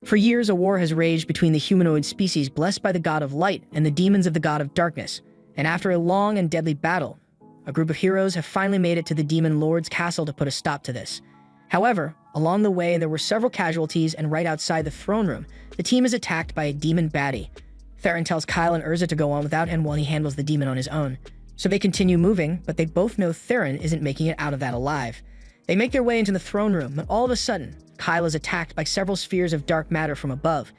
For years, a war has raged between the humanoid species blessed by the god of light and the demons of the god of darkness, and after a long and deadly battle, a group of heroes have finally made it to the demon lord's castle to put a stop to this. However, along the way, there were several casualties, and right outside the throne room, the team is attacked by a demon baddie. Theron tells Kyle and Urza to go on without him while he handles the demon on his own. So they continue moving, but they both know Theron isn't making it out of that alive. They make their way into the throne room, but all of a sudden, Kyle is attacked by several spheres of dark matter from above.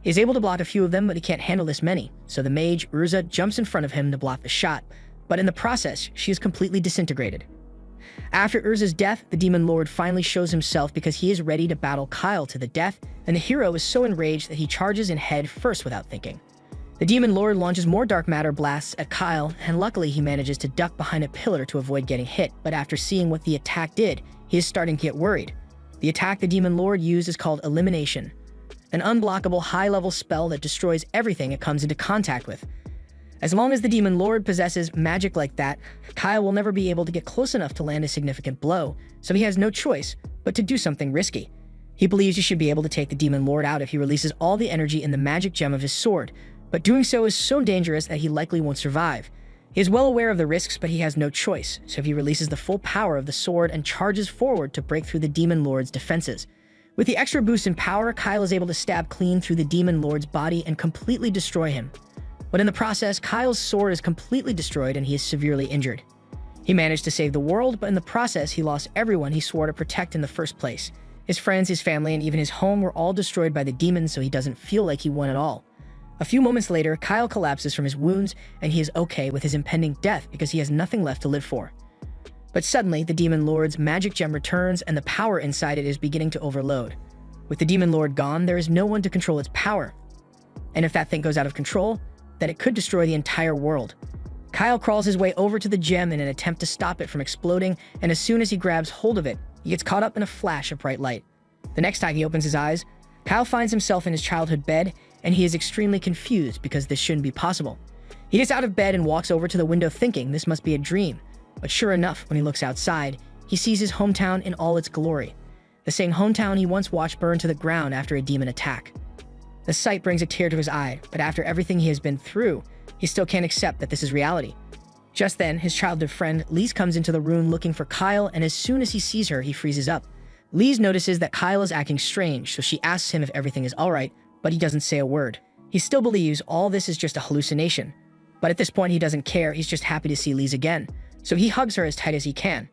He is able to block a few of them, but he can't handle this many, so the mage, Urza, jumps in front of him to block the shot, but in the process, she is completely disintegrated. After Urza's death, the Demon Lord finally shows himself because he is ready to battle Kyle to the death, and the hero is so enraged that he charges in head first without thinking. The Demon Lord launches more dark matter blasts at Kyle, and luckily he manages to duck behind a pillar to avoid getting hit, but after seeing what the attack did, he is starting to get worried. The attack the Demon Lord used is called Elimination, an unblockable high-level spell that destroys everything it comes into contact with. As long as the Demon Lord possesses magic like that, Kyle will never be able to get close enough to land a significant blow, so he has no choice but to do something risky. He believes he should be able to take the Demon Lord out if he releases all the energy in the magic gem of his sword, but doing so is so dangerous that he likely won't survive. He is well aware of the risks, but he has no choice, so he releases the full power of the sword and charges forward to break through the Demon Lord's defenses. With the extra boost in power, Kyle is able to stab clean through the Demon Lord's body and completely destroy him. But in the process, Kyle's sword is completely destroyed and he is severely injured. He managed to save the world, but in the process, he lost everyone he swore to protect in the first place. His friends, his family, and even his home were all destroyed by the demons, so he doesn't feel like he won at all. A few moments later, Kyle collapses from his wounds, and he is okay with his impending death because he has nothing left to live for. But suddenly, the Demon Lord's magic gem returns, and the power inside it is beginning to overload. With the Demon Lord gone, there is no one to control its power. And if that thing goes out of control, then it could destroy the entire world. Kyle crawls his way over to the gem in an attempt to stop it from exploding, and as soon as he grabs hold of it, he gets caught up in a flash of bright light. The next time he opens his eyes, Kyle finds himself in his childhood bed, and he is extremely confused because this shouldn't be possible. He gets out of bed and walks over to the window thinking this must be a dream, but sure enough, when he looks outside, he sees his hometown in all its glory. The same hometown he once watched burn to the ground after a demon attack. The sight brings a tear to his eye, but after everything he has been through, he still can't accept that this is reality. Just then, his childhood friend, Lise, comes into the room looking for Kyle, and as soon as he sees her, he freezes up. Lise notices that Kyle is acting strange, so she asks him if everything is alright, but he doesn't say a word. He still believes all this is just a hallucination. But at this point, he doesn't care, he's just happy to see Lise again. So he hugs her as tight as he can.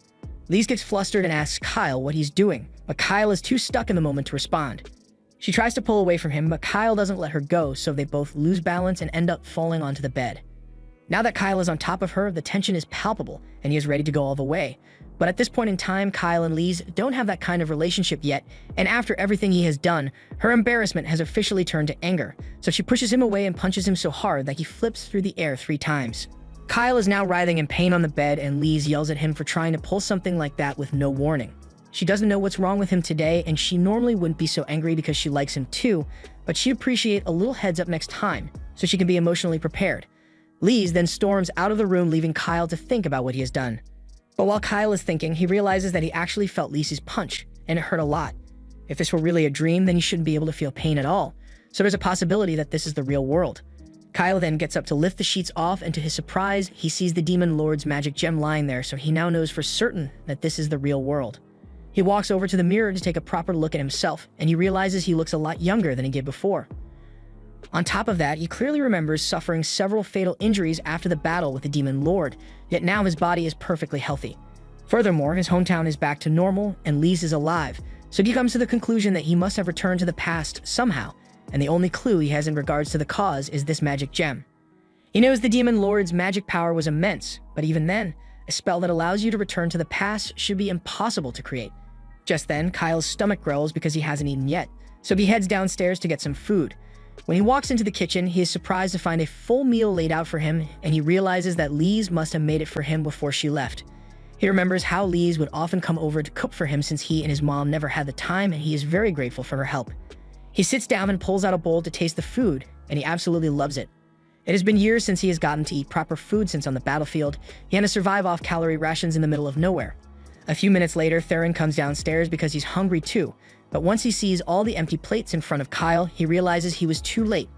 Lise gets flustered and asks Kyle what he's doing, but Kyle is too stuck in the moment to respond. She tries to pull away from him, but Kyle doesn't let her go, so they both lose balance and end up falling onto the bed. Now that Kyle is on top of her, the tension is palpable, and he is ready to go all the way. But at this point in time, Kyle and Lise don't have that kind of relationship yet, and after everything he has done, her embarrassment has officially turned to anger, so she pushes him away and punches him so hard that he flips through the air 3 times. Kyle is now writhing in pain on the bed, and Lise yells at him for trying to pull something like that with no warning. She doesn't know what's wrong with him today, and she normally wouldn't be so angry because she likes him too, but she'd appreciate a little heads up next time, so she can be emotionally prepared. Lise then storms out of the room, leaving Kyle to think about what he has done. But while Kyle is thinking, he realizes that he actually felt Lise's punch, and it hurt a lot. If this were really a dream, then he shouldn't be able to feel pain at all, so there's a possibility that this is the real world. Kyle then gets up to lift the sheets off, and to his surprise, he sees the Demon Lord's magic gem lying there, so he now knows for certain that this is the real world. He walks over to the mirror to take a proper look at himself, and he realizes he looks a lot younger than he did before. On top of that, he clearly remembers suffering several fatal injuries after the battle with the Demon Lord, yet now his body is perfectly healthy. Furthermore, his hometown is back to normal, and Lise is alive, so he comes to the conclusion that he must have returned to the past somehow, and the only clue he has in regards to the cause is this magic gem. He knows the Demon Lord's magic power was immense, but even then, a spell that allows you to return to the past should be impossible to create. Just then, Kyle's stomach growls because he hasn't eaten yet, so he heads downstairs to get some food. When he walks into the kitchen, he is surprised to find a full meal laid out for him, and he realizes that Lise must have made it for him before she left. He remembers how Lise would often come over to cook for him since he and his mom never had the time, and he is very grateful for her help. He sits down and pulls out a bowl to taste the food, and he absolutely loves it. It has been years since he has gotten to eat proper food since on the battlefield. He had to survive off calorie rations in the middle of nowhere. A few minutes later, Theron comes downstairs because he's hungry too, But once he sees all the empty plates in front of Kyle, he realizes he was too late.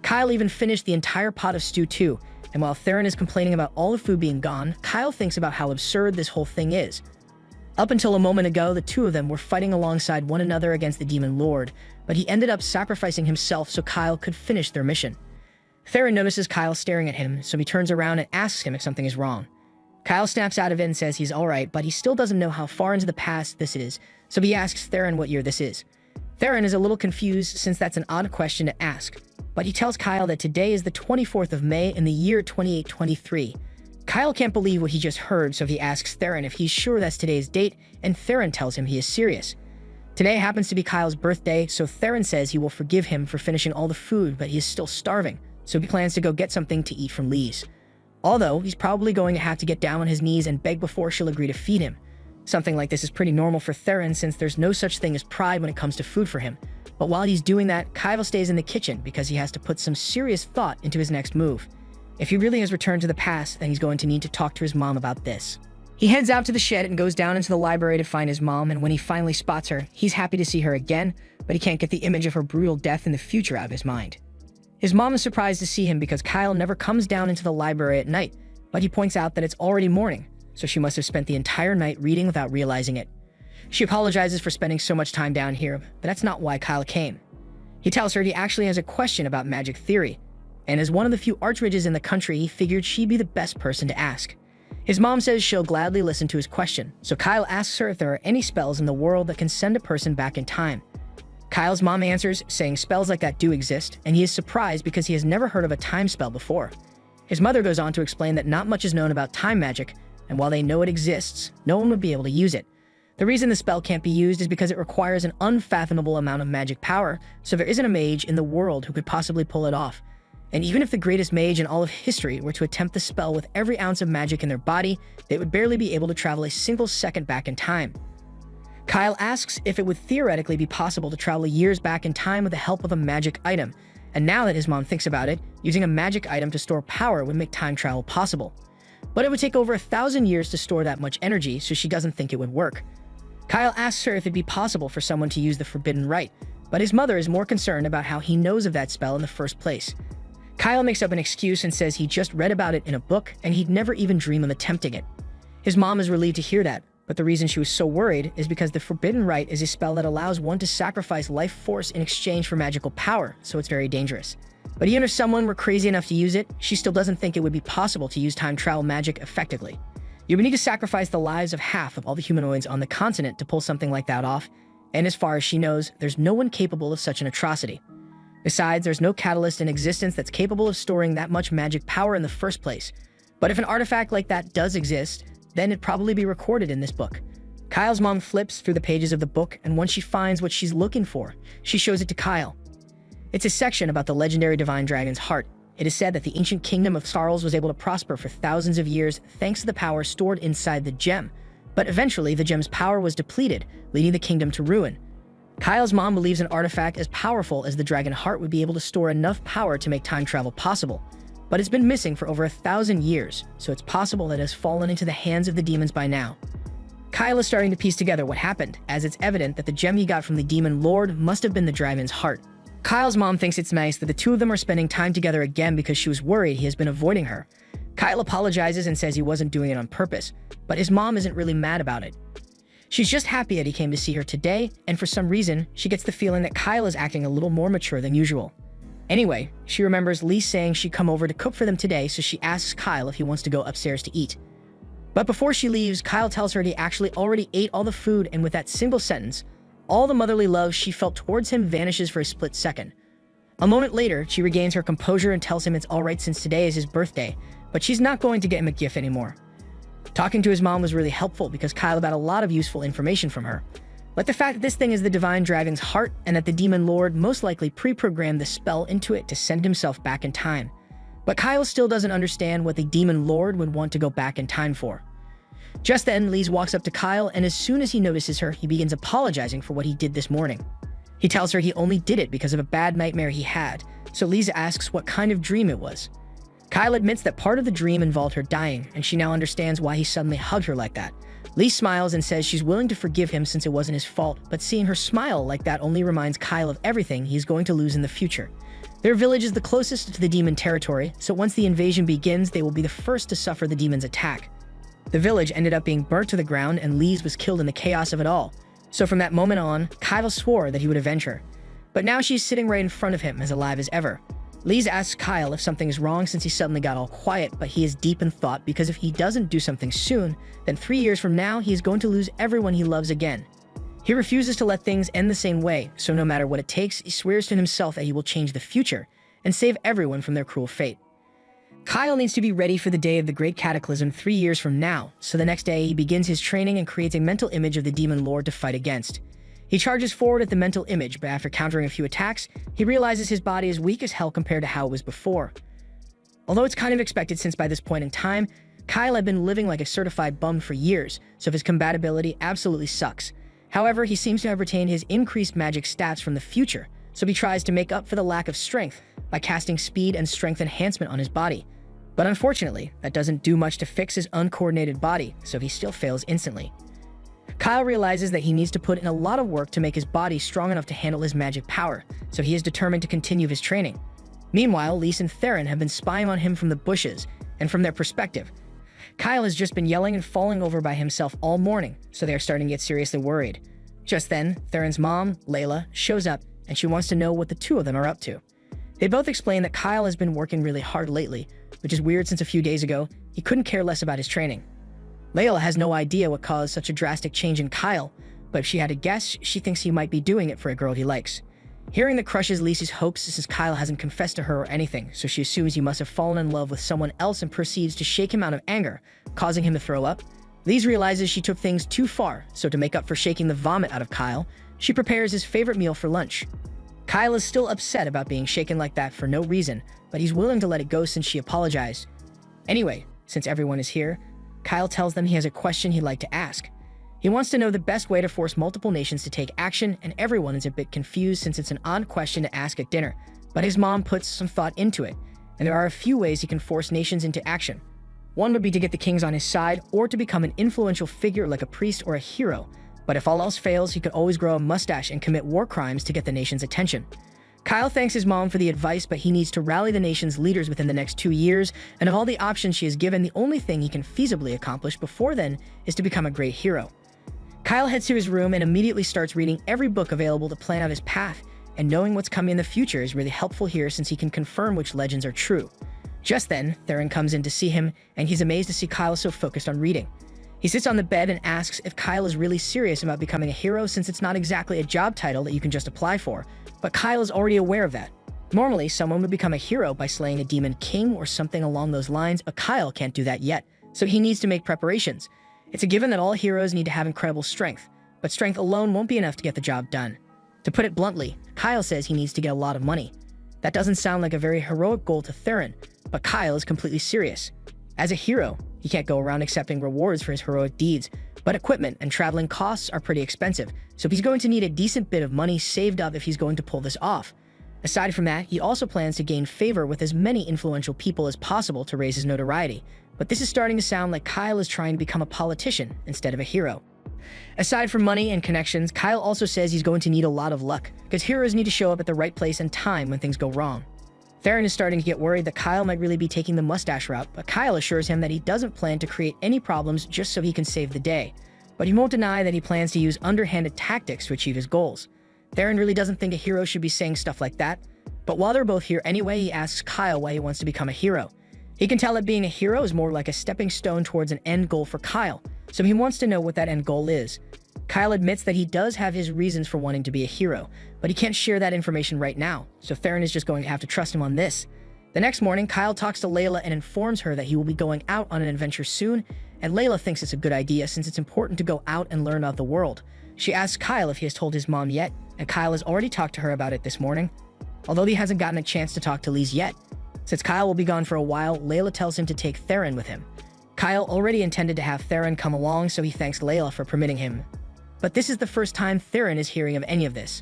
Kyle even finished the entire pot of stew too, and while Theron is complaining about all the food being gone, Kyle thinks about how absurd this whole thing is. Up until a moment ago, the two of them were fighting alongside one another against the Demon Lord, but he ended up sacrificing himself so Kyle could finish their mission. Theron notices Kyle staring at him, so he turns around and asks him if something is wrong. Kyle snaps out of it and says he's alright, but he still doesn't know how far into the past this is, so he asks Theron what year this is. Theron is a little confused since that's an odd question to ask, but he tells Kyle that today is the 24th of May in the year 2823. Kyle can't believe what he just heard, so he asks Theron if he's sure that's today's date, and Theron tells him he is serious. Today happens to be Kyle's birthday, so Theron says he will forgive him for finishing all the food, but he is still starving, so he plans to go get something to eat from Lee's. Although, he's probably going to have to get down on his knees and beg before she'll agree to feed him. Something like this is pretty normal for Theron since there's no such thing as pride when it comes to food for him. But while he's doing that, Kyle stays in the kitchen because he has to put some serious thought into his next move. If he really has returned to the past, then he's going to need to talk to his mom about this. He heads out to the shed and goes down into the library to find his mom, and when he finally spots her, he's happy to see her again, but he can't get the image of her brutal death in the future out of his mind. His mom is surprised to see him because Kyle never comes down into the library at night, but he points out that it's already morning, so she must have spent the entire night reading without realizing it. She apologizes for spending so much time down here, but that's not why Kyle came. He tells her he actually has a question about magic theory, and as one of the few archmages in the country, he figured she'd be the best person to ask. His mom says she'll gladly listen to his question, so Kyle asks her if there are any spells in the world that can send a person back in time. Kyle's mom answers, saying spells like that do exist, and he is surprised because he has never heard of a time spell before. His mother goes on to explain that not much is known about time magic, and while they know it exists, no one would be able to use it. The reason the spell can't be used is because it requires an unfathomable amount of magic power, so there isn't a mage in the world who could possibly pull it off. And even if the greatest mage in all of history were to attempt the spell with every ounce of magic in their body, they would barely be able to travel a single second back in time. Kyle asks if it would theoretically be possible to travel years back in time with the help of a magic item, and now that his mom thinks about it, using a magic item to store power would make time travel possible. But it would take over 1,000 years to store that much energy, so she doesn't think it would work. Kyle asks her if it'd be possible for someone to use the Forbidden Rite, but his mother is more concerned about how he knows of that spell in the first place. Kyle makes up an excuse and says he just read about it in a book and he'd never even dream of attempting it. His mom is relieved to hear that, but the reason she was so worried is because the Forbidden Rite is a spell that allows one to sacrifice life force in exchange for magical power, so it's very dangerous. But even if someone were crazy enough to use it, she still doesn't think it would be possible to use time travel magic effectively. You would need to sacrifice the lives of half of all the humanoids on the continent to pull something like that off, and as far as she knows, there's no one capable of such an atrocity. Besides, there's no catalyst in existence that's capable of storing that much magic power in the first place. But if an artifact like that does exist, then it'd probably be recorded in this book. Kyle's mom flips through the pages of the book, and once she finds what she's looking for, she shows it to Kyle. It's a section about the legendary divine dragon's heart. It is said that the ancient kingdom of Sarles was able to prosper for thousands of years thanks to the power stored inside the gem. But eventually, the gem's power was depleted, leading the kingdom to ruin. Kyle's mom believes an artifact as powerful as the dragon heart would be able to store enough power to make time travel possible. But it's been missing for over 1,000 years, so it's possible that it has fallen into the hands of the demons by now. Kyle is starting to piece together what happened, as it's evident that the gem he got from the demon lord must have been the dragon's heart. Kyle's mom thinks it's nice that the two of them are spending time together again because she was worried he has been avoiding her. Kyle apologizes and says he wasn't doing it on purpose, but his mom isn't really mad about it. She's just happy that he came to see her today, and for some reason, she gets the feeling that Kyle is acting a little more mature than usual. Anyway, she remembers Lee saying she'd come over to cook for them today, so she asks Kyle if he wants to go upstairs to eat. But before she leaves, Kyle tells her he actually already ate all the food, and with that single sentence, all the motherly love she felt towards him vanishes for a split second. A moment later, she regains her composure and tells him it's alright since today is his birthday, but she's not going to get him a gift anymore. Talking to his mom was really helpful because Kyle got a lot of useful information from her. Like the fact that this thing is the divine dragon's heart and that the demon lord most likely pre-programmed the spell into it to send himself back in time. But Kyle still doesn't understand what the demon lord would want to go back in time for. Just then, Lise walks up to Kyle, and as soon as he notices her, he begins apologizing for what he did this morning. He tells her he only did it because of a bad nightmare he had, so Lise asks what kind of dream it was. Kyle admits that part of the dream involved her dying, and she now understands why he suddenly hugged her like that. Lee smiles and says she's willing to forgive him since it wasn't his fault, but seeing her smile like that only reminds Kyle of everything he's going to lose in the future. Their village is the closest to the demon territory, so once the invasion begins, they will be the first to suffer the demon's attack. The village ended up being burnt to the ground, and Lee's was killed in the chaos of it all. So from that moment on, Kyle swore that he would avenge her. But now she's sitting right in front of him, as alive as ever. Lee's asks Kyle if something is wrong since he suddenly got all quiet, but he is deep in thought because if he doesn't do something soon, then 3 years from now, he is going to lose everyone he loves again. He refuses to let things end the same way, so no matter what it takes, he swears to himself that he will change the future and save everyone from their cruel fate. Kyle needs to be ready for the day of the Great Cataclysm 3 years from now, so the next day he begins his training and creates a mental image of the demon lord to fight against. He charges forward at the mental image, but after countering a few attacks, he realizes his body is weak as hell compared to how it was before. Although it's kind of expected since by this point in time, Kyle had been living like a certified bum for years, so his compatibility absolutely sucks. However, he seems to have retained his increased magic stats from the future, so he tries to make up for the lack of strength by casting speed and strength enhancement on his body. But unfortunately, that doesn't do much to fix his uncoordinated body, so he still fails instantly. Kyle realizes that he needs to put in a lot of work to make his body strong enough to handle his magic power, so he is determined to continue his training. Meanwhile, Lise and Theron have been spying on him from the bushes, and from their perspective, Kyle has just been yelling and falling over by himself all morning, so they are starting to get seriously worried. Just then, Theron's mom, Layla, shows up, and she wants to know what the two of them are up to. They both explain that Kyle has been working really hard lately, which is weird since a few days ago, he couldn't care less about his training. Layla has no idea what caused such a drastic change in Kyle, but if she had to guess, she thinks he might be doing it for a girl he likes. Hearing that crushes Lisa's hopes since Kyle hasn't confessed to her or anything, so she assumes he must have fallen in love with someone else and proceeds to shake him out of anger, causing him to throw up. Lise realizes she took things too far, so to make up for shaking the vomit out of Kyle, she prepares his favorite meal for lunch. Kyle is still upset about being shaken like that for no reason, but he's willing to let it go since she apologized. Anyway, since everyone is here, Kyle tells them he has a question he'd like to ask. He wants to know the best way to force multiple nations to take action, and everyone is a bit confused since it's an odd question to ask at dinner, but his mom puts some thought into it, and there are a few ways he can force nations into action. One would be to get the kings on his side, or to become an influential figure like a priest or a hero, but if all else fails, he could always grow a mustache and commit war crimes to get the nation's attention. Kyle thanks his mom for the advice, but he needs to rally the nation's leaders within the next 2 years, and of all the options she has given, the only thing he can feasibly accomplish before then is to become a great hero. Kyle heads to his room and immediately starts reading every book available to plan out his path, and knowing what's coming in the future is really helpful here since he can confirm which legends are true. Just then, Theron comes in to see him, and he's amazed to see Kyle so focused on reading. He sits on the bed and asks if Kyle is really serious about becoming a hero since it's not exactly a job title that you can just apply for, but Kyle is already aware of that. Normally, someone would become a hero by slaying a demon king or something along those lines, but Kyle can't do that yet, so he needs to make preparations. It's a given that all heroes need to have incredible strength, but strength alone won't be enough to get the job done. To put it bluntly, Kyle says he needs to get a lot of money. That doesn't sound like a very heroic goal to Theron, but Kyle is completely serious. As a hero, he can't go around accepting rewards for his heroic deeds, but equipment and traveling costs are pretty expensive, so he's going to need a decent bit of money saved up if he's going to pull this off. Aside from that, he also plans to gain favor with as many influential people as possible to raise his notoriety, but this is starting to sound like Kyle is trying to become a politician instead of a hero. Aside from money and connections, Kyle also says he's going to need a lot of luck, because heroes need to show up at the right place and time when things go wrong. Theron is starting to get worried that Kyle might really be taking the mustache route, but Kyle assures him that he doesn't plan to create any problems just so he can save the day. But he won't deny that he plans to use underhanded tactics to achieve his goals. Theron really doesn't think a hero should be saying stuff like that, but while they're both here anyway, he asks Kyle why he wants to become a hero. He can tell that being a hero is more like a stepping stone towards an end goal for Kyle, so he wants to know what that end goal is. Kyle admits that he does have his reasons for wanting to be a hero, but he can't share that information right now, so Theron is just going to have to trust him on this. The next morning, Kyle talks to Layla and informs her that he will be going out on an adventure soon, and Layla thinks it's a good idea since it's important to go out and learn about the world. She asks Kyle if he has told his mom yet, and Kyle has already talked to her about it this morning, although he hasn't gotten a chance to talk to Lise yet. Since Kyle will be gone for a while, Layla tells him to take Theron with him. Kyle already intended to have Theron come along, so he thanks Layla for permitting him. But this is the first time Theron is hearing of any of this.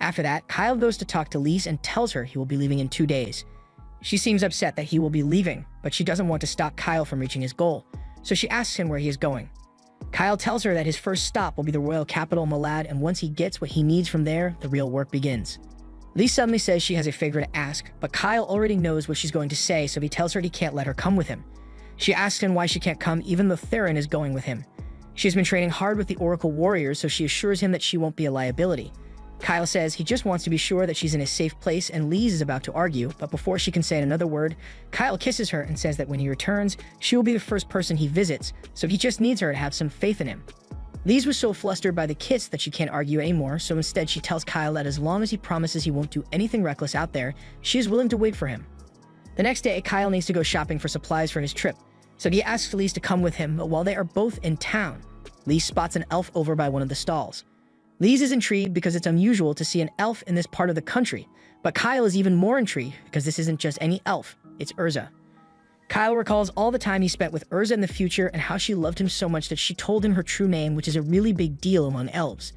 After that, Kyle goes to talk to Lise and tells her he will be leaving in 2 days. She seems upset that he will be leaving, but she doesn't want to stop Kyle from reaching his goal, so she asks him where he is going. Kyle tells her that his first stop will be the royal capital Malad, and once he gets what he needs from there, the real work begins. Lise suddenly says she has a favor to ask, but Kyle already knows what she's going to say, so he tells her he can't let her come with him. She asks him why she can't come even though Theron is going with him. She has been training hard with the Oracle Warriors, so she assures him that she won't be a liability. Kyle says he just wants to be sure that she's in a safe place, and Lise is about to argue, but before she can say another word, Kyle kisses her and says that when he returns, she will be the first person he visits, so he just needs her to have some faith in him. Lise was so flustered by the kiss that she can't argue anymore, so instead she tells Kyle that as long as he promises he won't do anything reckless out there, she is willing to wait for him. The next day, Kyle needs to go shopping for supplies for his trip, so he asks Lise to come with him, but while they are both in town, Lise spots an elf over by one of the stalls. Lise is intrigued because it's unusual to see an elf in this part of the country, but Kyle is even more intrigued because this isn't just any elf, it's Urza. Kyle recalls all the time he spent with Urza in the future and how she loved him so much that she told him her true name, which is a really big deal among elves.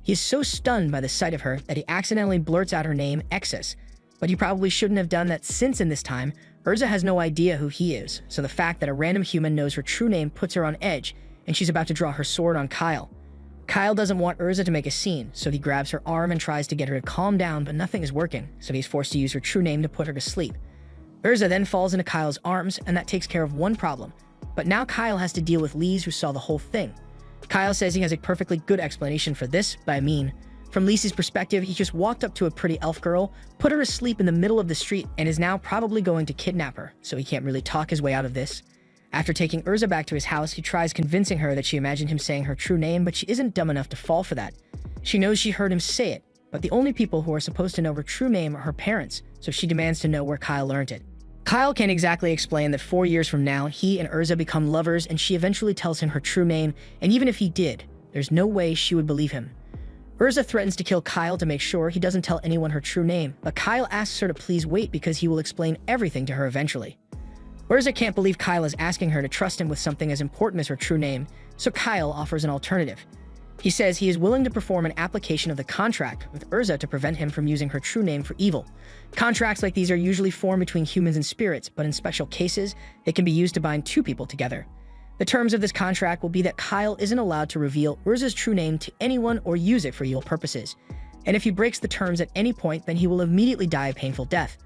He is so stunned by the sight of her that he accidentally blurts out her name, Exus, but he probably shouldn't have done that since in this time, Urza has no idea who he is, so the fact that a random human knows her true name puts her on edge, and she's about to draw her sword on Kyle. Kyle doesn't want Urza to make a scene, so he grabs her arm and tries to get her to calm down, but nothing is working, so he's forced to use her true name to put her to sleep. Urza then falls into Kyle's arms, and that takes care of one problem. But now Kyle has to deal with Lise, who saw the whole thing. Kyle says he has a perfectly good explanation for this, but I mean, from Lise's perspective, he just walked up to a pretty elf girl, put her to sleep in the middle of the street, and is now probably going to kidnap her, so he can't really talk his way out of this. After taking Urza back to his house, he tries convincing her that she imagined him saying her true name, but she isn't dumb enough to fall for that. She knows she heard him say it, but the only people who are supposed to know her true name are her parents, so she demands to know where Kyle learned it. Kyle can't exactly explain that 4 years from now, he and Urza become lovers, and she eventually tells him her true name, and even if he did, there's no way she would believe him. Urza threatens to kill Kyle to make sure he doesn't tell anyone her true name, but Kyle asks her to please wait because he will explain everything to her eventually. Urza can't believe Kyle is asking her to trust him with something as important as her true name, so Kyle offers an alternative. He says he is willing to perform an application of the contract with Urza to prevent him from using her true name for evil. Contracts like these are usually formed between humans and spirits, but in special cases, they can be used to bind two people together. The terms of this contract will be that Kyle isn't allowed to reveal Urza's true name to anyone or use it for evil purposes, and if he breaks the terms at any point, then he will immediately die a painful death.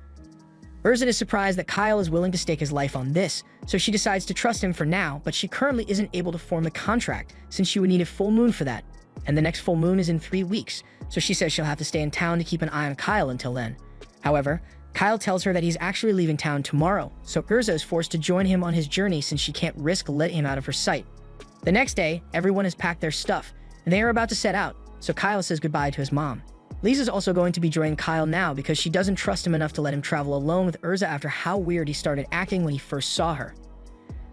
Urza is surprised that Kyle is willing to stake his life on this, so she decides to trust him for now, but she currently isn't able to form the contract since she would need a full moon for that, and the next full moon is in 3 weeks, so she says she'll have to stay in town to keep an eye on Kyle until then. However, Kyle tells her that he's actually leaving town tomorrow, so Urza is forced to join him on his journey since she can't risk letting him out of her sight. The next day, everyone has packed their stuff, and they are about to set out, so Kyle says goodbye to his mom. Lise is also going to be joining Kyle now because she doesn't trust him enough to let him travel alone with Urza after how weird he started acting when he first saw her.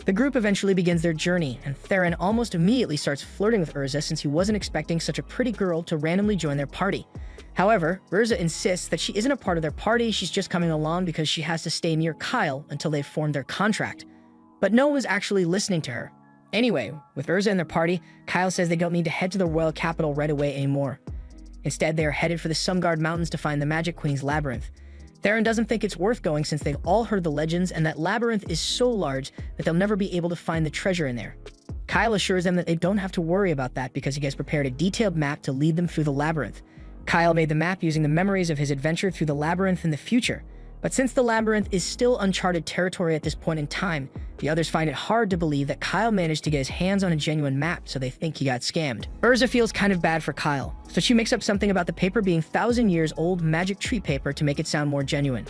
The group eventually begins their journey, and Theron almost immediately starts flirting with Urza since he wasn't expecting such a pretty girl to randomly join their party. However, Urza insists that she isn't a part of their party, she's just coming along because she has to stay near Kyle until they've formed their contract. But no one is actually listening to her. Anyway, with Urza in their party, Kyle says they don't need to head to the royal capital right away anymore. Instead, they are headed for the Sumgard Mountains to find the Magic Queen's labyrinth. Theron doesn't think it's worth going since they've all heard the legends and that labyrinth is so large that they'll never be able to find the treasure in there. Kyle assures them that they don't have to worry about that because he has prepared a detailed map to lead them through the labyrinth. Kyle made the map using the memories of his adventure through the labyrinth in the future, but since the labyrinth is still uncharted territory at this point in time, the others find it hard to believe that Kyle managed to get his hands on a genuine map, so they think he got scammed. Urza feels kind of bad for Kyle, so she makes up something about the paper being 1,000 years old magic tree paper to make it sound more genuine.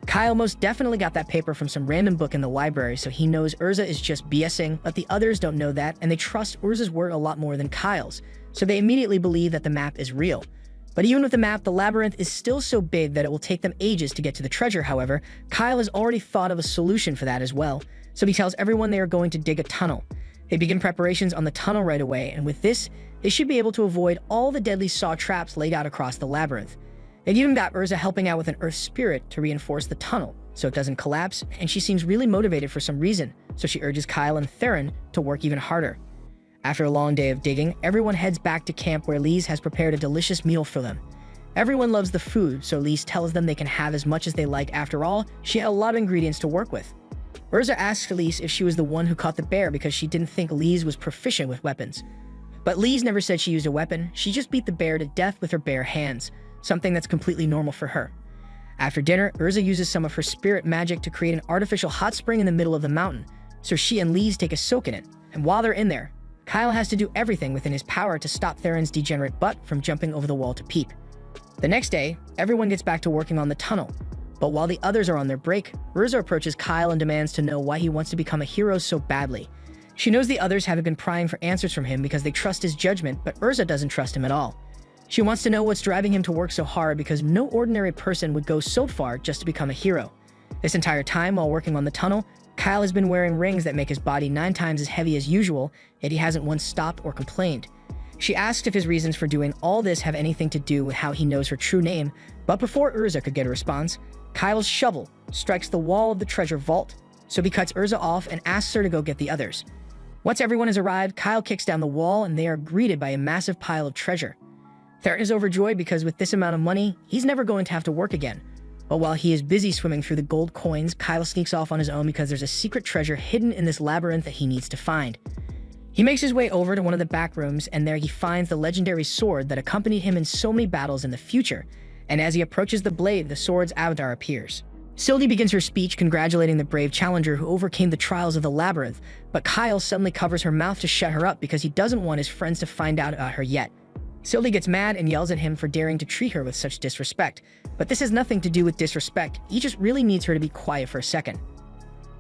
Kyle most definitely got that paper from some random book in the library, so he knows Urza is just BSing, but the others don't know that, and they trust Urza's word a lot more than Kyle's, so they immediately believe that the map is real. But even with the map, the labyrinth is still so big that it will take them ages to get to the treasure. However, Kyle has already thought of a solution for that as well, so he tells everyone they are going to dig a tunnel. They begin preparations on the tunnel right away, and with this, they should be able to avoid all the deadly saw traps laid out across the labyrinth. They've even got Urza helping out with an earth spirit to reinforce the tunnel, so it doesn't collapse, and she seems really motivated for some reason, so she urges Kyle and Theron to work even harder. After a long day of digging, everyone heads back to camp where Lise has prepared a delicious meal for them. Everyone loves the food, so Lise tells them they can have as much as they like. After all, she had a lot of ingredients to work with. Urza asks Elise if she was the one who caught the bear because she didn't think Elise was proficient with weapons. But Elise never said she used a weapon, she just beat the bear to death with her bare hands, something that's completely normal for her. After dinner, Urza uses some of her spirit magic to create an artificial hot spring in the middle of the mountain, so she and Elise take a soak in it, and while they're in there, Kyle has to do everything within his power to stop Theron's degenerate butt from jumping over the wall to peep. The next day, everyone gets back to working on the tunnel, but while the others are on their break, Urza approaches Kyle and demands to know why he wants to become a hero so badly. She knows the others haven't been prying for answers from him because they trust his judgment, but Urza doesn't trust him at all. She wants to know what's driving him to work so hard because no ordinary person would go so far just to become a hero. This entire time while working on the tunnel, Kyle has been wearing rings that make his body 9 times as heavy as usual, yet he hasn't once stopped or complained. She asks if his reasons for doing all this have anything to do with how he knows her true name, but before Urza could get a response, Kyle's shovel strikes the wall of the treasure vault, so he cuts Urza off and asks her to go get the others. Once everyone has arrived, Kyle kicks down the wall and they are greeted by a massive pile of treasure. Theron is overjoyed because with this amount of money, he's never going to have to work again. But while he is busy swimming through the gold coins, Kyle sneaks off on his own because there's a secret treasure hidden in this labyrinth that he needs to find. He makes his way over to one of the back rooms, and there he finds the legendary sword that accompanied him in so many battles in the future, and as he approaches the blade, the sword's avatar appears. Sylvie begins her speech congratulating the brave challenger who overcame the trials of the labyrinth, but Kyle suddenly covers her mouth to shut her up because he doesn't want his friends to find out about her yet. Sylvie gets mad and yells at him for daring to treat her with such disrespect, but this has nothing to do with disrespect, he just really needs her to be quiet for a second.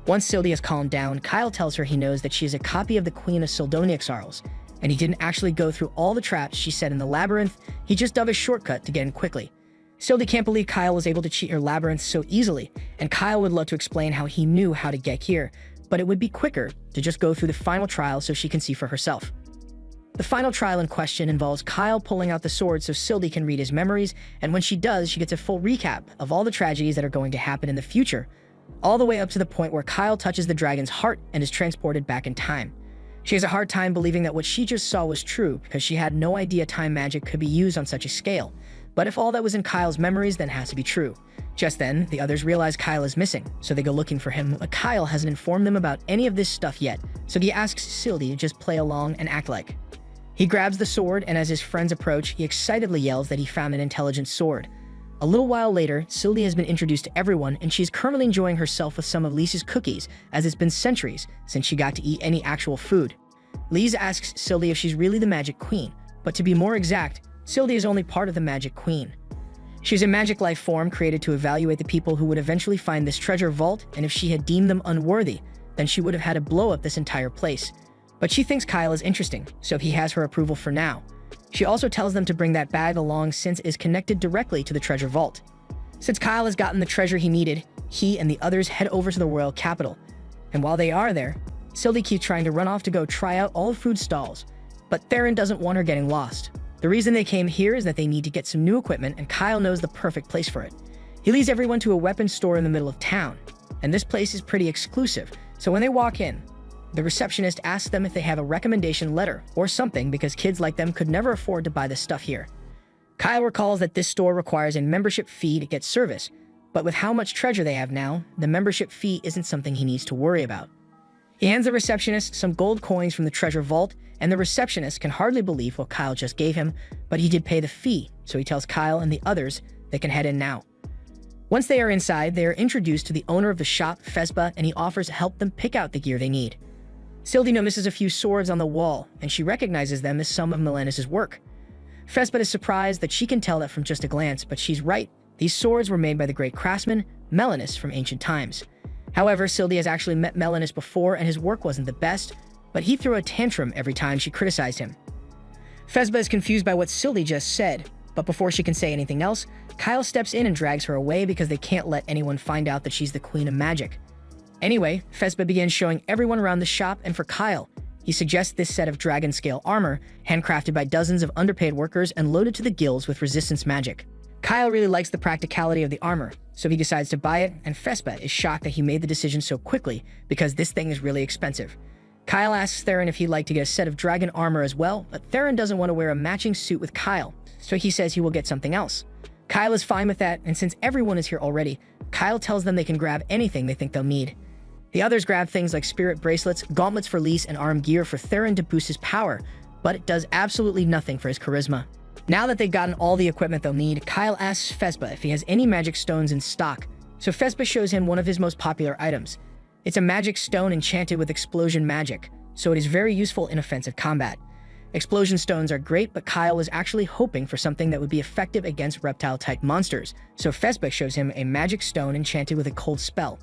Once Sylvie has calmed down, Kyle tells her he knows that she is a copy of the Queen of Sildoniaxarles, and he didn't actually go through all the traps she set in the labyrinth, he just dug a shortcut to get in quickly. Sylvie can't believe Kyle was able to cheat her labyrinth so easily, and Kyle would love to explain how he knew how to get here, but it would be quicker to just go through the final trial so she can see for herself. The final trial in question involves Kyle pulling out the sword so Sylvie can read his memories, and when she does, she gets a full recap of all the tragedies that are going to happen in the future, all the way up to the point where Kyle touches the dragon's heart and is transported back in time. She has a hard time believing that what she just saw was true because she had no idea time magic could be used on such a scale. But if all that was in Kyle's memories, then it has to be true. Just then, the others realize Kyle is missing, so they go looking for him, but Kyle hasn't informed them about any of this stuff yet, so he asks Sylvie to just play along and act like. He grabs the sword, and as his friends approach, he excitedly yells that he found an intelligent sword. A little while later, Sylvie has been introduced to everyone, and she's currently enjoying herself with some of Lisa's cookies, as it's been centuries since she got to eat any actual food. Lisa asks Sylvie if she's really the Magic Queen, but to be more exact, Sylvie is only part of the Magic Queen. She's a magic life form created to evaluate the people who would eventually find this treasure vault, and if she had deemed them unworthy, then she would have had to blow up this entire place. But she thinks Kyle is interesting, so he has her approval for now. She also tells them to bring that bag along since it is connected directly to the treasure vault. Since Kyle has gotten the treasure he needed, he and the others head over to the royal capital. And while they are there, Sylvie keeps trying to run off to go try out all the food stalls, but Theron doesn't want her getting lost. The reason they came here is that they need to get some new equipment, and Kyle knows the perfect place for it. He leads everyone to a weapons store in the middle of town, and this place is pretty exclusive, so when they walk in, the receptionist asks them if they have a recommendation letter or something because kids like them could never afford to buy this stuff here. Kyle recalls that this store requires a membership fee to get service, but with how much treasure they have now, the membership fee isn't something he needs to worry about. He hands the receptionist some gold coins from the treasure vault, and the receptionist can hardly believe what Kyle just gave him, but he did pay the fee, so he tells Kyle and the others they can head in now. Once they are inside, they are introduced to the owner of the shop, Fesba, and he offers to help them pick out the gear they need. Sylvie notices a few swords on the wall, and she recognizes them as some of Melenis's work. Fesba is surprised that she can tell that from just a glance, but she's right. These swords were made by the great craftsman, Melenis, from ancient times. However, Sylvie has actually met Melenis before, and his work wasn't the best, but he threw a tantrum every time she criticized him. Fesba is confused by what Sylvie just said, but before she can say anything else, Kyle steps in and drags her away because they can't let anyone find out that she's the Queen of Magic. Anyway, Fesba begins showing everyone around the shop, and for Kyle, he suggests this set of dragon-scale armor, handcrafted by dozens of underpaid workers and loaded to the gills with resistance magic. Kyle really likes the practicality of the armor, so he decides to buy it, and Fesba is shocked that he made the decision so quickly because this thing is really expensive. Kyle asks Theron if he'd like to get a set of dragon armor as well, but Theron doesn't want to wear a matching suit with Kyle, so he says he will get something else. Kyle is fine with that, and since everyone is here already, Kyle tells them they can grab anything they think they'll need. The others grab things like spirit bracelets, gauntlets for Lys, and arm gear for Theron to boost his power, but it does absolutely nothing for his charisma. Now that they've gotten all the equipment they'll need, Kyle asks Fespa if he has any magic stones in stock, so Fespa shows him one of his most popular items. It's a magic stone enchanted with explosion magic, so it is very useful in offensive combat. Explosion stones are great, but Kyle was actually hoping for something that would be effective against reptile-type monsters, so Fespa shows him a magic stone enchanted with a cold spell.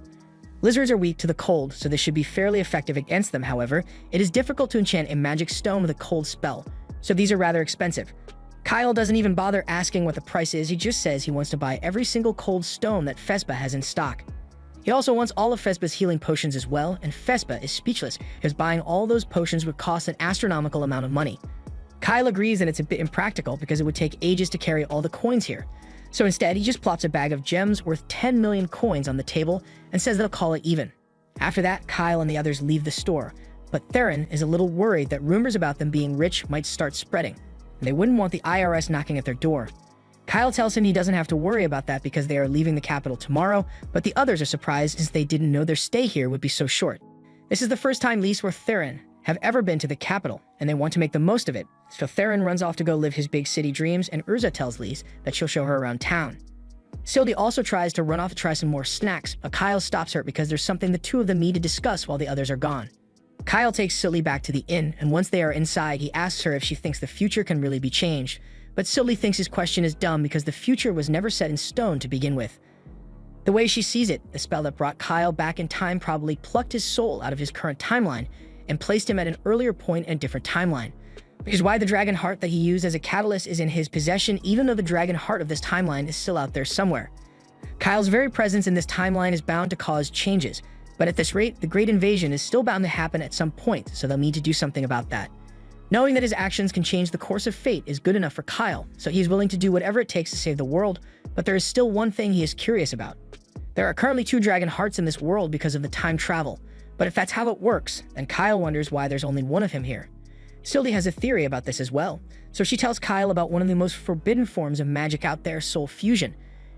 Lizards are weak to the cold, so this should be fairly effective against them. However, it is difficult to enchant a magic stone with a cold spell, so these are rather expensive. Kyle doesn't even bother asking what the price is, he just says he wants to buy every single cold stone that Fespa has in stock. He also wants all of Fespa's healing potions as well, and Fespa is speechless, because buying all those potions would cost an astronomical amount of money. Kyle agrees that it's a bit impractical because it would take ages to carry all the coins here. So instead, he just plops a bag of gems worth 10 million coins on the table and says they'll call it even. After that, Kyle and the others leave the store, but Theron is a little worried that rumors about them being rich might start spreading, and they wouldn't want the IRS knocking at their door. Kyle tells him he doesn't have to worry about that because they are leaving the capital tomorrow, but the others are surprised since they didn't know their stay here would be so short. This is the first time Lys or Theron have ever been to the capital, and they want to make the most of it, so Theron runs off to go live his big city dreams, and Urza tells Lys that she'll show her around town. Sylvie also tries to run off to try some more snacks, but Kyle stops her because there's something the two of them need to discuss while the others are gone. Kyle takes Sylvie back to the inn, and once they are inside, he asks her if she thinks the future can really be changed, but Sylvie thinks his question is dumb because the future was never set in stone to begin with. The way she sees it, the spell that brought Kyle back in time probably plucked his soul out of his current timeline and placed him at an earlier point in a different timeline, which is why the dragon heart that he used as a catalyst is in his possession, even though the dragon heart of this timeline is still out there somewhere. Kyle's very presence in this timeline is bound to cause changes, but at this rate, the Great Invasion is still bound to happen at some point, so they'll need to do something about that. Knowing that his actions can change the course of fate is good enough for Kyle, so he's willing to do whatever it takes to save the world, but there is still one thing he is curious about. There are currently 2 dragon hearts in this world because of the time travel, but if that's how it works, then Kyle wonders why there's only one of him here. Sylvie has a theory about this as well, so she tells Kyle about one of the most forbidden forms of magic out there, soul fusion.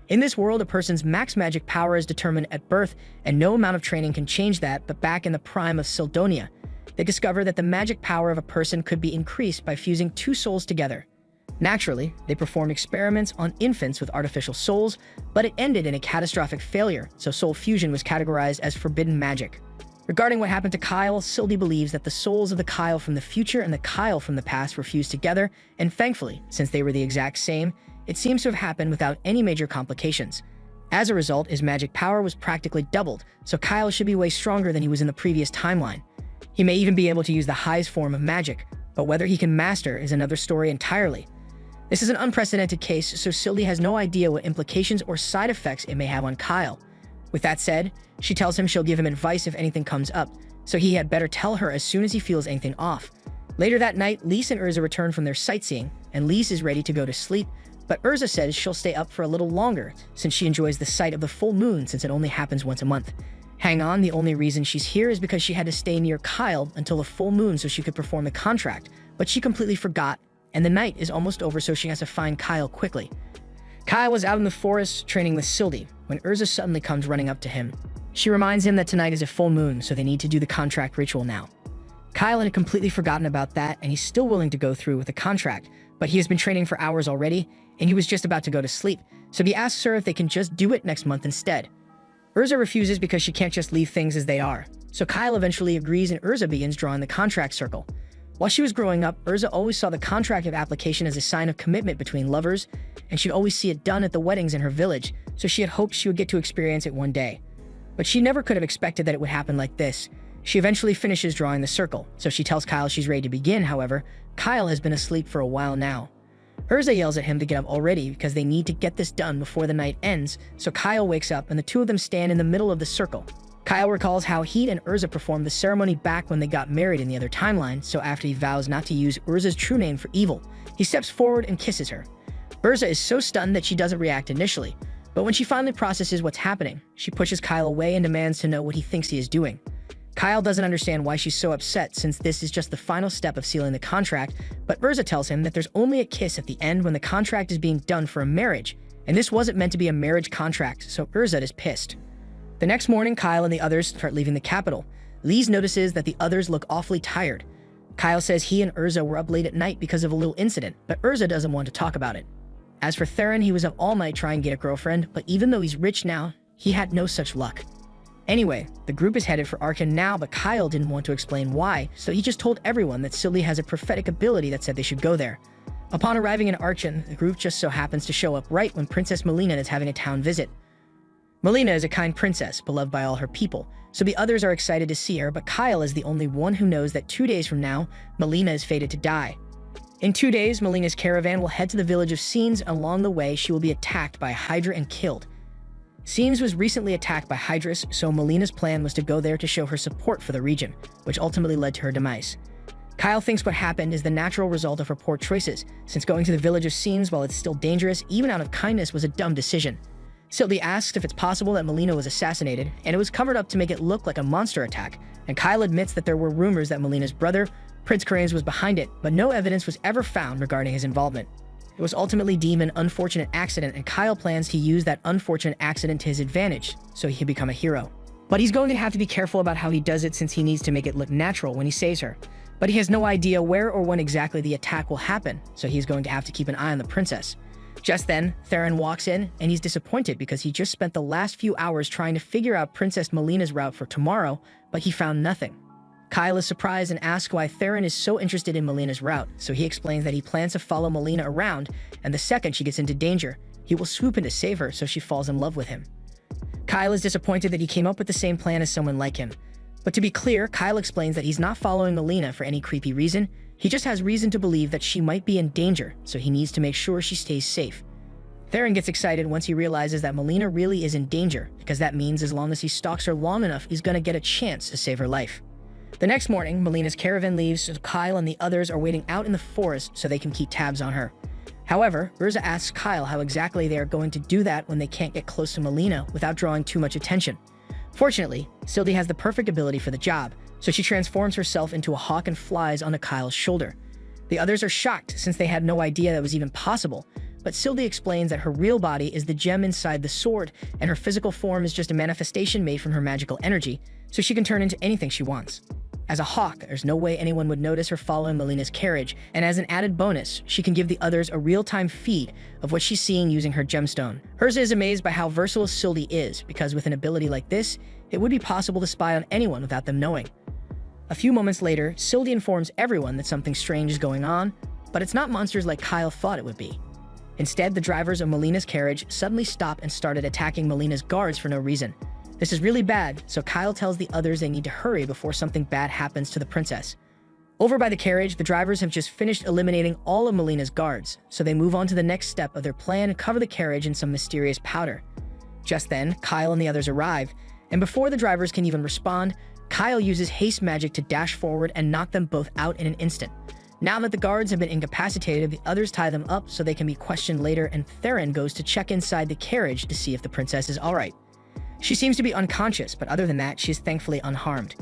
In this world, a person's max magic power is determined at birth, and no amount of training can change that, but back in the prime of Syldonia, they discover that the magic power of a person could be increased by fusing 2 souls together. Naturally, they performed experiments on infants with artificial souls, but it ended in a catastrophic failure, so soul fusion was categorized as forbidden magic. Regarding what happened to Kyle, Sylvie believes that the souls of the Kyle from the future and the Kyle from the past were fused together, and thankfully, since they were the exact same, it seems to have happened without any major complications. As a result, his magic power was practically doubled, so Kyle should be way stronger than he was in the previous timeline. He may even be able to use the highest form of magic, but whether he can master is another story entirely. This is an unprecedented case, so Sylvie has no idea what implications or side effects it may have on Kyle. With that said, she tells him she'll give him advice if anything comes up, so he had better tell her as soon as he feels anything off. Later that night, Lys and Urza return from their sightseeing, and Lys is ready to go to sleep, but Urza says she'll stay up for a little longer since she enjoys the sight of the full moon since it only happens once a month. Hang on, the only reason she's here is because she had to stay near Kyle until the full moon so she could perform the contract, but she completely forgot, and the night is almost over so she has to find Kyle quickly. Kyle was out in the forest training with Sylvie when Urza suddenly comes running up to him. She reminds him that tonight is a full moon, so they need to do the contract ritual now. Kyle had completely forgotten about that, and he's still willing to go through with the contract, but he has been training for hours already, and he was just about to go to sleep, so he asks her if they can just do it next month instead. Urza refuses because she can't just leave things as they are, so Kyle eventually agrees and Urza begins drawing the contract circle. While she was growing up, Urza always saw the contract of application as a sign of commitment between lovers, and she'd always see it done at the weddings in her village, so she had hoped she would get to experience it one day. But she never could have expected that it would happen like this. She eventually finishes drawing the circle, so she tells Kyle she's ready to begin. However, Kyle has been asleep for a while now. Urza yells at him to get up already because they need to get this done before the night ends, so Kyle wakes up and the two of them stand in the middle of the circle. Kyle recalls how he and Urza performed the ceremony back when they got married in the other timeline, so after he vows not to use Urza's true name for evil, he steps forward and kisses her. Urza is so stunned that she doesn't react initially, but when she finally processes what's happening, she pushes Kyle away and demands to know what he thinks he is doing. Kyle doesn't understand why she's so upset since this is just the final step of sealing the contract, but Urza tells him that there's only a kiss at the end when the contract is being done for a marriage, and this wasn't meant to be a marriage contract, so Urza is pissed. The next morning, Kyle and the others start leaving the capital. Lise notices that the others look awfully tired. Kyle says he and Urza were up late at night because of a little incident, but Urza doesn't want to talk about it. As for Theron, he was up all night trying to get a girlfriend, but even though he's rich now, he had no such luck. Anyway, the group is headed for Arkan now, but Kyle didn't want to explain why, so he just told everyone that Sylvie has a prophetic ability that said they should go there. Upon arriving in Arkan, the group just so happens to show up right when Princess Melina is having a town visit. Melina is a kind princess, beloved by all her people, so the others are excited to see her, but Kyle is the only one who knows that 2 days from now, Melina is fated to die. In 2 days, Melina's caravan will head to the village of Scenes, and along the way, she will be attacked by Hydra and killed. Scenes was recently attacked by Hydras, so Melina's plan was to go there to show her support for the region, which ultimately led to her demise. Kyle thinks what happened is the natural result of her poor choices, since going to the village of Scenes while it's still dangerous, even out of kindness, was a dumb decision. Sylvie asks if it's possible that Melina was assassinated, and it was covered up to make it look like a monster attack, and Kyle admits that there were rumors that Melina's brother, Prince Karanes, was behind it, but no evidence was ever found regarding his involvement. It was ultimately deemed an unfortunate accident, and Kyle plans to use that unfortunate accident to his advantage, so he can become a hero. But he's going to have to be careful about how he does it since he needs to make it look natural when he saves her. But he has no idea where or when exactly the attack will happen, so he's going to have to keep an eye on the princess. Just then, Theron walks in, and he's disappointed because he just spent the last few hours trying to figure out Princess Melina's route for tomorrow, but he found nothing. Kyle is surprised and asks why Theron is so interested in Melina's route, so he explains that he plans to follow Melina around, and the second she gets into danger, he will swoop in to save her so she falls in love with him. Kyle is disappointed that he came up with the same plan as someone like him. But to be clear, Kyle explains that he's not following Melina for any creepy reason, he just has reason to believe that she might be in danger, so he needs to make sure she stays safe. Theron gets excited once he realizes that Melina really is in danger, because that means as long as he stalks her long enough, he's gonna get a chance to save her life. The next morning, Melina's caravan leaves, so Kyle and the others are waiting out in the forest so they can keep tabs on her. However, Urza asks Kyle how exactly they are going to do that when they can't get close to Melina without drawing too much attention. Fortunately, Sylvie has the perfect ability for the job, so she transforms herself into a hawk and flies onto Kyle's shoulder. The others are shocked since they had no idea that was even possible, but Sylvie explains that her real body is the gem inside the sword, and her physical form is just a manifestation made from her magical energy, so she can turn into anything she wants. As a hawk, there's no way anyone would notice her following Melina's carriage, and as an added bonus, she can give the others a real-time feed of what she's seeing using her gemstone. Urza is amazed by how versatile Sylvie is, because with an ability like this, it would be possible to spy on anyone without them knowing. A few moments later, Sylvie informs everyone that something strange is going on, but it's not monsters like Kyle thought it would be. Instead, the drivers of Melina's carriage suddenly stop and started attacking Melina's guards for no reason. This is really bad, so Kyle tells the others they need to hurry before something bad happens to the princess. Over by the carriage, the drivers have just finished eliminating all of Melina's guards, so they move on to the next step of their plan and cover the carriage in some mysterious powder. Just then, Kyle and the others arrive, and before the drivers can even respond, Kyle uses haste magic to dash forward and knock them both out in an instant. Now that the guards have been incapacitated, the others tie them up so they can be questioned later, and Theron goes to check inside the carriage to see if the princess is alright. She seems to be unconscious, but other than that, she is thankfully unharmed.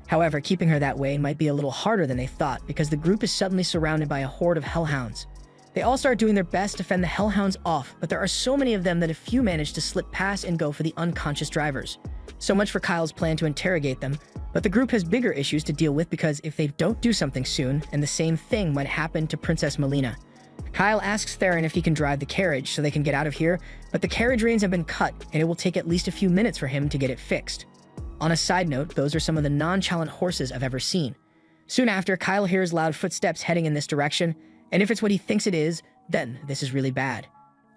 However, keeping her that way might be a little harder than they thought, because the group is suddenly surrounded by a horde of hellhounds. They all start doing their best to fend the hellhounds off, but there are so many of them that a few manage to slip past and go for the unconscious drivers. So much for Kyle's plan to interrogate them, but the group has bigger issues to deal with because if they don't do something soon, and the same thing might happen to Princess Melina. Kyle asks Theron if he can drive the carriage so they can get out of here, but the carriage reins have been cut, and it will take at least a few minutes for him to get it fixed. On a side note, those are some of the nonchalant horses I've ever seen. Soon after, Kyle hears loud footsteps heading in this direction, and if it's what he thinks it is, then this is really bad.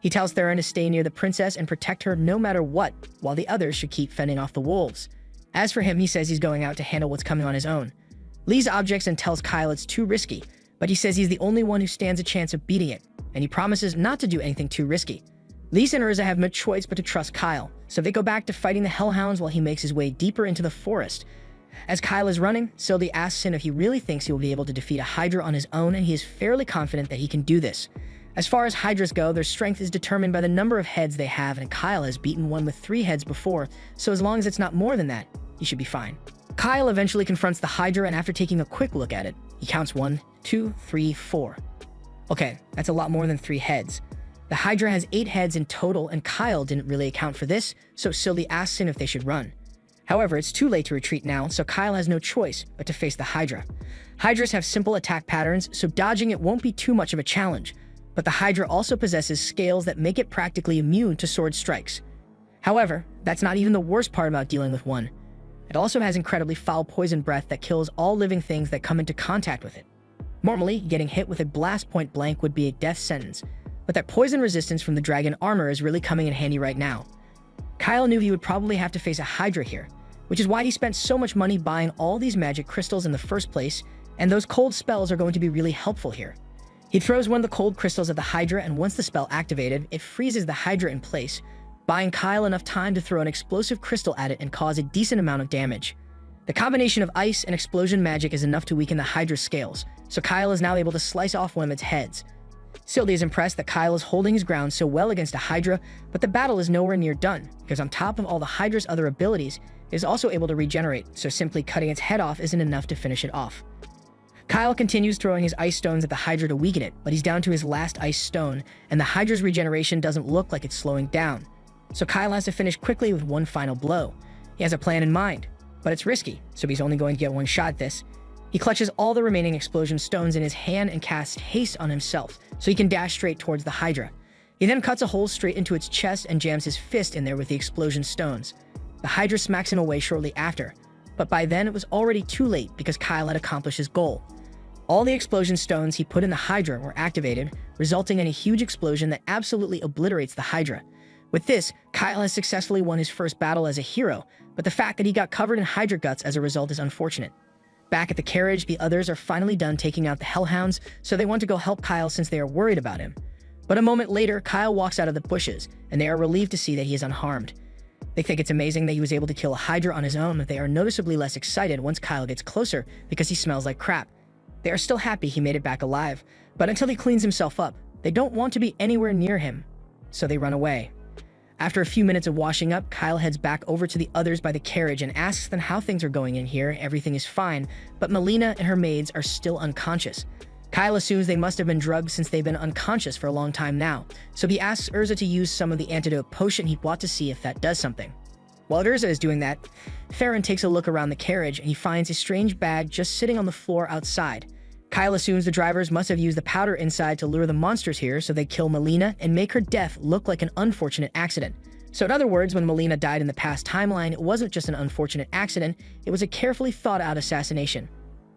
He tells Theron to stay near the princess and protect her no matter what, while the others should keep fending off the wolves. As for him, he says he's going out to handle what's coming on his own. Lise objects and tells Kyle it's too risky, but he says he's the only one who stands a chance of beating it, and he promises not to do anything too risky. Lise and Urza have no choice but to trust Kyle, so they go back to fighting the hellhounds while he makes his way deeper into the forest. As Kyle is running, Sylvie asks him if he really thinks he will be able to defeat a Hydra on his own, and he is fairly confident that he can do this. As far as Hydras go, their strength is determined by the number of heads they have, and Kyle has beaten one with 3 heads before, so as long as it's not more than that, he should be fine. Kyle eventually confronts the Hydra, and after taking a quick look at it, he counts 1, 2, 3, 4. Okay, that's a lot more than 3 heads. The Hydra has 8 heads in total, and Kyle didn't really account for this, so Sylvie asks him if they should run. However, it's too late to retreat now, so Kyle has no choice but to face the Hydra. Hydras have simple attack patterns, so dodging it won't be too much of a challenge, but the Hydra also possesses scales that make it practically immune to sword strikes. However, that's not even the worst part about dealing with one. It also has incredibly foul poison breath that kills all living things that come into contact with it. Normally, getting hit with a blast point blank would be a death sentence, but that poison resistance from the dragon armor is really coming in handy right now. Kyle knew he would probably have to face a Hydra here, which is why he spent so much money buying all these magic crystals in the first place, and those cold spells are going to be really helpful here. He throws one of the cold crystals at the Hydra, and once the spell activated, it freezes the Hydra in place, buying Kyle enough time to throw an explosive crystal at it and cause a decent amount of damage. The combination of ice and explosion magic is enough to weaken the Hydra's scales, so Kyle is now able to slice off one of its heads. Sylvie is impressed that Kyle is holding his ground so well against a Hydra, but the battle is nowhere near done, because on top of all the Hydra's other abilities, it is also able to regenerate, so simply cutting its head off isn't enough to finish it off. Kyle continues throwing his ice stones at the Hydra to weaken it, but he's down to his last ice stone, and the Hydra's regeneration doesn't look like it's slowing down. So Kyle has to finish quickly with one final blow. He has a plan in mind, but it's risky, so he's only going to get one shot at this. He clutches all the remaining explosion stones in his hand and casts haste on himself, so he can dash straight towards the Hydra. He then cuts a hole straight into its chest and jams his fist in there with the explosion stones. The Hydra smacks him away shortly after, but by then it was already too late because Kyle had accomplished his goal. All the explosion stones he put in the Hydra were activated, resulting in a huge explosion that absolutely obliterates the Hydra. With this, Kyle has successfully won his first battle as a hero, but the fact that he got covered in Hydra guts as a result is unfortunate. Back at the carriage, the others are finally done taking out the Hellhounds, so they want to go help Kyle since they are worried about him. But a moment later, Kyle walks out of the bushes, and they are relieved to see that he is unharmed. They think it's amazing that he was able to kill a Hydra on his own, but they are noticeably less excited once Kyle gets closer because he smells like crap. They are still happy he made it back alive, but until he cleans himself up, they don't want to be anywhere near him, so they run away. After a few minutes of washing up, Kyle heads back over to the others by the carriage and asks them how things are going in here. Everything is fine, but Melina and her maids are still unconscious. Kyle assumes they must have been drugged since they've been unconscious for a long time now, so he asks Urza to use some of the antidote potion he bought to see if that does something. While Urza is doing that, Farron takes a look around the carriage and he finds a strange bag just sitting on the floor outside. Kyle assumes the drivers must have used the powder inside to lure the monsters here so they kill Melina and make her death look like an unfortunate accident. So in other words, when Melina died in the past timeline, it wasn't just an unfortunate accident, it was a carefully thought out assassination.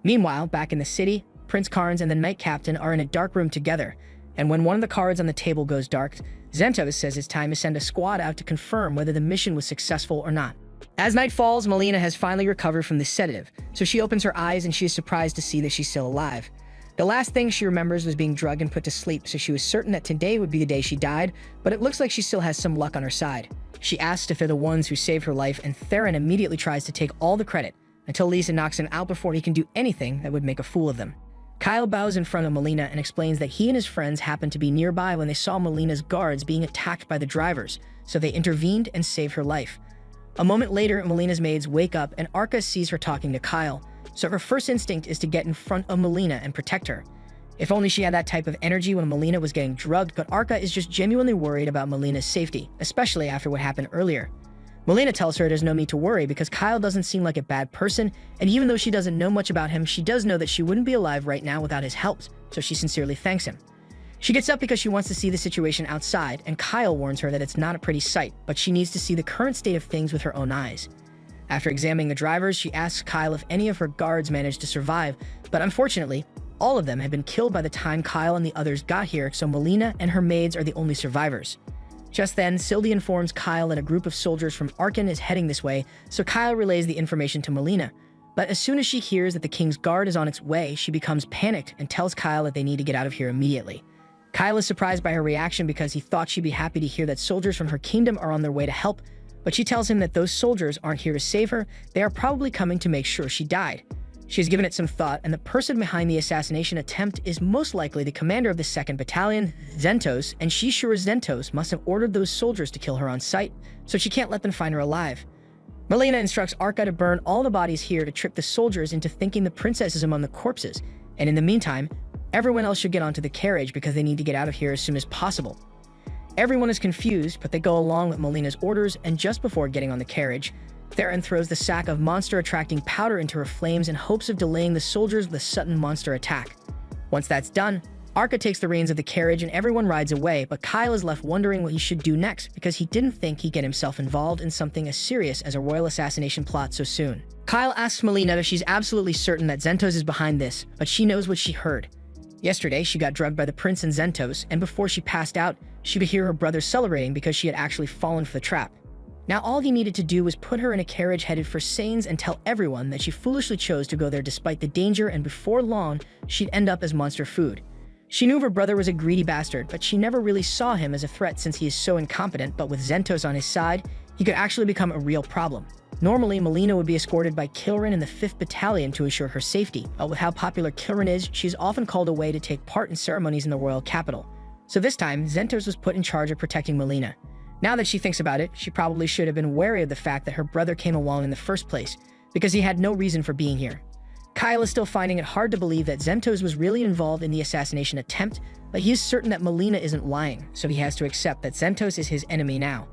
Meanwhile, back in the city, Prince Carnes and the Knight Captain are in a dark room together, and when one of the cards on the table goes dark, Zentos says it's time to send a squad out to confirm whether the mission was successful or not. As night falls, Melina has finally recovered from the sedative, so she opens her eyes and she is surprised to see that she's still alive. The last thing she remembers was being drugged and put to sleep, so she was certain that today would be the day she died, but it looks like she still has some luck on her side. She asks if they're the ones who saved her life, and Theron immediately tries to take all the credit, until Lisa knocks him out before he can do anything that would make a fool of them. Kyle bows in front of Melina and explains that he and his friends happened to be nearby when they saw Melina's guards being attacked by the drivers, so they intervened and saved her life. A moment later, Melina's maids wake up and Arca sees her talking to Kyle, so her first instinct is to get in front of Melina and protect her. If only she had that type of energy when Melina was getting drugged, but Arca is just genuinely worried about Melina's safety, especially after what happened earlier. Melina tells her there's no need to worry because Kyle doesn't seem like a bad person, and even though she doesn't know much about him, she does know that she wouldn't be alive right now without his help, so she sincerely thanks him. She gets up because she wants to see the situation outside, and Kyle warns her that it's not a pretty sight, but she needs to see the current state of things with her own eyes. After examining the drivers, she asks Kyle if any of her guards managed to survive, but unfortunately, all of them had been killed by the time Kyle and the others got here, so Melina and her maids are the only survivors. Just then, Sylvie informs Kyle that a group of soldiers from Arkan is heading this way, so Kyle relays the information to Melina. But as soon as she hears that the King's Guard is on its way, she becomes panicked and tells Kyle that they need to get out of here immediately. Kyle is surprised by her reaction because he thought she'd be happy to hear that soldiers from her kingdom are on their way to help, but she tells him that those soldiers aren't here to save her, they are probably coming to make sure she died. She has given it some thought, and the person behind the assassination attempt is most likely the commander of the 2nd Battalion, Zentos, and she's sure Zentos must have ordered those soldiers to kill her on sight, so she can't let them find her alive. Melina instructs Arca to burn all the bodies here to trick the soldiers into thinking the princess is among the corpses, and in the meantime, everyone else should get onto the carriage because they need to get out of here as soon as possible. Everyone is confused, but they go along with Melina's orders, and just before getting on the carriage, Theron throws the sack of monster-attracting powder into her flames in hopes of delaying the soldiers with a sudden monster attack. Once that's done, Arca takes the reins of the carriage and everyone rides away, but Kyle is left wondering what he should do next because he didn't think he'd get himself involved in something as serious as a royal assassination plot so soon. Kyle asks Melina if she's absolutely certain that Zentos is behind this, but she knows what she heard. Yesterday, she got drugged by the prince and Zentos, and before she passed out, she could hear her brother celebrating because she had actually fallen for the trap. Now all he needed to do was put her in a carriage headed for Sane's and tell everyone that she foolishly chose to go there despite the danger, and before long, she'd end up as monster food. She knew her brother was a greedy bastard, but she never really saw him as a threat since he is so incompetent, but with Zentos on his side, he could actually become a real problem. Normally, Melina would be escorted by Kilrin and the 5th Battalion to ensure her safety, but with how popular Kilrin is, she's often called away to take part in ceremonies in the royal capital. So this time, Zentos was put in charge of protecting Melina. Now that she thinks about it, she probably should have been wary of the fact that her brother came along in the first place, because he had no reason for being here. Kyle is still finding it hard to believe that Zentos was really involved in the assassination attempt, but he is certain that Melina isn't lying, so he has to accept that Zentos is his enemy now.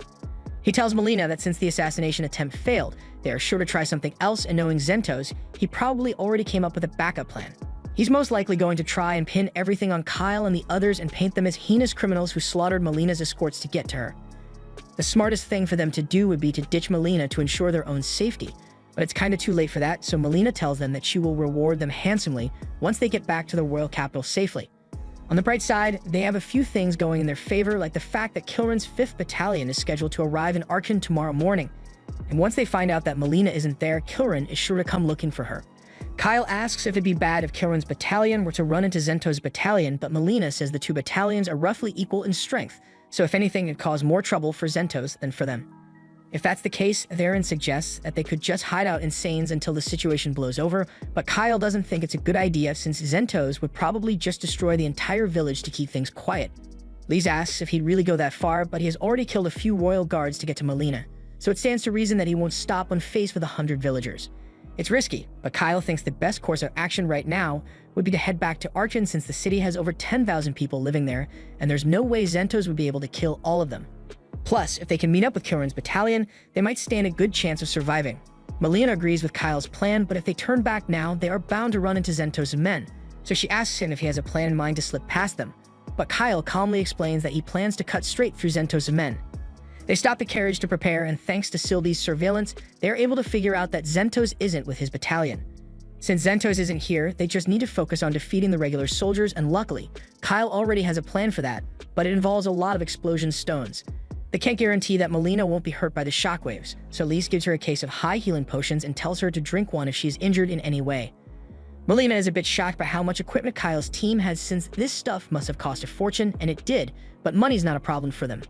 He tells Melina that since the assassination attempt failed, they are sure to try something else, and knowing Zentos, he probably already came up with a backup plan. He's most likely going to try and pin everything on Kyle and the others and paint them as heinous criminals who slaughtered Melina's escorts to get to her. The smartest thing for them to do would be to ditch Melina to ensure their own safety, but it's kinda too late for that, so Melina tells them that she will reward them handsomely once they get back to the royal capital safely. On the bright side, they have a few things going in their favor, like the fact that Kilrin's 5th Battalion is scheduled to arrive in Archon tomorrow morning, and once they find out that Melina isn't there, Kilrin is sure to come looking for her. Kyle asks if it'd be bad if Kilrin's battalion were to run into Zentos' battalion, but Melina says the two battalions are roughly equal in strength, so if anything, it'd cause more trouble for Zentos than for them. If that's the case, Theron suggests that they could just hide out in Sane's until the situation blows over, but Kyle doesn't think it's a good idea since Zentos would probably just destroy the entire village to keep things quiet. Lise asks if he'd really go that far, but he has already killed a few royal guards to get to Melina, so it stands to reason that he won't stop when faced with 100 villagers. It's risky, but Kyle thinks the best course of action right now would be to head back to Archon since the city has over 10,000 people living there, and there's no way Zentos would be able to kill all of them. Plus, if they can meet up with Kilrin's battalion, they might stand a good chance of surviving. Melina agrees with Kyle's plan, but if they turn back now, they are bound to run into Zentos' men, so she asks him if he has a plan in mind to slip past them. But Kyle calmly explains that he plans to cut straight through Zentos' men. They stop the carriage to prepare, and thanks to Sylvie's surveillance, they are able to figure out that Zentos isn't with his battalion. Since Zentos isn't here, they just need to focus on defeating the regular soldiers, and luckily, Kyle already has a plan for that, but it involves a lot of explosion stones. They can't guarantee that Melina won't be hurt by the shockwaves, so Lise gives her a case of high healing potions and tells her to drink one if she is injured in any way. Melina is a bit shocked by how much equipment Kyle's team has since this stuff must have cost a fortune, and it did, but money's not a problem for them.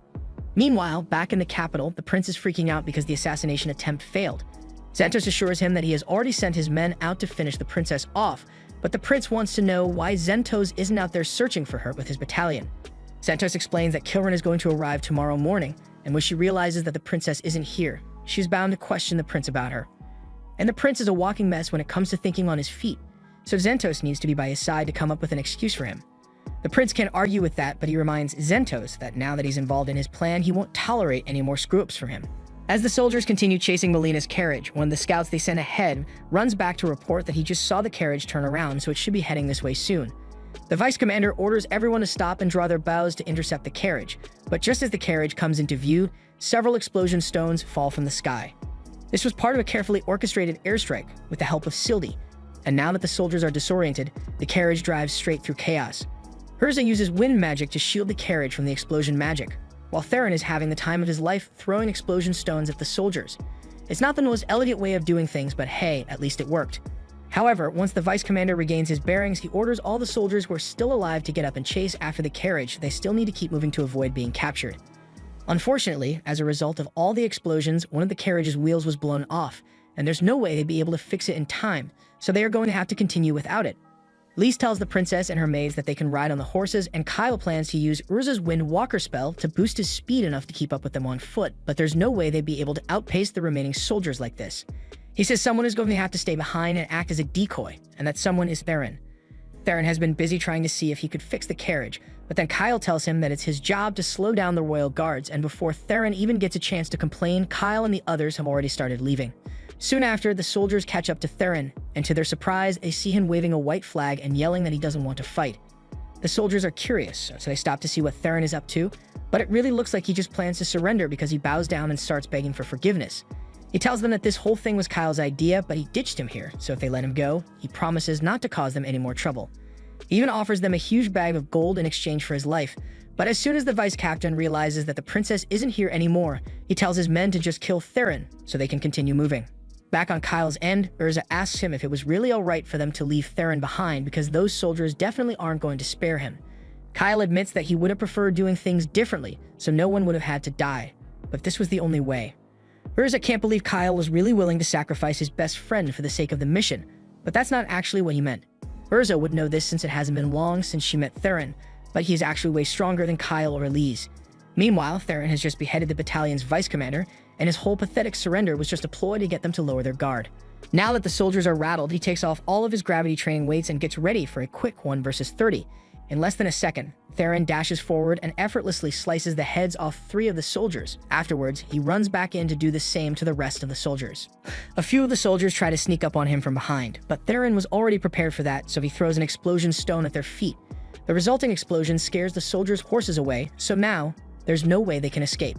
Meanwhile, back in the capital, the prince is freaking out because the assassination attempt failed. Zentos assures him that he has already sent his men out to finish the princess off, but the prince wants to know why Zentos isn't out there searching for her with his battalion. Zentos explains that Kilrin is going to arrive tomorrow morning, and when she realizes that the princess isn't here, she's bound to question the prince about her. And the prince is a walking mess when it comes to thinking on his feet, so Zentos needs to be by his side to come up with an excuse for him. The prince can't argue with that, but he reminds Zentos that now that he's involved in his plan, he won't tolerate any more screw-ups from him. As the soldiers continue chasing Melina's carriage, one of the scouts they sent ahead runs back to report that he just saw the carriage turn around, so it should be heading this way soon. The vice commander orders everyone to stop and draw their bows to intercept the carriage, but just as the carriage comes into view, several explosion stones fall from the sky. This was part of a carefully orchestrated airstrike with the help of Sylvie, and now that the soldiers are disoriented, the carriage drives straight through chaos. Hirza uses wind magic to shield the carriage from the explosion magic, while Theron is having the time of his life throwing explosion stones at the soldiers. It's not the most elegant way of doing things, but hey, at least it worked. However, once the vice commander regains his bearings, he orders all the soldiers who are still alive to get up and chase after the carriage. They still need to keep moving to avoid being captured. Unfortunately, as a result of all the explosions, one of the carriage's wheels was blown off, and there's no way they'd be able to fix it in time, so they are going to have to continue without it. Lise tells the princess and her maids that they can ride on the horses, and Kyle plans to use Urza's Wind Walker spell to boost his speed enough to keep up with them on foot, but there's no way they'd be able to outpace the remaining soldiers like this. He says someone is going to have to stay behind and act as a decoy, and that someone is Theron. Theron has been busy trying to see if he could fix the carriage, But then Kyle tells him that it's his job to slow down the royal guards, and before Theron even gets a chance to complain, Kyle and the others have already started leaving. Soon after, the soldiers catch up to Theron, and to their surprise, they see him waving a white flag and yelling that he doesn't want to fight. The soldiers are curious, so they stop to see what Theron is up to, but it really looks like he just plans to surrender because he bows down and starts begging for forgiveness. He tells them that this whole thing was Kyle's idea, but he ditched him here, so if they let him go, he promises not to cause them any more trouble. He even offers them a huge bag of gold in exchange for his life, but as soon as the vice captain realizes that the princess isn't here anymore, he tells his men to just kill Theron so they can continue moving. Back on Kyle's end, Urza asks him if it was really alright for them to leave Theron behind because those soldiers definitely aren't going to spare him. Kyle admits that he would have preferred doing things differently, so no one would have had to die, but this was the only way. Urza can't believe Kyle was really willing to sacrifice his best friend for the sake of the mission, but that's not actually what he meant. Urza would know this since it hasn't been long since she met Theron, but he is actually way stronger than Kyle or Elise. Meanwhile, Theron has just beheaded the battalion's vice commander, and his whole pathetic surrender was just a ploy to get them to lower their guard. Now that the soldiers are rattled, he takes off all of his gravity training weights and gets ready for a quick 1 versus 30. In less than a second, Theron dashes forward and effortlessly slices the heads off 3 of the soldiers. Afterwards, he runs back in to do the same to the rest of the soldiers. A few of the soldiers try to sneak up on him from behind, but Theron was already prepared for that, so he throws an explosion stone at their feet. The resulting explosion scares the soldiers' horses away, so now, there's no way they can escape.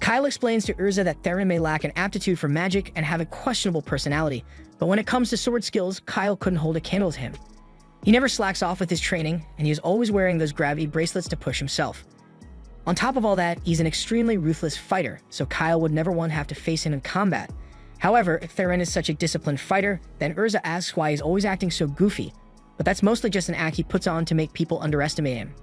Kyle explains to Urza that Theron may lack an aptitude for magic and have a questionable personality, but when it comes to sword skills, Kyle couldn't hold a candle to him. He never slacks off with his training, and he is always wearing those gravity bracelets to push himself. On top of all that, he's an extremely ruthless fighter, so Kyle would never want to have to face him in combat. However, if Theron is such a disciplined fighter, then Urza asks why he's always acting so goofy, but that's mostly just an act he puts on to make people underestimate him.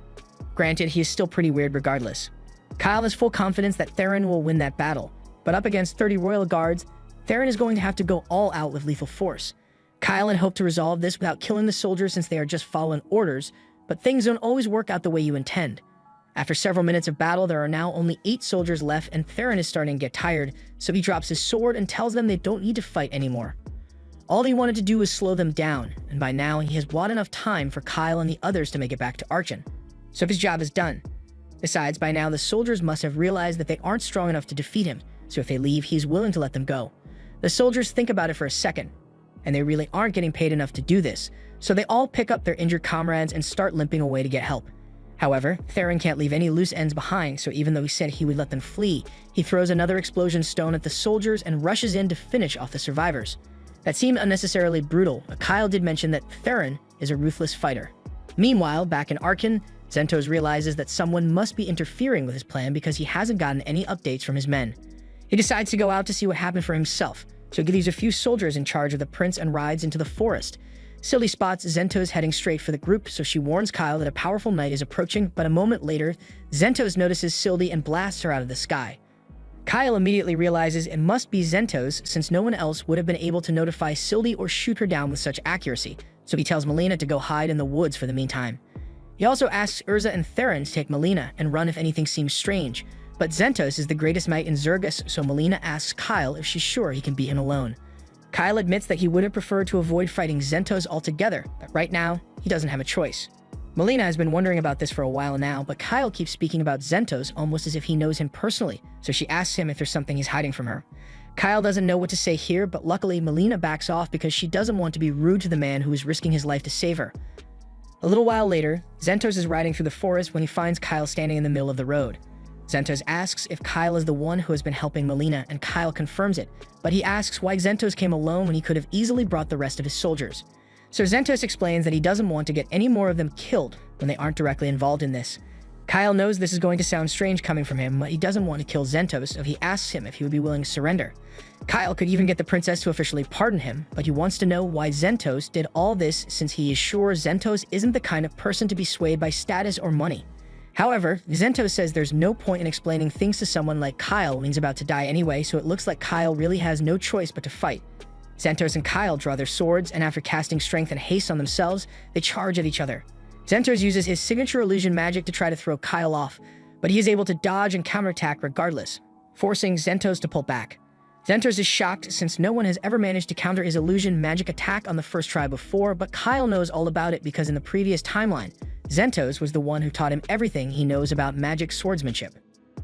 Granted, he is still pretty weird regardless. Kyle has full confidence that Theron will win that battle, but up against 30 royal guards, Theron is going to have to go all out with lethal force. Kyle had hoped to resolve this without killing the soldiers since they are just following orders, but things don't always work out the way you intend. After several minutes of battle, there are now only 8 soldiers left and Theron is starting to get tired, so he drops his sword and tells them they don't need to fight anymore. All he wanted to do was slow them down, and by now he has bought enough time for Kyle and the others to make it back to Archon. So his job is done. Besides, by now the soldiers must have realized that they aren't strong enough to defeat him, so if they leave, he's willing to let them go. The soldiers think about it for a second, and they really aren't getting paid enough to do this, so they all pick up their injured comrades and start limping away to get help. However, Theron can't leave any loose ends behind, so even though he said he would let them flee, he throws another explosion stone at the soldiers and rushes in to finish off the survivors. That seemed unnecessarily brutal, but Kyle did mention that Theron is a ruthless fighter. Meanwhile, back in Archon, Zentos realizes that someone must be interfering with his plan because he hasn't gotten any updates from his men. He decides to go out to see what happened for himself, so he leaves a few soldiers in charge of the prince and rides into the forest. Silly spots Zentos heading straight for the group, so she warns Kyle that a powerful knight is approaching, but a moment later, Zentos notices Sildy and blasts her out of the sky. Kyle immediately realizes it must be Zentos since no one else would have been able to notify Sildy or shoot her down with such accuracy, so he tells Melina to go hide in the woods for the meantime. He also asks Urza and Theron to take Melina and run if anything seems strange, but Zentos is the greatest knight in Zergus, so Melina asks Kyle if she's sure he can beat him alone. Kyle admits that he would have preferred to avoid fighting Zentos altogether, but right now, he doesn't have a choice. Melina has been wondering about this for a while now, but Kyle keeps speaking about Zentos almost as if he knows him personally, so she asks him if there's something he's hiding from her. Kyle doesn't know what to say here, but luckily Melina backs off because she doesn't want to be rude to the man who is risking his life to save her. A little while later, Zentos is riding through the forest when he finds Kyle standing in the middle of the road. Zentos asks if Kyle is the one who has been helping Melina, and Kyle confirms it, but he asks why Zentos came alone when he could have easily brought the rest of his soldiers. So Zentos explains that he doesn't want to get any more of them killed when they aren't directly involved in this. Kyle knows this is going to sound strange coming from him, but he doesn't want to kill Zentos, so he asks him if he would be willing to surrender. Kyle could even get the princess to officially pardon him, but he wants to know why Zentos did all this since he is sure Zentos isn't the kind of person to be swayed by status or money. However, Zentos says there's no point in explaining things to someone like Kyle when he's about to die anyway, so it looks like Kyle really has no choice but to fight. Zentos and Kyle draw their swords, and after casting strength and haste on themselves, they charge at each other. Zentos uses his signature illusion magic to try to throw Kyle off, but he is able to dodge and counterattack regardless, forcing Zentos to pull back. Zentos is shocked since no one has ever managed to counter his illusion magic attack on the first try before, but Kyle knows all about it because in the previous timeline, Zentos was the one who taught him everything he knows about magic swordsmanship.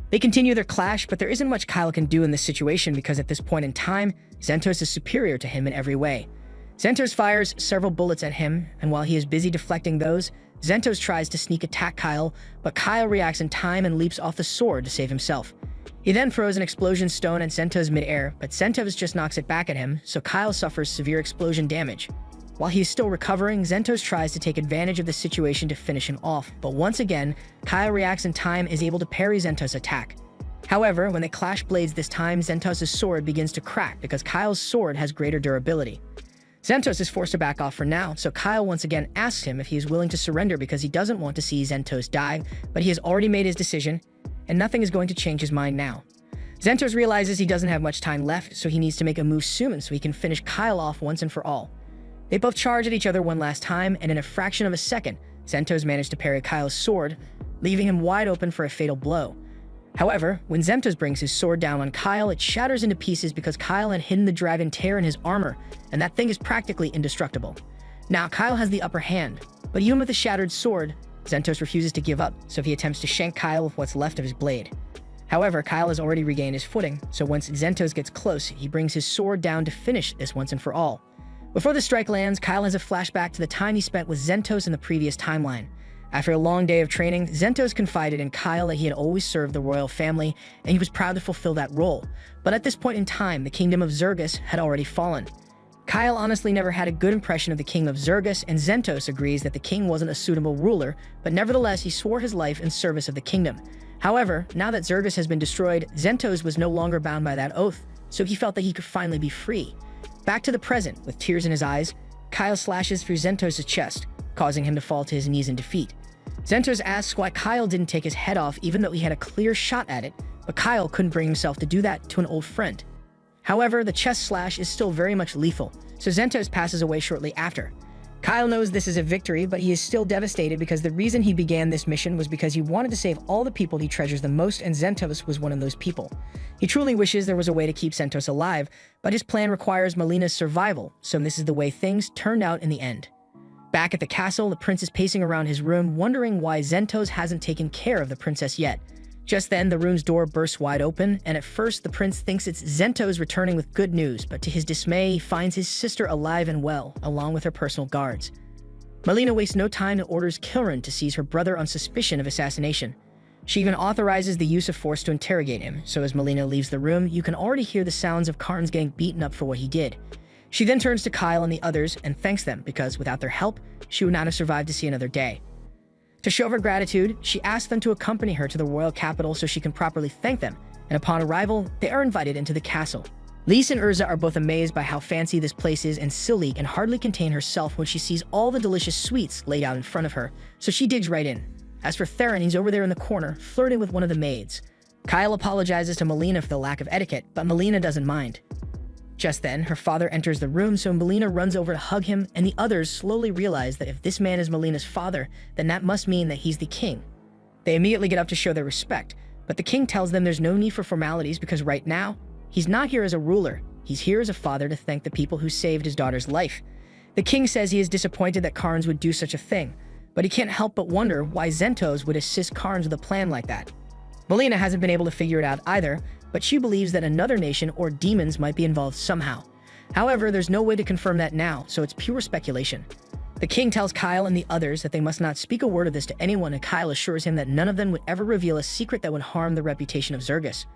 They continue their clash, but there isn't much Kyle can do in this situation because at this point in time, Zentos is superior to him in every way. Zentos fires several bullets at him, and while he is busy deflecting those, Zentos tries to sneak attack Kyle, but Kyle reacts in time and leaps off the sword to save himself. He then throws an explosion stone at Zentos midair, but Zentos just knocks it back at him, so Kyle suffers severe explosion damage. While he is still recovering, Zentos tries to take advantage of the situation to finish him off, but once again, Kyle reacts in time and is able to parry Zentos' attack. However, when they clash blades this time, Zentos' sword begins to crack because Kyle's sword has greater durability. Zentos is forced to back off for now, so Kyle once again asks him if he is willing to surrender because he doesn't want to see Zentos die, but he has already made his decision, and nothing is going to change his mind now. Zentos realizes he doesn't have much time left, so he needs to make a move soon so he can finish Kyle off once and for all. They both charge at each other one last time, and in a fraction of a second, Zentos managed to parry Kyle's sword, leaving him wide open for a fatal blow. However, when Zentos brings his sword down on Kyle, it shatters into pieces because Kyle had hidden the dragon tear in his armor, and that thing is practically indestructible. Now, Kyle has the upper hand, but even with a shattered sword, Zentos refuses to give up, so he attempts to shank Kyle with what's left of his blade. However, Kyle has already regained his footing, so once Zentos gets close, he brings his sword down to finish this once and for all. Before the strike lands, Kyle has a flashback to the time he spent with Zentos in the previous timeline. After a long day of training, Zentos confided in Kyle that he had always served the royal family, and he was proud to fulfill that role. But at this point in time, the kingdom of Zergus had already fallen. Kyle honestly never had a good impression of the king of Zergus, and Zentos agrees that the king wasn't a suitable ruler, but nevertheless he swore his life in service of the kingdom. However, now that Zergus has been destroyed, Zentos was no longer bound by that oath, so he felt that he could finally be free. Back to the present, with tears in his eyes, Kyle slashes through Zentos' chest, causing him to fall to his knees in defeat. Zentos asks why Kyle didn't take his head off even though he had a clear shot at it, but Kyle couldn't bring himself to do that to an old friend. However, the chest slash is still very much lethal, so Zentos passes away shortly after. Kyle knows this is a victory, but he is still devastated because the reason he began this mission was because he wanted to save all the people he treasures the most, and Zentos was one of those people. He truly wishes there was a way to keep Zentos alive, but his plan requires Melina's survival, so this is the way things turned out in the end. Back at the castle, the prince is pacing around his room, wondering why Zentos hasn't taken care of the princess yet. Just then, the room's door bursts wide open, and at first the prince thinks it's Zentos returning with good news, but to his dismay, he finds his sister alive and well, along with her personal guards. Melina wastes no time and orders Kilran to seize her brother on suspicion of assassination. She even authorizes the use of force to interrogate him, so as Melina leaves the room, you can already hear the sounds of Karn's getting beaten up for what he did. She then turns to Kyle and the others and thanks them because without their help, she would not have survived to see another day. To show her gratitude, she asks them to accompany her to the royal capital so she can properly thank them, and upon arrival, they are invited into the castle. Lise and Urza are both amazed by how fancy this place is, and Silly can hardly contain herself when she sees all the delicious sweets laid out in front of her, so she digs right in. As for Theron, he's over there in the corner, flirting with one of the maids. Kyle apologizes to Melina for the lack of etiquette, but Melina doesn't mind. Just then, her father enters the room, so Melina runs over to hug him, and the others slowly realize that if this man is Melina's father, then that must mean that he's the king. They immediately get up to show their respect, but the king tells them there's no need for formalities because right now, he's not here as a ruler, he's here as a father to thank the people who saved his daughter's life. The king says he is disappointed that Carnes would do such a thing, but he can't help but wonder why Zentos would assist Carnes with a plan like that. Melina hasn't been able to figure it out either, but she believes that another nation or demons might be involved somehow. However, there's no way to confirm that now, so it's pure speculation. The king tells Kyle and the others that they must not speak a word of this to anyone, and Kyle assures him that none of them would ever reveal a secret that would harm the reputation of Zergus.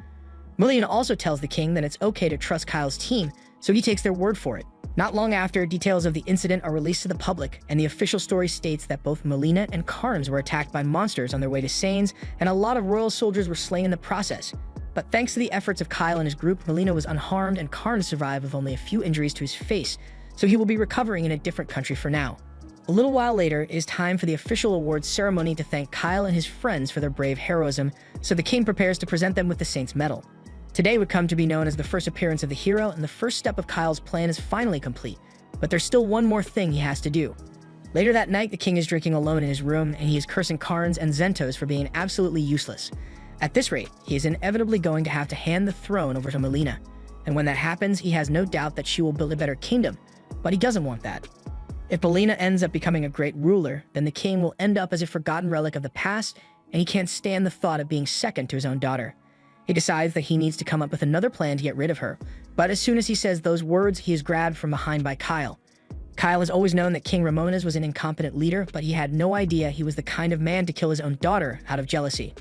Melina also tells the king that it's okay to trust Kyle's team, so he takes their word for it. Not long after, details of the incident are released to the public, and the official story states that both Melina and Carnes were attacked by monsters on their way to Sains, and a lot of royal soldiers were slain in the process. But thanks to the efforts of Kyle and his group, Melina was unharmed and Carnes survived with only a few injuries to his face, so he will be recovering in a different country for now. A little while later, it is time for the official awards ceremony to thank Kyle and his friends for their brave heroism, so the king prepares to present them with the Saint's Medal. Today would come to be known as the first appearance of the hero, and the first step of Kyle's plan is finally complete, but there's still one more thing he has to do. Later that night, the king is drinking alone in his room, and he is cursing Carnes and Zentos for being absolutely useless. At this rate, he is inevitably going to have to hand the throne over to Melina, and when that happens, he has no doubt that she will build a better kingdom, but he doesn't want that. If Melina ends up becoming a great ruler, then the king will end up as a forgotten relic of the past, and he can't stand the thought of being second to his own daughter. He decides that he needs to come up with another plan to get rid of her, but as soon as he says those words, he is grabbed from behind by Kyle. Kyle has always known that King Ramones was an incompetent leader, but he had no idea he was the kind of man to kill his own daughter out of jealousy.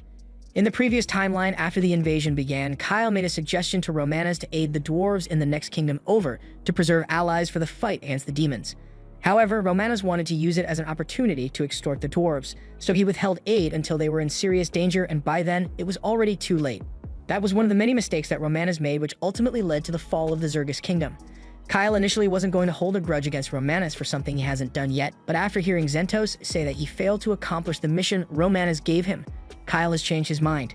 In the previous timeline, after the invasion began, Kyle made a suggestion to Romanas to aid the dwarves in the next kingdom over to preserve allies for the fight against the demons. However, Romanas wanted to use it as an opportunity to extort the dwarves, so he withheld aid until they were in serious danger, and by then, it was already too late. That was one of the many mistakes that Romanas made, which ultimately led to the fall of the Zergus kingdom. Kyle initially wasn't going to hold a grudge against Romanas for something he hasn't done yet, but after hearing Zentos say that he failed to accomplish the mission Romanas gave him, Kyle has changed his mind.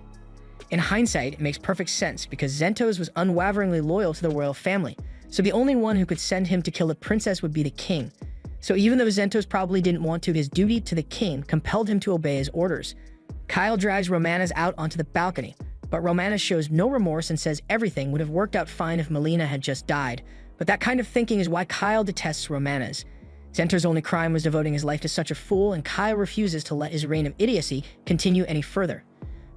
In hindsight, it makes perfect sense because Zentos was unwaveringly loyal to the royal family, so the only one who could send him to kill the princess would be the king. So even though Zentos probably didn't want to, his duty to the king compelled him to obey his orders. Kyle drags Romanas out onto the balcony, but Romanas shows no remorse and says everything would have worked out fine if Melina had just died. But that kind of thinking is why Kyle detests Romanas. Zentor's only crime was devoting his life to such a fool, and Kyle refuses to let his reign of idiocy continue any further.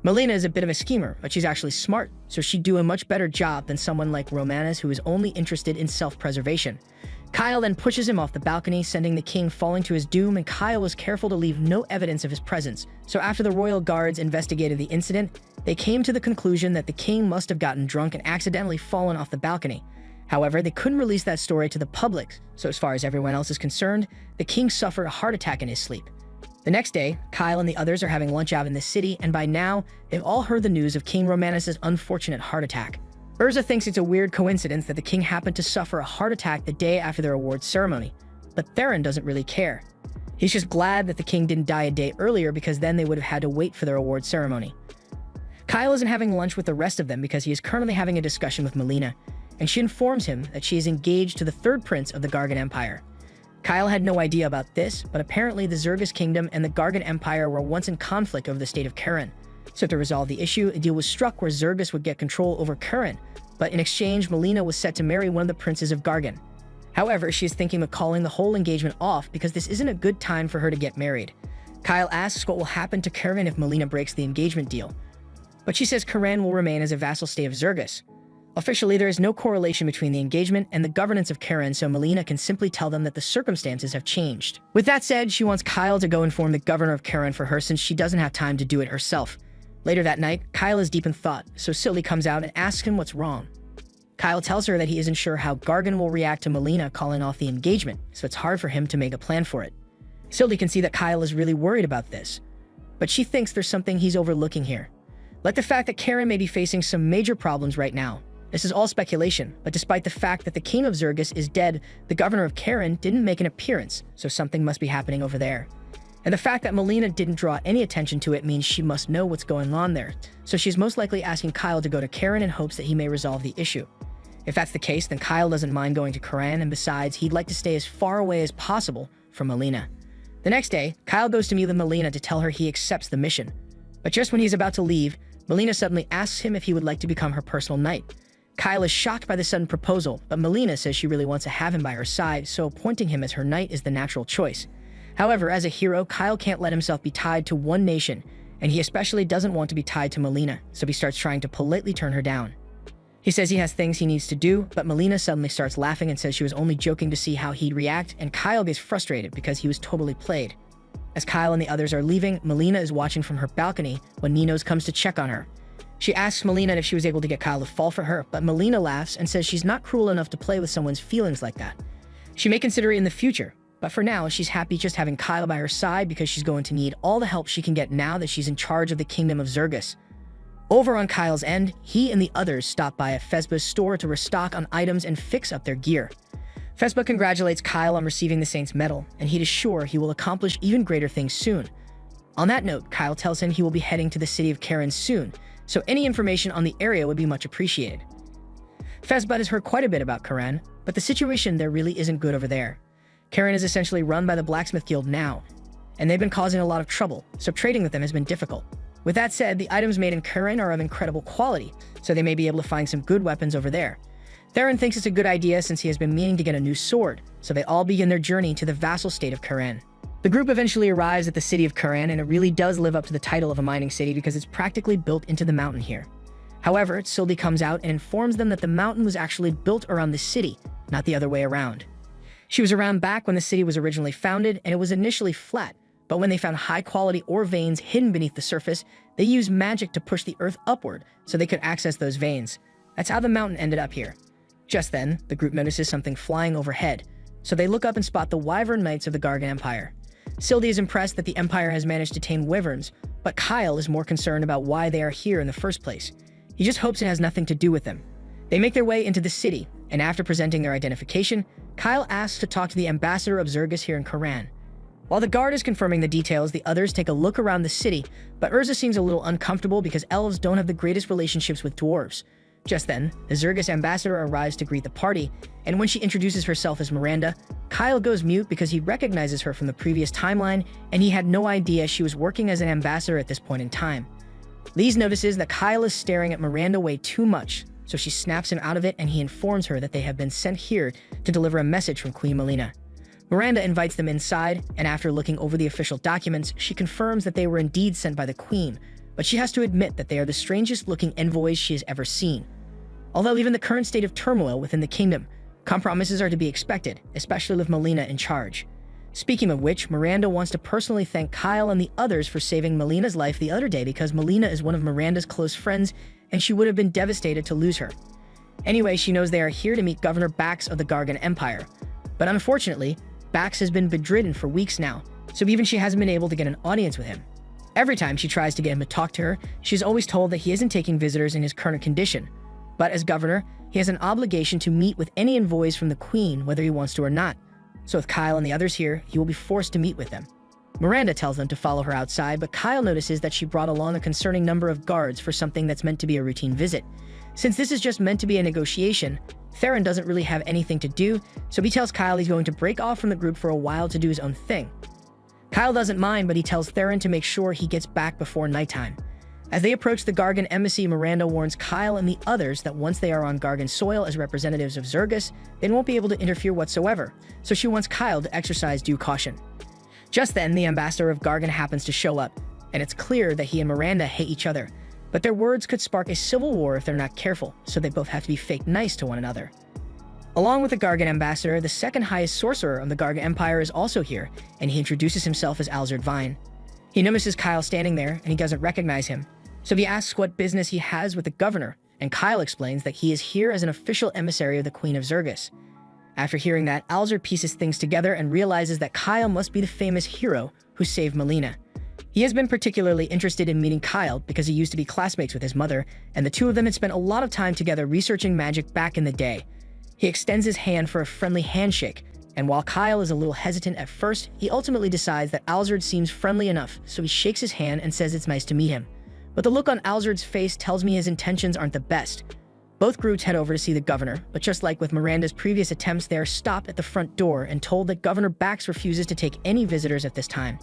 Melina is a bit of a schemer, but she's actually smart, so she'd do a much better job than someone like Romanas who is only interested in self-preservation. Kyle then pushes him off the balcony, sending the king falling to his doom, and Kyle was careful to leave no evidence of his presence. So after the royal guards investigated the incident, they came to the conclusion that the king must have gotten drunk and accidentally fallen off the balcony. However, they couldn't release that story to the public, so as far as everyone else is concerned, the king suffered a heart attack in his sleep. The next day, Kyle and the others are having lunch out in the city, and by now, they've all heard the news of King Romanas' unfortunate heart attack. Urza thinks it's a weird coincidence that the king happened to suffer a heart attack the day after their awards ceremony, but Theron doesn't really care. He's just glad that the king didn't die a day earlier because then they would have had to wait for their awards ceremony. Kyle isn't having lunch with the rest of them because he is currently having a discussion with Melina, and she informs him that she is engaged to the third prince of the Gargan Empire. Kyle had no idea about this, but apparently the Zergus Kingdom and the Gargan Empire were once in conflict over the state of Karen. So to resolve the issue, a deal was struck where Zergus would get control over Karen, but in exchange, Melina was set to marry one of the princes of Gargan. However, she is thinking of calling the whole engagement off because this isn't a good time for her to get married. Kyle asks what will happen to Karen if Melina breaks the engagement deal, but she says Karen will remain as a vassal state of Zergus. Officially, there is no correlation between the engagement and the governance of Karen, so Melina can simply tell them that the circumstances have changed. With that said, she wants Kyle to go inform the governor of Karen for her since she doesn't have time to do it herself. Later that night, Kyle is deep in thought, so Silly comes out and asks him what's wrong. Kyle tells her that he isn't sure how Gargan will react to Melina calling off the engagement, so it's hard for him to make a plan for it. Silly can see that Kyle is really worried about this, but she thinks there's something he's overlooking here, like the fact that Karen may be facing some major problems right now. This is all speculation, but despite the fact that the king of Zergus is dead, the governor of Karen didn't make an appearance, so something must be happening over there. And the fact that Melina didn't draw any attention to it means she must know what's going on there, so she's most likely asking Kyle to go to Karen in hopes that he may resolve the issue. If that's the case, then Kyle doesn't mind going to Karen, and besides, he'd like to stay as far away as possible from Melina. The next day, Kyle goes to meet with Melina to tell her he accepts the mission. But just when he's about to leave, Melina suddenly asks him if he would like to become her personal knight. Kyle is shocked by the sudden proposal, but Melina says she really wants to have him by her side, so appointing him as her knight is the natural choice. However, as a hero, Kyle can't let himself be tied to one nation, and he especially doesn't want to be tied to Melina, so he starts trying to politely turn her down. He says he has things he needs to do, but Melina suddenly starts laughing and says she was only joking to see how he'd react, and Kyle gets frustrated because he was totally played. As Kyle and the others are leaving, Melina is watching from her balcony when Ninos comes to check on her. She asks Melina if she was able to get Kyle to fall for her, but Melina laughs and says she's not cruel enough to play with someone's feelings like that. She may consider it in the future, but for now, she's happy just having Kyle by her side because she's going to need all the help she can get now that she's in charge of the kingdom of Zergus. Over on Kyle's end, he and the others stop by a Fesba's store to restock on items and fix up their gear. Fesba congratulates Kyle on receiving the Saint's Medal, and he is sure he will accomplish even greater things soon. On that note, Kyle tells him he will be heading to the city of Karen soon, so any information on the area would be much appreciated. Fesba has heard quite a bit about Karen, but the situation there really isn't good over there. Karen is essentially run by the Blacksmith Guild now, and they've been causing a lot of trouble, so trading with them has been difficult. With that said, the items made in Karen are of incredible quality, so they may be able to find some good weapons over there. Theron thinks it's a good idea since he has been meaning to get a new sword, so they all begin their journey to the vassal state of Karan. The group eventually arrives at the city of Karan, and it really does live up to the title of a mining city because it's practically built into the mountain here. However, Sylvie comes out and informs them that the mountain was actually built around the city, not the other way around. She was around back when the city was originally founded, and it was initially flat, but when they found high-quality ore veins hidden beneath the surface, they used magic to push the earth upward so they could access those veins. That's how the mountain ended up here. Just then, the group notices something flying overhead, so they look up and spot the Wyvern Knights of the Gargan Empire. Sylvie is impressed that the Empire has managed to tame wyverns, but Kyle is more concerned about why they are here in the first place. He just hopes it has nothing to do with them. They make their way into the city, and after presenting their identification, Kyle asks to talk to the ambassador of Zergus here in Karan. While the guard is confirming the details, the others take a look around the city, but Urza seems a little uncomfortable because elves don't have the greatest relationships with dwarves. Just then, the Zergus ambassador arrives to greet the party, and when she introduces herself as Miranda, Kyle goes mute because he recognizes her from the previous timeline, and he had no idea she was working as an ambassador at this point in time. Lise notices that Kyle is staring at Miranda way too much, so she snaps him out of it, and he informs her that they have been sent here to deliver a message from Queen Melina. Miranda invites them inside, and after looking over the official documents, she confirms that they were indeed sent by the Queen, but she has to admit that they are the strangest-looking envoys she has ever seen. Although even the current state of turmoil within the kingdom, compromises are to be expected, especially with Melina in charge. Speaking of which, Miranda wants to personally thank Kyle and the others for saving Melina's life the other day because Melina is one of Miranda's close friends, and she would have been devastated to lose her. Anyway, she knows they are here to meet Governor Bax of the Gargan Empire. But unfortunately, Bax has been bedridden for weeks now, so even she hasn't been able to get an audience with him. Every time she tries to get him to talk to her, she's always told that he isn't taking visitors in his current condition. But as governor, he has an obligation to meet with any envoys from the Queen, whether he wants to or not. So with Kyle and the others here, he will be forced to meet with them. Miranda tells them to follow her outside, but Kyle notices that she brought along a concerning number of guards for something that's meant to be a routine visit. Since this is just meant to be a negotiation, Theron doesn't really have anything to do, so he tells Kyle he's going to break off from the group for a while to do his own thing. Kyle doesn't mind, but he tells Theron to make sure he gets back before nighttime. As they approach the Gargan embassy, Miranda warns Kyle and the others that once they are on Gargan soil as representatives of Zergus, they won't be able to interfere whatsoever, so she wants Kyle to exercise due caution. Just then, the ambassador of Gargan happens to show up, and it's clear that he and Miranda hate each other, but their words could spark a civil war if they're not careful, so they both have to be fake nice to one another. Along with the Gargan ambassador, the second highest sorcerer of the Gargan Empire is also here, and he introduces himself as Alzard Vine. He notices Kyle standing there, and he doesn't recognize him, so he asks what business he has with the governor, and Kyle explains that he is here as an official emissary of the Queen of Zergus. After hearing that, Alzard pieces things together and realizes that Kyle must be the famous hero who saved Melina. He has been particularly interested in meeting Kyle because he used to be classmates with his mother, and the two of them had spent a lot of time together researching magic back in the day. He extends his hand for a friendly handshake, and while Kyle is a little hesitant at first, he ultimately decides that Alzard seems friendly enough, so he shakes his hand and says it's nice to meet him. But the look on Alzard's face tells me his intentions aren't the best. Both groups head over to see the governor, but just like with Miranda's previous attempts, they are stopped at the front door and told that Governor Bax refuses to take any visitors at this time.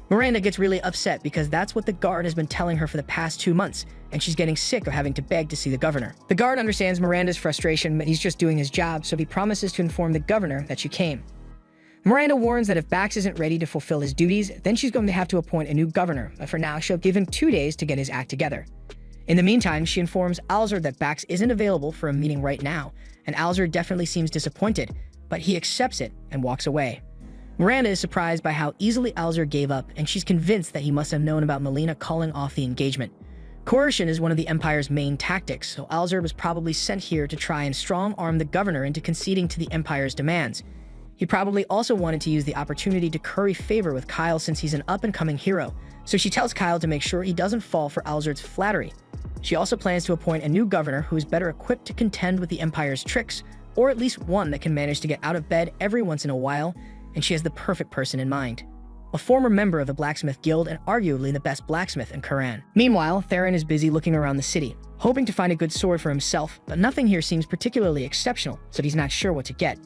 Miranda gets really upset because that's what the guard has been telling her for the past 2 months, and she's getting sick of having to beg to see the governor. The guard understands Miranda's frustration, but he's just doing his job, so he promises to inform the governor that she came. Miranda warns that if Bax isn't ready to fulfill his duties, then she's going to have to appoint a new governor, but for now she'll give him 2 days to get his act together. In the meantime, she informs Alzard that Bax isn't available for a meeting right now, and Alzard definitely seems disappointed, but he accepts it and walks away. Miranda is surprised by how easily Alzard gave up, and she's convinced that he must have known about Melina calling off the engagement. Coercion is one of the Empire's main tactics, so Alzard was probably sent here to try and strong-arm the governor into conceding to the Empire's demands. He probably also wanted to use the opportunity to curry favor with Kyle since he's an up-and-coming hero, so she tells Kyle to make sure he doesn't fall for Alzard's flattery. She also plans to appoint a new governor who is better equipped to contend with the Empire's tricks, or at least one that can manage to get out of bed every once in a while, and she has the perfect person in mind. A former member of the Blacksmith Guild and arguably the best blacksmith in Karan. Meanwhile, Theron is busy looking around the city, hoping to find a good sword for himself, but nothing here seems particularly exceptional, so he's not sure what to get.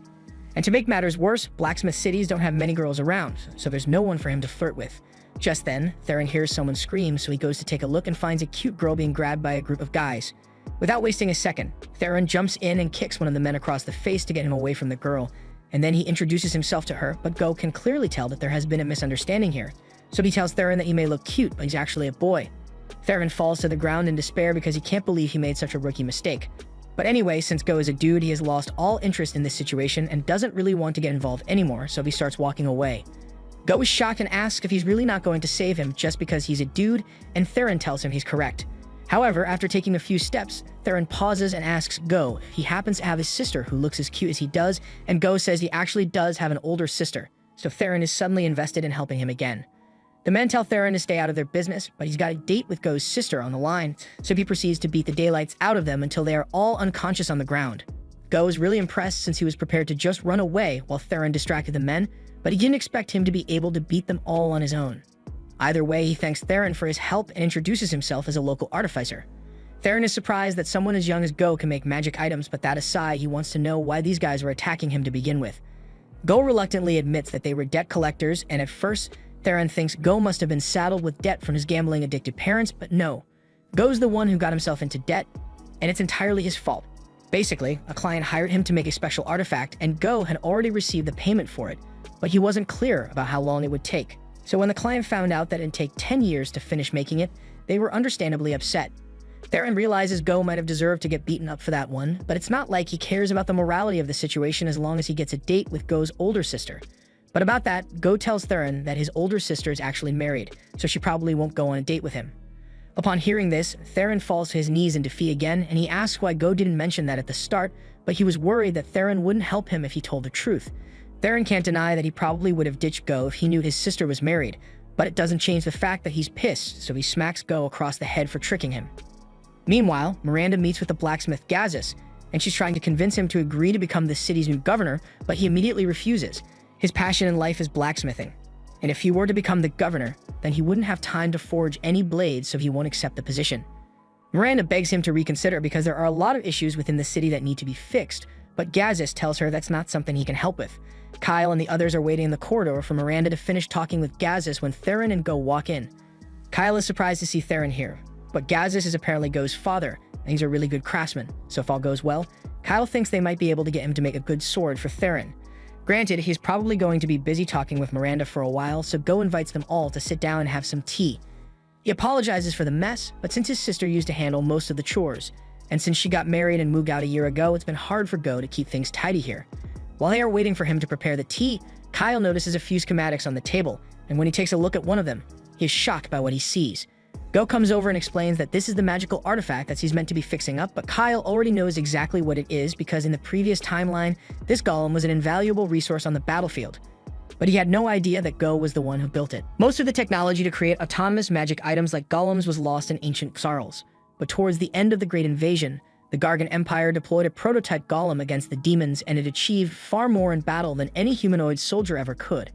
And to make matters worse, blacksmith cities don't have many girls around, so there's no one for him to flirt with. Just then, Theron hears someone scream, so he goes to take a look and finds a cute girl being grabbed by a group of guys. Without wasting a second, Theron jumps in and kicks one of the men across the face to get him away from the girl, and then he introduces himself to her, but Go can clearly tell that there has been a misunderstanding here. So he tells Theron that he may look cute, but he's actually a boy. Theron falls to the ground in despair because he can't believe he made such a rookie mistake. But anyway, since Go is a dude, he has lost all interest in this situation and doesn't really want to get involved anymore, so he starts walking away. Go is shocked and asks if he's really not going to save him just because he's a dude, and Theron tells him he's correct. However, after taking a few steps, Theron pauses and asks Go if he happens to have a sister who looks as cute as he does, and Go says he actually does have an older sister, so Theron is suddenly invested in helping him again. The men tell Theron to stay out of their business, but he's got a date with Go's sister on the line, so he proceeds to beat the daylights out of them until they are all unconscious on the ground. Go is really impressed since he was prepared to just run away while Theron distracted the men, but he didn't expect him to be able to beat them all on his own. Either way, he thanks Theron for his help and introduces himself as a local artificer. Theron is surprised that someone as young as Go can make magic items, but that aside, he wants to know why these guys were attacking him to begin with. Go reluctantly admits that they were debt collectors, and at first, Theron thinks Go must have been saddled with debt from his gambling-addicted parents, but no. Go's the one who got himself into debt, and it's entirely his fault. Basically, a client hired him to make a special artifact, and Go had already received the payment for it, but he wasn't clear about how long it would take. So when the client found out that it'd take 10 years to finish making it, they were understandably upset. Theron realizes Go might have deserved to get beaten up for that one, but it's not like he cares about the morality of the situation as long as he gets a date with Go's older sister. But about that, Go tells Theron that his older sister is actually married, so she probably won't go on a date with him. Upon hearing this, Theron falls to his knees in defeat again, and he asks why Go didn't mention that at the start, but he was worried that Theron wouldn't help him if he told the truth. Theron can't deny that he probably would have ditched Go if he knew his sister was married, but it doesn't change the fact that he's pissed, so he smacks Go across the head for tricking him. Meanwhile, Miranda meets with the blacksmith Gazis, and she's trying to convince him to agree to become the city's new governor, but he immediately refuses. His passion in life is blacksmithing, and if he were to become the governor, then he wouldn't have time to forge any blades, so he won't accept the position. Miranda begs him to reconsider because there are a lot of issues within the city that need to be fixed, but Gazis tells her that's not something he can help with. Kyle and the others are waiting in the corridor for Miranda to finish talking with Gazis when Theron and Go walk in. Kyle is surprised to see Theron here, but Gazis is apparently Go's father, and he's a really good craftsman, so if all goes well, Kyle thinks they might be able to get him to make a good sword for Theron. Granted, he's probably going to be busy talking with Miranda for a while, so Go invites them all to sit down and have some tea. He apologizes for the mess, but since his sister used to handle most of the chores, and since she got married and moved out a year ago, it's been hard for Go to keep things tidy here. While they are waiting for him to prepare the tea, Kyle notices a few schematics on the table, and when he takes a look at one of them, he is shocked by what he sees. Go comes over and explains that this is the magical artifact that he's meant to be fixing up, but Kyle already knows exactly what it is because in the previous timeline, this golem was an invaluable resource on the battlefield. But he had no idea that Go was the one who built it. Most of the technology to create autonomous magic items like golems was lost in ancient Xarls, but towards the end of the Great Invasion, the Gargan Empire deployed a prototype golem against the demons, and it achieved far more in battle than any humanoid soldier ever could.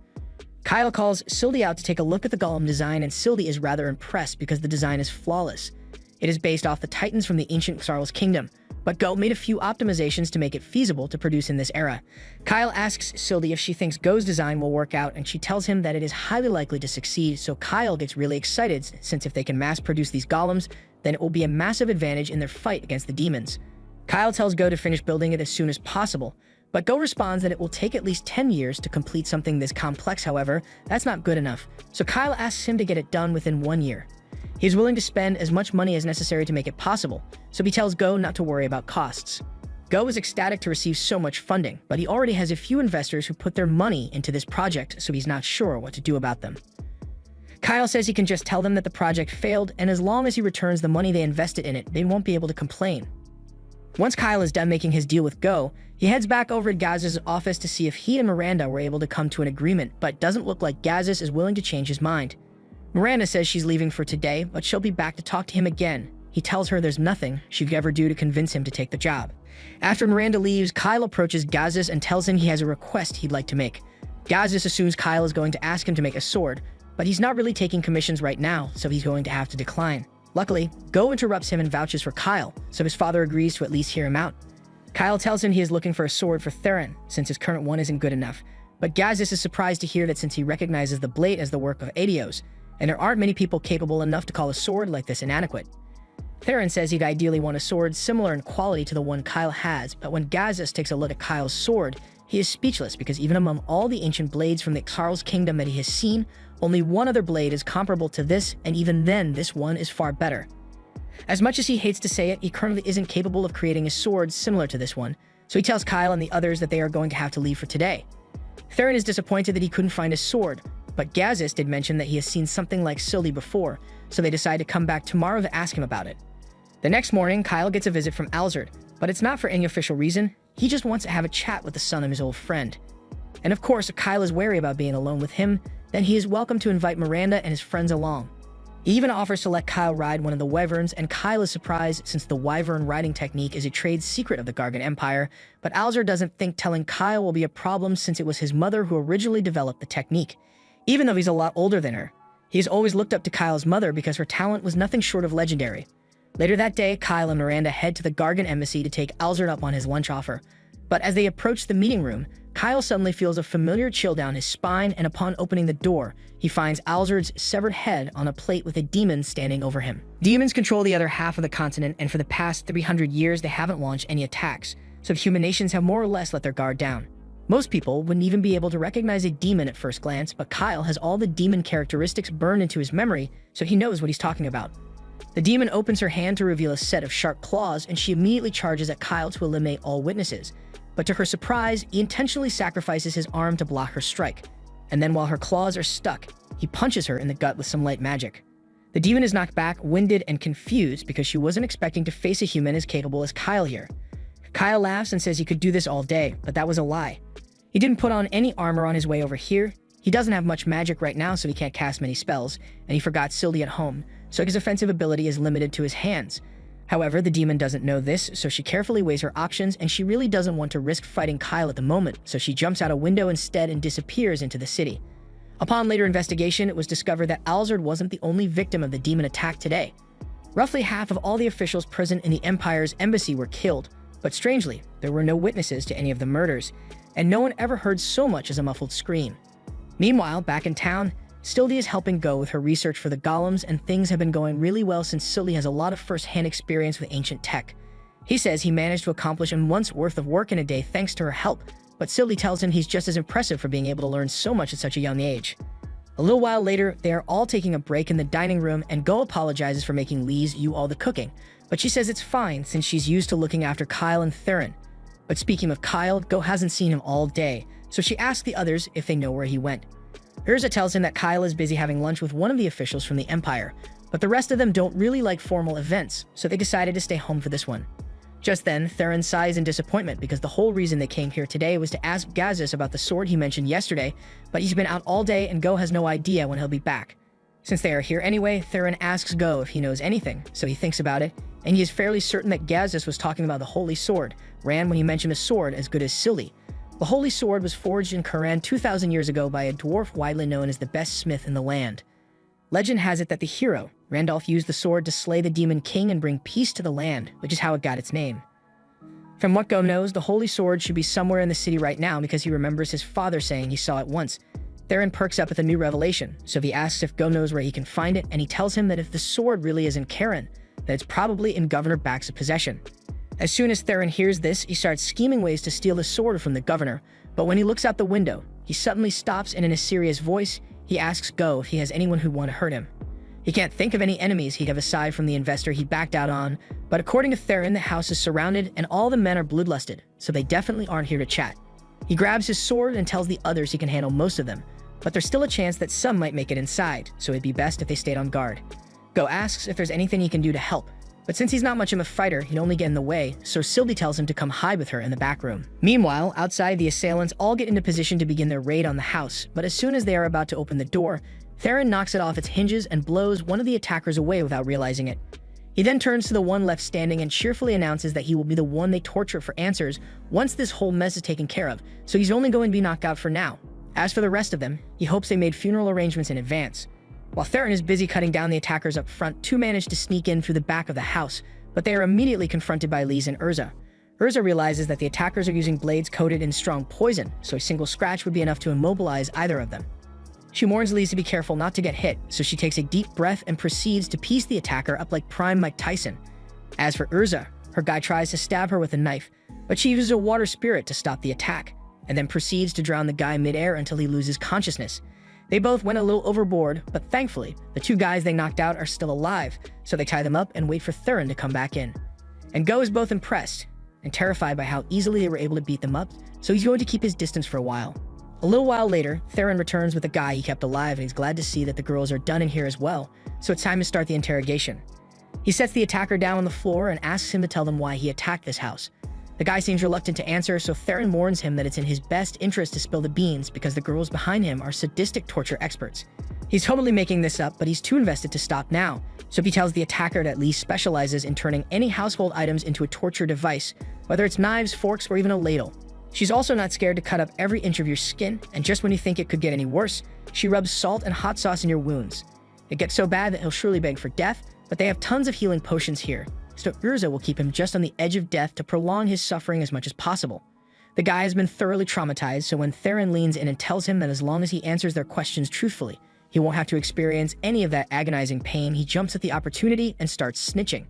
Kyle calls Sildy out to take a look at the golem design, and Sildy is rather impressed because the design is flawless. It is based off the titans from the ancient Xarls kingdom, but Go made a few optimizations to make it feasible to produce in this era. Kyle asks Sildy if she thinks Go's design will work out, and she tells him that it is highly likely to succeed, so Kyle gets really excited since if they can mass produce these golems, then it will be a massive advantage in their fight against the demons. Kyle tells Go to finish building it as soon as possible, but Go responds that it will take at least 10 years to complete something this complex. However, that's not good enough, so Kyle asks him to get it done within 1 year. He is willing to spend as much money as necessary to make it possible, so he tells Go not to worry about costs. Go is ecstatic to receive so much funding, but he already has a few investors who put their money into this project, so he's not sure what to do about them. Kyle says he can just tell them that the project failed, and as long as he returns the money they invested in it, they won't be able to complain. Once Kyle is done making his deal with Go, he heads back over to Gaz's office to see if he and Miranda were able to come to an agreement, but doesn't look like Gazis is willing to change his mind. Miranda says she's leaving for today, but she'll be back to talk to him again. He tells her there's nothing she could ever do to convince him to take the job. After Miranda leaves, Kyle approaches Gazis and tells him he has a request he'd like to make. Gazis assumes Kyle is going to ask him to make a sword, but he's not really taking commissions right now, so he's going to have to decline. Luckily, Go interrupts him and vouches for Kyle, so his father agrees to at least hear him out. Kyle tells him he is looking for a sword for Theron, since his current one isn't good enough, but Gazis is surprised to hear that since he recognizes the blade as the work of Adios, and there aren't many people capable enough to call a sword like this inadequate. Theron says he'd ideally want a sword similar in quality to the one Kyle has, but when Gazis takes a look at Kyle's sword, he is speechless because even among all the ancient blades from the Karl's kingdom that he has seen, only one other blade is comparable to this, and even then, this one is far better. As much as he hates to say it, he currently isn't capable of creating a sword similar to this one, so he tells Kyle and the others that they are going to have to leave for today. Theron is disappointed that he couldn't find a sword, but Gazis did mention that he has seen something like Sylvie before, so they decide to come back tomorrow to ask him about it. The next morning, Kyle gets a visit from Alzard, but it's not for any official reason. He just wants to have a chat with the son of his old friend. And of course, if Kyle is wary about being alone with him, then he is welcome to invite Miranda and his friends along. He even offers to let Kyle ride one of the wyverns, and Kyle is surprised since the wyvern riding technique is a trade secret of the Gargan Empire, but Alzard doesn't think telling Kyle will be a problem since it was his mother who originally developed the technique. Even though he's a lot older than her, he has always looked up to Kyle's mother because her talent was nothing short of legendary. Later that day, Kyle and Miranda head to the Gargan embassy to take Alzard up on his lunch offer. But as they approach the meeting room, Kyle suddenly feels a familiar chill down his spine, and upon opening the door, he finds Alzard's severed head on a plate with a demon standing over him. Demons control the other half of the continent, and for the past 300 years, they haven't launched any attacks, so human nations have more or less let their guard down. Most people wouldn't even be able to recognize a demon at first glance, but Kyle has all the demon characteristics burned into his memory, so he knows what he's talking about. The demon opens her hand to reveal a set of sharp claws, and she immediately charges at Kyle to eliminate all witnesses. But to her surprise, he intentionally sacrifices his arm to block her strike. And then while her claws are stuck, he punches her in the gut with some light magic. The demon is knocked back, winded, and confused because she wasn't expecting to face a human as capable as Kyle here. Kyle laughs and says he could do this all day, but that was a lie. He didn't put on any armor on his way over here. He doesn't have much magic right now, so he can't cast many spells, and he forgot Sylvie at home, so his offensive ability is limited to his hands. However, the demon doesn't know this, so she carefully weighs her options, and she really doesn't want to risk fighting Kyle at the moment, so she jumps out a window instead and disappears into the city. Upon later investigation, it was discovered that Alzard wasn't the only victim of the demon attack today. Roughly half of all the officials present in the Empire's embassy were killed, but strangely, there were no witnesses to any of the murders, and no one ever heard so much as a muffled scream. Meanwhile, back in town, Sylvie is helping Go with her research for the golems, and things have been going really well since Sylvie has a lot of first-hand experience with ancient tech. He says he managed to accomplish a month's worth of work in a day thanks to her help, but Sylvie tells him he's just as impressive for being able to learn so much at such a young age. A little while later, they are all taking a break in the dining room, and Go apologizes for making Lise do all the cooking, but she says it's fine since she's used to looking after Kyle and Theron. But speaking of Kyle, Go hasn't seen him all day, so she asks the others if they know where he went. Urza tells him that Kyle is busy having lunch with one of the officials from the Empire, but the rest of them don't really like formal events, so they decided to stay home for this one. Just then, Theron sighs in disappointment because the whole reason they came here today was to ask Gazis about the sword he mentioned yesterday, but he's been out all day and Go has no idea when he'll be back. Since they are here anyway, Theron asks Go if he knows anything, so he thinks about it, and he is fairly certain that Gazis was talking about the Holy Sword, Ran when he mentioned a sword as good as Sylvie. The Holy Sword was forged in Kuran 2,000 years ago by a dwarf widely known as the best smith in the land. Legend has it that the hero, Randolph, used the sword to slay the demon king and bring peace to the land, which is how it got its name. From what Go knows, the Holy Sword should be somewhere in the city right now because he remembers his father saying he saw it once. Theron perks up at the new revelation, so he asks if Go knows where he can find it, and he tells him that if the sword really is in Karen, that it's probably in Governor Bax's possession. As soon as Theron hears this, he starts scheming ways to steal the sword from the governor, but when he looks out the window, he suddenly stops and in a serious voice, he asks Go if he has anyone who'd want to hurt him. He can't think of any enemies he'd have aside from the investor he backed out on, but according to Theron, the house is surrounded and all the men are bloodlusted, so they definitely aren't here to chat. He grabs his sword and tells the others he can handle most of them, but there's still a chance that some might make it inside, so it'd be best if they stayed on guard. Go asks if there's anything he can do to help, but since he's not much of a fighter, he'd only get in the way, so Sylvie tells him to come hide with her in the back room. Meanwhile, outside, the assailants all get into position to begin their raid on the house, but as soon as they are about to open the door, Theron knocks it off its hinges and blows one of the attackers away without realizing it. He then turns to the one left standing and cheerfully announces that he will be the one they torture for answers once this whole mess is taken care of, so he's only going to be knocked out for now. As for the rest of them, he hopes they made funeral arrangements in advance. While Theron is busy cutting down the attackers up front, two manage to sneak in through the back of the house, but they are immediately confronted by Lise and Urza. Urza realizes that the attackers are using blades coated in strong poison, so a single scratch would be enough to immobilize either of them. She warns Lise to be careful not to get hit, so she takes a deep breath and proceeds to piece the attacker up like prime Mike Tyson. As for Urza, her guy tries to stab her with a knife, but she uses a water spirit to stop the attack, and then proceeds to drown the guy midair until he loses consciousness. They both went a little overboard, but thankfully, the two guys they knocked out are still alive, so they tie them up and wait for Theron to come back in. And Go is both impressed and terrified by how easily they were able to beat them up, so he's going to keep his distance for a while. A little while later, Theron returns with the guy he kept alive, and he's glad to see that the girls are done in here as well, so it's time to start the interrogation. He sets the attacker down on the floor and asks him to tell them why he attacked this house. The guy seems reluctant to answer, so Theron warns him that it's in his best interest to spill the beans because the girls behind him are sadistic torture experts. He's totally making this up, but he's too invested to stop now, so he tells the attacker that Lee specializes in turning any household items into a torture device, whether it's knives, forks, or even a ladle. She's also not scared to cut up every inch of your skin, and just when you think it could get any worse, she rubs salt and hot sauce in your wounds. It gets so bad that he'll surely beg for death, but they have tons of healing potions here, so Urza will keep him just on the edge of death to prolong his suffering as much as possible. The guy has been thoroughly traumatized, so when Theron leans in and tells him that as long as he answers their questions truthfully, he won't have to experience any of that agonizing pain, he jumps at the opportunity and starts snitching.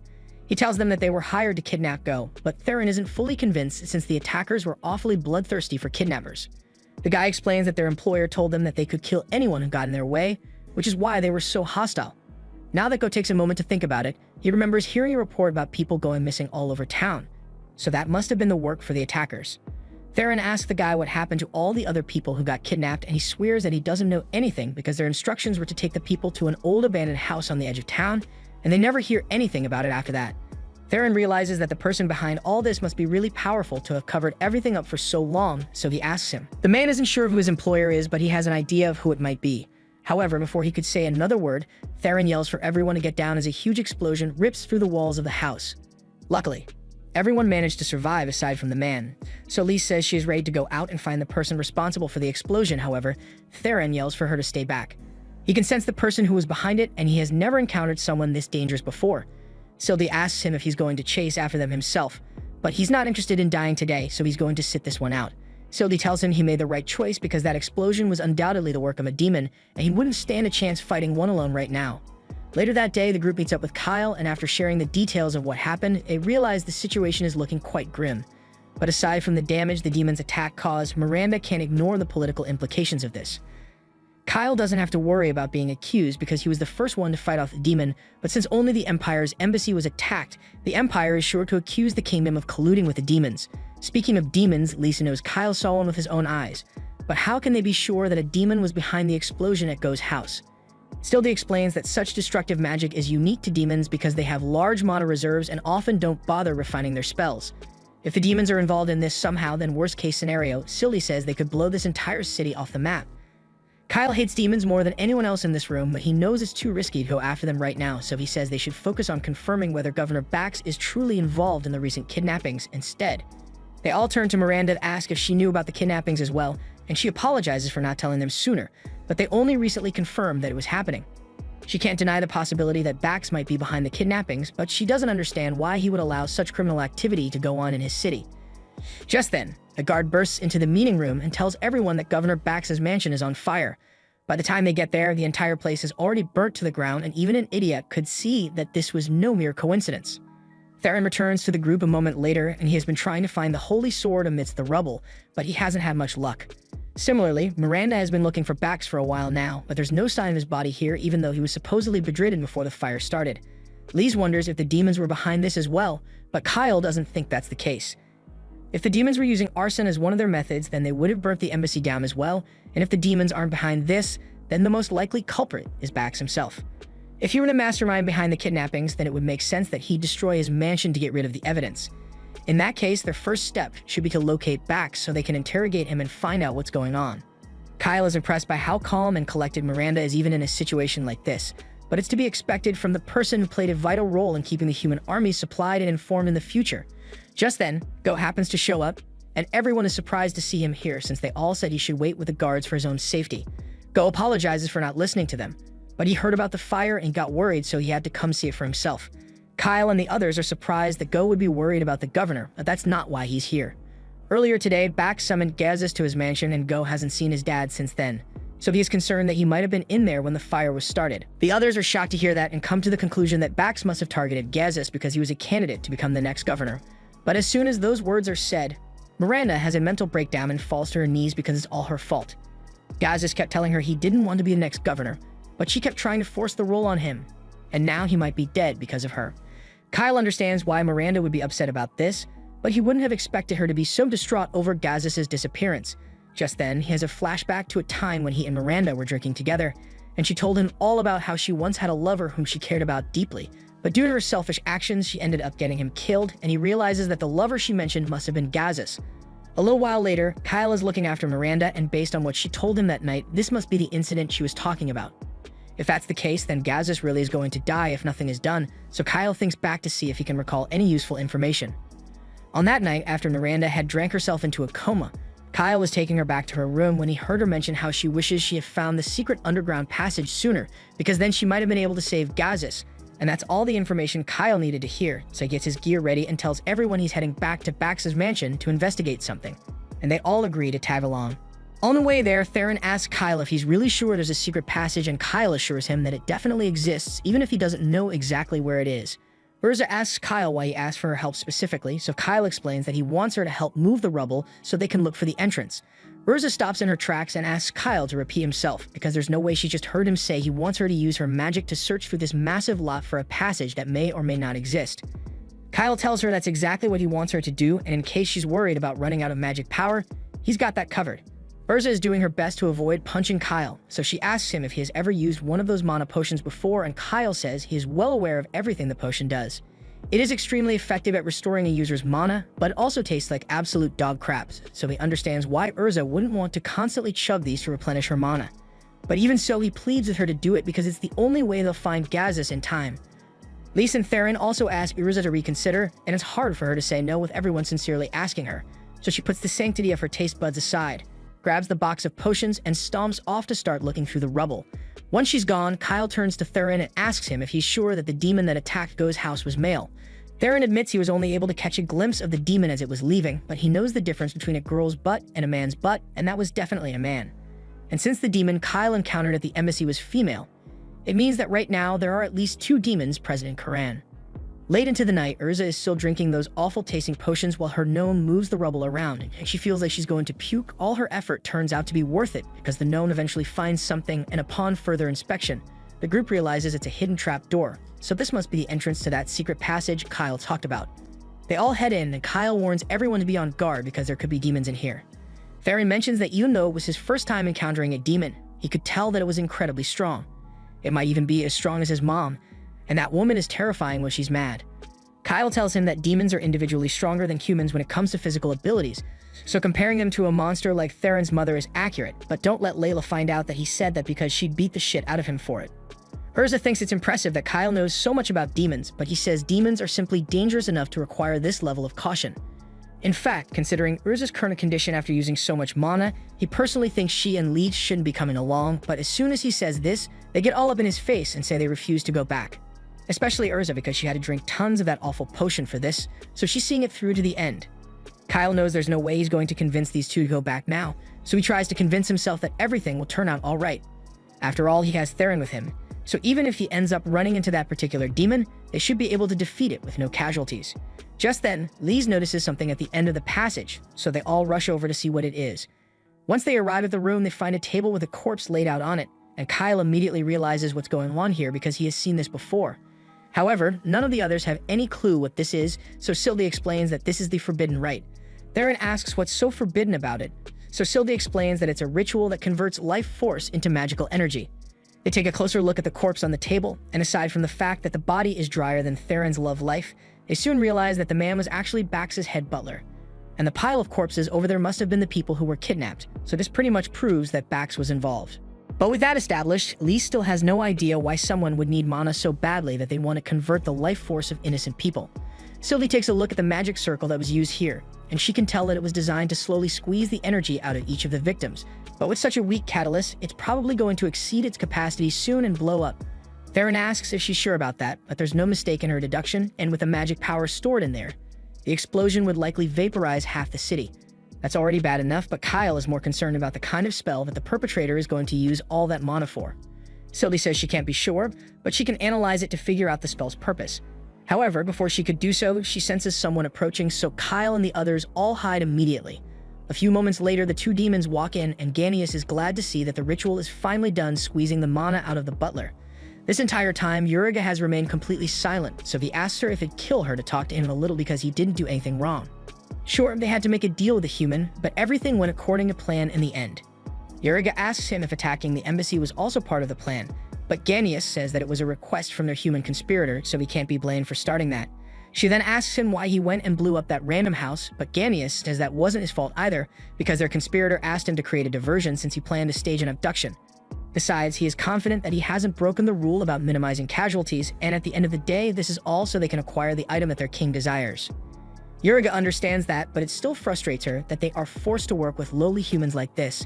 He tells them that they were hired to kidnap Go, but Theron isn't fully convinced since the attackers were awfully bloodthirsty for kidnappers. The guy explains that their employer told them that they could kill anyone who got in their way, which is why they were so hostile. Now that Go takes a moment to think about it, he remembers hearing a report about people going missing all over town, so that must have been the work for the attackers. Theron asks the guy what happened to all the other people who got kidnapped, and he swears that he doesn't know anything because their instructions were to take the people to an old abandoned house on the edge of town, and they never hear anything about it after that. Theron realizes that the person behind all this must be really powerful to have covered everything up for so long, so he asks him. The man isn't sure who his employer is, but he has an idea of who it might be. However, before he could say another word, Theron yells for everyone to get down as a huge explosion rips through the walls of the house. Luckily, everyone managed to survive aside from the man, so Lise says she is ready to go out and find the person responsible for the explosion. However, Theron yells for her to stay back. He can sense the person who was behind it, and he has never encountered someone this dangerous before. Sylvie asks him if he's going to chase after them himself, but he's not interested in dying today, so he's going to sit this one out. Sylvie tells him he made the right choice because that explosion was undoubtedly the work of a demon, and he wouldn't stand a chance fighting one alone right now. Later that day, the group meets up with Kyle, and after sharing the details of what happened, they realize the situation is looking quite grim. But aside from the damage the demon's attack caused, Miranda can't ignore the political implications of this. Kyle doesn't have to worry about being accused because he was the first one to fight off the demon, but since only the Empire's embassy was attacked, the Empire is sure to accuse the kingdom of colluding with the demons. Speaking of demons, Lisa knows Kyle saw one with his own eyes, but how can they be sure that a demon was behind the explosion at Go's house? Sylvie explains that such destructive magic is unique to demons because they have large mana reserves and often don't bother refining their spells. If the demons are involved in this somehow, then worst case scenario, Sylvie says they could blow this entire city off the map. Kyle hates demons more than anyone else in this room, but he knows it's too risky to go after them right now, so he says they should focus on confirming whether Governor Bax is truly involved in the recent kidnappings instead. They all turn to Miranda to ask if she knew about the kidnappings as well, and she apologizes for not telling them sooner, but they only recently confirmed that it was happening. She can't deny the possibility that Bax might be behind the kidnappings, but she doesn't understand why he would allow such criminal activity to go on in his city. Just then, a guard bursts into the meeting room and tells everyone that Governor Bax's mansion is on fire. By the time they get there, the entire place is already burnt to the ground, and even an idiot could see that this was no mere coincidence. Theron returns to the group a moment later, and he has been trying to find the holy sword amidst the rubble, but he hasn't had much luck. Similarly, Miranda has been looking for Bax for a while now, but there's no sign of his body here, even though he was supposedly bedridden before the fire started. Lise wonders if the demons were behind this as well, but Kyle doesn't think that's the case. If the demons were using arson as one of their methods, then they would have burnt the embassy down as well, and if the demons aren't behind this, then the most likely culprit is Bax himself. If he were the mastermind behind the kidnappings, then it would make sense that he'd destroy his mansion to get rid of the evidence. In that case, their first step should be to locate Bax so they can interrogate him and find out what's going on. Kyle is impressed by how calm and collected Miranda is even in a situation like this, but it's to be expected from the person who played a vital role in keeping the human army supplied and informed in the future. Just then, Go happens to show up, and everyone is surprised to see him here since they all said he should wait with the guards for his own safety. Go apologizes for not listening to them, but he heard about the fire and got worried, so he had to come see it for himself. Kyle and the others are surprised that Go would be worried about the governor, but that's not why he's here. Earlier today, Bax summoned Gazis to his mansion, and Go hasn't seen his dad since then. so he is concerned that he might have been in there when the fire was started. The others are shocked to hear that and come to the conclusion that Bax must have targeted Gazis because he was a candidate to become the next governor. But as soon as those words are said, Miranda has a mental breakdown and falls to her knees because it's all her fault. Gazis kept telling her he didn't want to be the next governor, but she kept trying to force the role on him, and now he might be dead because of her. Kyle understands why Miranda would be upset about this, but he wouldn't have expected her to be so distraught over Gazis' disappearance. Just then, he has a flashback to a time when he and Miranda were drinking together, and she told him all about how she once had a lover whom she cared about deeply. But due to her selfish actions, she ended up getting him killed, and he realizes that the lover she mentioned must have been Gazis. A little while later, Kyle is looking after Miranda, and based on what she told him that night, this must be the incident she was talking about. If that's the case, then Gazis really is going to die if nothing is done, so Kyle thinks back to see if he can recall any useful information. On that night, after Miranda had drank herself into a coma, Kyle was taking her back to her room when he heard her mention how she wishes she had found the secret underground passage sooner, because then she might have been able to save Gazis. And that's all the information Kyle needed to hear, so he gets his gear ready and tells everyone he's heading back to Bax's mansion to investigate something. And they all agree to tag along. On the way there, Theron asks Kyle if he's really sure there's a secret passage, and Kyle assures him that it definitely exists, even if he doesn't know exactly where it is. Urza asks Kyle why he asked for her help specifically, so Kyle explains that he wants her to help move the rubble so they can look for the entrance. Urza stops in her tracks and asks Kyle to repeat himself, because there's no way she just heard him say he wants her to use her magic to search through this massive lot for a passage that may or may not exist. Kyle tells her that's exactly what he wants her to do, and in case she's worried about running out of magic power, he's got that covered. Urza is doing her best to avoid punching Kyle, so she asks him if he has ever used one of those mana potions before, and Kyle says he is well aware of everything the potion does. It is extremely effective at restoring a user's mana, but it also tastes like absolute dog crap, so he understands why Urza wouldn't want to constantly chug these to replenish her mana. But even so, he pleads with her to do it because it's the only way they'll find Gazis in time. Lise and Theron also ask Urza to reconsider, and it's hard for her to say no with everyone sincerely asking her, so she puts the sanctity of her taste buds aside, grabs the box of potions, and stomps off to start looking through the rubble. Once she's gone, Kyle turns to Theron and asks him if he's sure that the demon that attacked Go's house was male. Theron admits he was only able to catch a glimpse of the demon as it was leaving, but he knows the difference between a girl's butt and a man's butt, and that was definitely a man. And since the demon Kyle encountered at the embassy was female, it means that right now there are at least 2 demons present in Quran. Late into the night, Urza is still drinking those awful-tasting potions while her gnome moves the rubble around, and she feels like she's going to puke. All her effort turns out to be worth it, because the gnome eventually finds something, and upon further inspection, the group realizes it's a hidden trap door, so this must be the entrance to that secret passage Kyle talked about. They all head in, and Kyle warns everyone to be on guard because there could be demons in here. Theron mentions that even though it was his first time encountering a demon, he could tell that it was incredibly strong. It might even be as strong as his mom, and that woman is terrifying when she's mad. Kyle tells him that demons are individually stronger than humans when it comes to physical abilities, so comparing them to a monster like Theron's mother is accurate, but don't let Layla find out that he said that because she'd beat the shit out of him for it. Urza thinks it's impressive that Kyle knows so much about demons, but he says demons are simply dangerous enough to require this level of caution. In fact, considering Urza's current condition after using so much mana, he personally thinks she and Leech shouldn't be coming along, but as soon as he says this, they get all up in his face and say they refuse to go back. Especially Urza, because she had to drink tons of that awful potion for this, so she's seeing it through to the end. Kyle knows there's no way he's going to convince these 2 to go back now, so he tries to convince himself that everything will turn out alright. After all, he has Theron with him, so even if he ends up running into that particular demon, they should be able to defeat it with no casualties. Just then, Lise notices something at the end of the passage, so they all rush over to see what it is. Once they arrive at the room, they find a table with a corpse laid out on it, and Kyle immediately realizes what's going on here because he has seen this before. However, none of the others have any clue what this is, so Sylvie explains that this is the forbidden rite. Theron asks what's so forbidden about it, so Sylvie explains that it's a ritual that converts life force into magical energy. They take a closer look at the corpse on the table, and aside from the fact that the body is drier than Theron's love life, they soon realize that the man was actually Bax's head butler. And the pile of corpses over there must have been the people who were kidnapped, so this pretty much proves that Bax was involved. But with that established, Lise still has no idea why someone would need mana so badly that they want to convert the life force of innocent people. Sylvie takes a look at the magic circle that was used here, and she can tell that it was designed to slowly squeeze the energy out of each of the victims. But with such a weak catalyst, it's probably going to exceed its capacity soon and blow up. Theron asks if she's sure about that, but there's no mistake in her deduction, and with the magic power stored in there, the explosion would likely vaporize half the city. That's already bad enough, but Kyle is more concerned about the kind of spell that the perpetrator is going to use all that mana for. Sylvie says she can't be sure, but she can analyze it to figure out the spell's purpose. However, before she could do so, she senses someone approaching, so Kyle and the others all hide immediately. A few moments later, the two demons walk in, and Ganius is glad to see that the ritual is finally done, squeezing the mana out of the butler. This entire time, Uriga has remained completely silent, so he asks her if it'd kill her to talk to him a little because he didn't do anything wrong. Sure, they had to make a deal with the human, but everything went according to plan in the end. Uriga asks him if attacking the embassy was also part of the plan, but Ganius says that it was a request from their human conspirator, so he can't be blamed for starting that. She then asks him why he went and blew up that random house, but Ganius says that wasn't his fault either, because their conspirator asked him to create a diversion since he planned to stage an abduction. Besides, he is confident that he hasn't broken the rule about minimizing casualties, and at the end of the day, this is all so they can acquire the item that their king desires. Uriga understands that, but it still frustrates her that they are forced to work with lowly humans like this.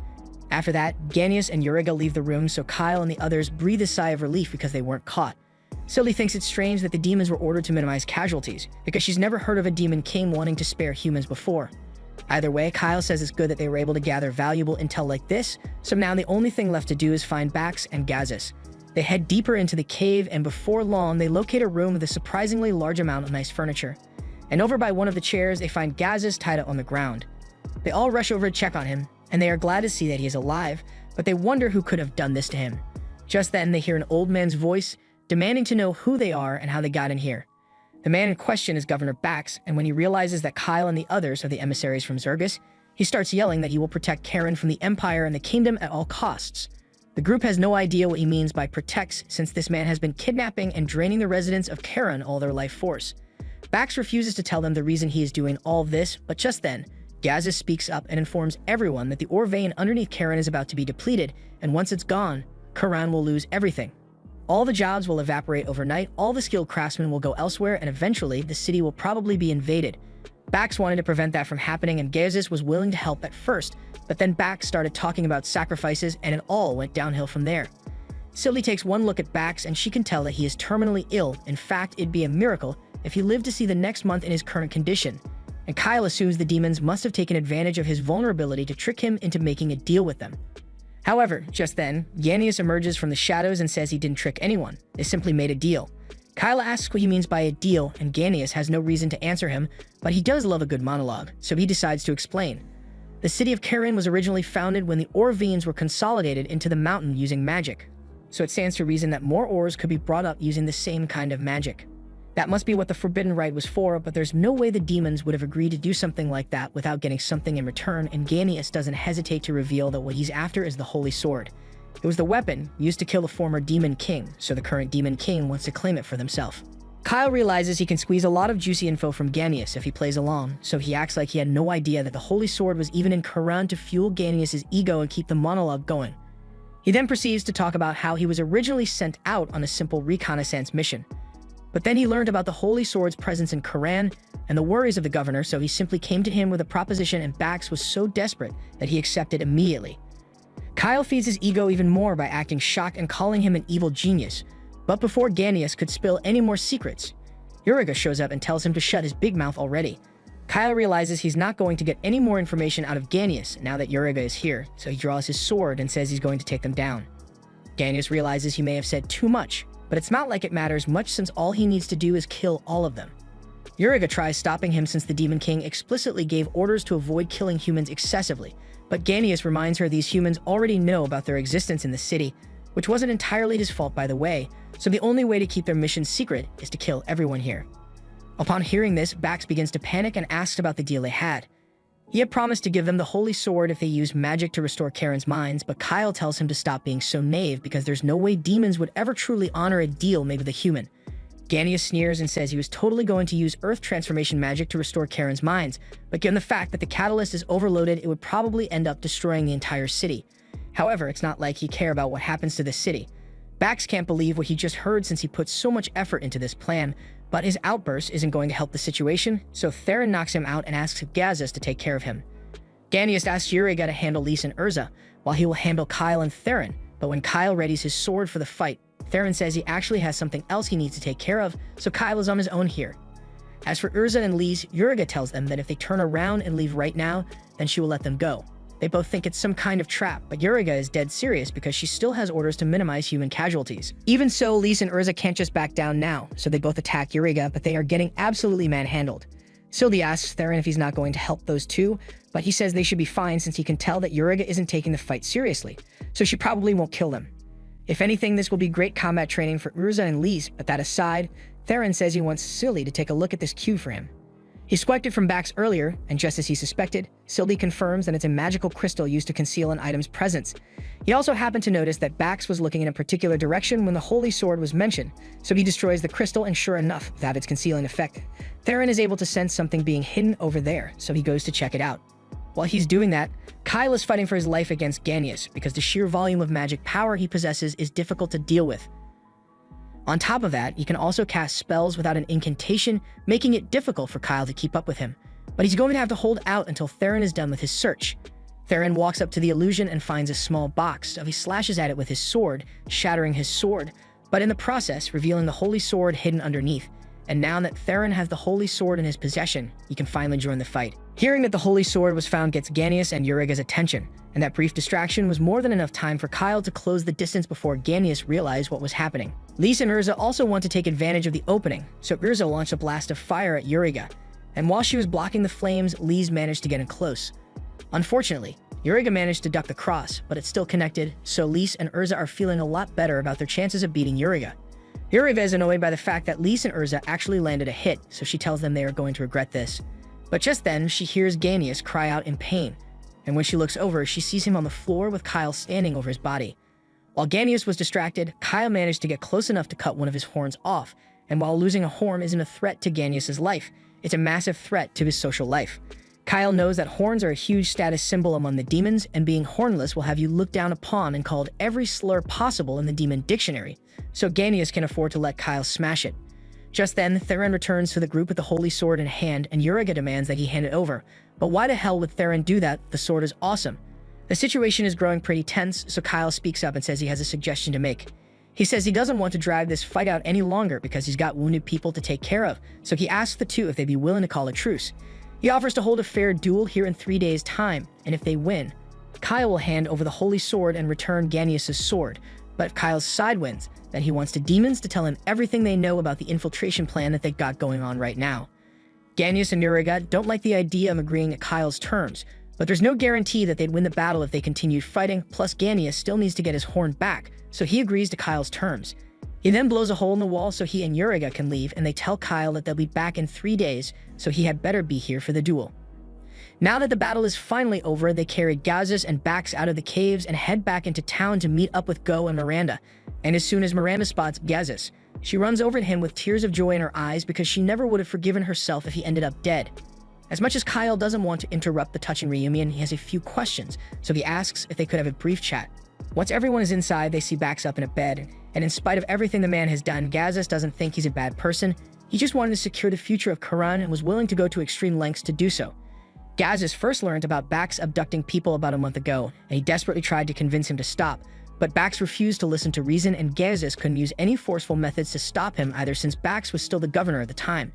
After that, Ganius and Uriga leave the room, so Kyle and the others breathe a sigh of relief because they weren't caught. Sylvie thinks it's strange that the demons were ordered to minimize casualties, because she's never heard of a demon king wanting to spare humans before. Either way, Kyle says it's good that they were able to gather valuable intel like this, so now the only thing left to do is find Bax and Gazis. They head deeper into the cave, and before long, they locate a room with a surprisingly large amount of nice furniture. And over by one of the chairs, they find Gazis tied up on the ground. They all rush over to check on him, and they are glad to see that he is alive, but they wonder who could have done this to him. Just then, they hear an old man's voice, demanding to know who they are and how they got in here. The man in question is Governor Bax, and when he realizes that Kyle and the others are the emissaries from Zergus, he starts yelling that he will protect Karen from the Empire and the Kingdom at all costs. The group has no idea what he means by protects, since this man has been kidnapping and draining the residents of Karen all their life force. Bax refuses to tell them the reason he is doing all of this, but just then, Gazis speaks up and informs everyone that the ore vein underneath Karen is about to be depleted, and once it's gone, Karen will lose everything. All the jobs will evaporate overnight, all the skilled craftsmen will go elsewhere, and eventually, the city will probably be invaded. Bax wanted to prevent that from happening, and Gazis was willing to help at first, but then Bax started talking about sacrifices, and it all went downhill from there. Sylvie takes one look at Bax, and she can tell that he is terminally ill. In fact, it'd be a miracle if he lived to see the next month in his current condition. And Kyle assumes the demons must have taken advantage of his vulnerability to trick him into making a deal with them. However, just then, Ganius emerges from the shadows and says he didn't trick anyone. They simply made a deal. Kyle asks what he means by a deal, and Ganius has no reason to answer him, but he does love a good monologue, so he decides to explain. The city of Karen was originally founded when the ore veins were consolidated into the mountain using magic, so it stands to reason that more ores could be brought up using the same kind of magic. That must be what the Forbidden Rite was for, but there's no way the demons would have agreed to do something like that without getting something in return, and Ganius doesn't hesitate to reveal that what he's after is the Holy Sword. It was the weapon used to kill the former Demon King, so the current Demon King wants to claim it for themselves. Kyle realizes he can squeeze a lot of juicy info from Ganius if he plays along, so he acts like he had no idea that the Holy Sword was even in Quran to fuel Ganius' ego and keep the monologue going. He then proceeds to talk about how he was originally sent out on a simple reconnaissance mission. But then he learned about the Holy Sword's presence in Quran and the worries of the governor, so he simply came to him with a proposition, and Bax was so desperate that he accepted immediately. Kyle feeds his ego even more by acting shocked and calling him an evil genius. But before Ganius could spill any more secrets, Uriga shows up and tells him to shut his big mouth already. Kyle realizes he's not going to get any more information out of Ganius now that Uriga is here, so he draws his sword and says he's going to take them down. Ganius realizes he may have said too much, but it's not like it matters much since all he needs to do is kill all of them. Uriga tries stopping him since the Demon King explicitly gave orders to avoid killing humans excessively, but Ganius reminds her these humans already know about their existence in the city, which wasn't entirely his fault by the way, so the only way to keep their mission secret is to kill everyone here. Upon hearing this, Bax begins to panic and asks about the deal they had. He had promised to give them the Holy Sword if they used magic to restore Karen's minds, but Kyle tells him to stop being so naive because there's no way demons would ever truly honor a deal made with a human. Ganius sneers and says he was totally going to use Earth transformation magic to restore Karen's minds, but given the fact that the catalyst is overloaded, it would probably end up destroying the entire city. However, it's not like he cares about what happens to the city. Bax can't believe what he just heard since he put so much effort into this plan, but his outburst isn't going to help the situation, so Theron knocks him out and asks Gazis to take care of him. Ganius asks Uriga to handle Lys and Urza, while he will handle Kyle and Theron, but when Kyle readies his sword for the fight, Theron says he actually has something else he needs to take care of, so Kyle is on his own here. As for Urza and Lise, Yuriga tells them that if they turn around and leave right now, then she will let them go. They both think it's some kind of trap, but Yuriga is dead serious because she still has orders to minimize human casualties. Even so, Lise and Urza can't just back down now, so they both attack Yuriga, but they are getting absolutely manhandled. Sylvie asks Theron if he's not going to help those two, but he says they should be fine since he can tell that Yuriga isn't taking the fight seriously, so she probably won't kill them. If anything, this will be great combat training for Urza and Lise, but that aside, Theron says he wants Sylvie to take a look at this cube for him. He squawked it from Bax earlier, and just as he suspected, Sylvie confirms that it's a magical crystal used to conceal an item's presence. He also happened to notice that Bax was looking in a particular direction when the Holy Sword was mentioned, so he destroys the crystal and sure enough, without its concealing effect, Theron is able to sense something being hidden over there, so he goes to check it out. While he's doing that, Kyle is fighting for his life against Ganius because the sheer volume of magic power he possesses is difficult to deal with. On top of that, he can also cast spells without an incantation, making it difficult for Kyle to keep up with him. But he's going to have to hold out until Theron is done with his search. Theron walks up to the illusion and finds a small box, so he slashes at it with his sword, shattering his sword, but in the process, revealing the Holy Sword hidden underneath. And now that Theron has the Holy Sword in his possession, he can finally join the fight. Hearing that the Holy Sword was found gets Ganius and Yuriga's attention, and that brief distraction was more than enough time for Kyle to close the distance before Ganius realized what was happening. Lise and Urza also want to take advantage of the opening, so Urza launched a blast of fire at Yuriga, and while she was blocking the flames, Lise managed to get in close. Unfortunately, Yuriga managed to duck the cross, but it's still connected, so Lise and Urza are feeling a lot better about their chances of beating Yuriga. Yuriga is annoyed by the fact that Lise and Urza actually landed a hit, so she tells them they are going to regret this. But just then, she hears Ganius cry out in pain, and when she looks over, she sees him on the floor with Kyle standing over his body. While Ganius was distracted, Kyle managed to get close enough to cut one of his horns off, and while losing a horn isn't a threat to Ganius's life, it's a massive threat to his social life. Kyle knows that horns are a huge status symbol among the demons, and being hornless will have you looked down upon and called every slur possible in the demon dictionary, so Ganius can afford to let Kyle smash it. Just then, Theron returns to the group with the Holy Sword in hand, and Yuriga demands that he hand it over. But why the hell would Theron do that? The sword is awesome. The situation is growing pretty tense, so Kyle speaks up and says he has a suggestion to make. He says he doesn't want to drag this fight out any longer because he's got wounded people to take care of, so he asks the two if they'd be willing to call a truce. He offers to hold a fair duel here in 3 days' time, and if they win, Kyle will hand over the Holy Sword and return Ganius' sword. But if Kyle's side wins, then he wants the demons to tell him everything they know about the infiltration plan that they've got going on right now. Ganius and Yuriga don't like the idea of agreeing at Kyle's terms, but there's no guarantee that they'd win the battle if they continued fighting, plus Ganius still needs to get his horn back, so he agrees to Kyle's terms. He then blows a hole in the wall so he and Yuriga can leave, and they tell Kyle that they'll be back in 3 days, so he had better be here for the duel. Now that the battle is finally over, they carry Gazis and Bax out of the caves and head back into town to meet up with Go and Miranda. And as soon as Miranda spots Gazis, she runs over to him with tears of joy in her eyes because she never would have forgiven herself if he ended up dead. As much as Kyle doesn't want to interrupt the touching reunion, he has a few questions, so he asks if they could have a brief chat. Once everyone is inside, they see Bax up in a bed, and in spite of everything the man has done, Gazis doesn't think he's a bad person. He just wanted to secure the future of Karan and was willing to go to extreme lengths to do so. Gazis first learned about Bax abducting people about a month ago, and he desperately tried to convince him to stop, but Bax refused to listen to reason, and Gazis couldn't use any forceful methods to stop him either since Bax was still the governor at the time.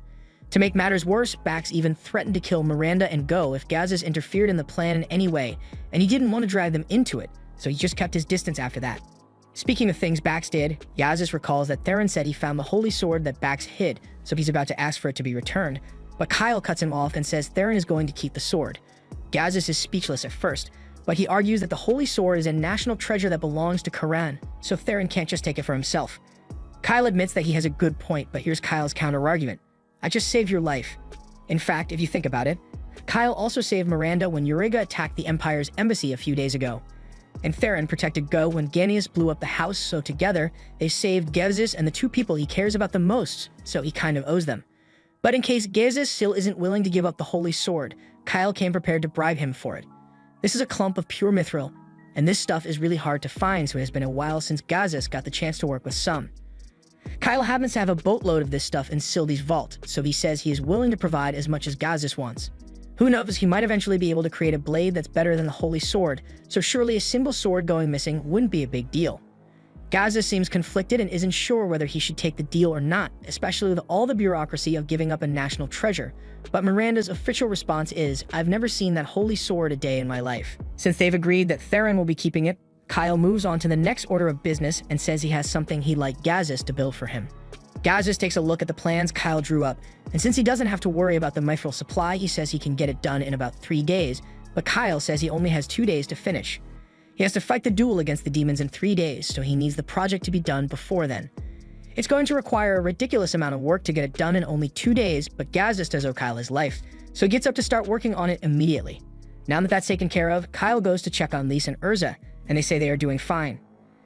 To make matters worse, Bax even threatened to kill Miranda and Go if Gazis interfered in the plan in any way, and he didn't want to drive them into it, so he just kept his distance after that. Speaking of things Bax did, Gazis recalls that Theron said he found the Holy Sword that Bax hid, so he's about to ask for it to be returned, but Kyle cuts him off and says Theron is going to keep the sword. Gazis is speechless at first, but he argues that the Holy Sword is a national treasure that belongs to Karan, so Theron can't just take it for himself. Kyle admits that he has a good point, but here's Kyle's counter-argument. I just saved your life. In fact, if you think about it, Kyle also saved Miranda when Yuriga attacked the Empire's embassy a few days ago. And Theron protected Go when Ganius blew up the house, so together, they saved Gazis and the two people he cares about the most, so he kind of owes them. But in case Gazis still isn't willing to give up the Holy Sword, Kyle came prepared to bribe him for it. This is a clump of pure mithril, and this stuff is really hard to find, so it has been a while since Gazis got the chance to work with some. Kyle happens to have a boatload of this stuff in Sylvie's vault, so he says he is willing to provide as much as Gazis wants. Who knows, he might eventually be able to create a blade that's better than the Holy Sword, so surely a single sword going missing wouldn't be a big deal. Gaza seems conflicted and isn't sure whether he should take the deal or not, especially with all the bureaucracy of giving up a national treasure. But Miranda's official response is, "I've never seen that holy sword a day in my life." Since they've agreed that Theron will be keeping it, Kyle moves on to the next order of business and says he has something he'd like Gazis to build for him. Gazis takes a look at the plans Kyle drew up, and since he doesn't have to worry about the mithril supply, he says he can get it done in about 3 days, but Kyle says he only has 2 days to finish. He has to fight the duel against the demons in 3 days, so he needs the project to be done before then. It's going to require a ridiculous amount of work to get it done in only 2 days, but Gazis does owe Kyle his life, so he gets up to start working on it immediately. Now that that's taken care of, Kyle goes to check on Lise and Urza, and they say they are doing fine.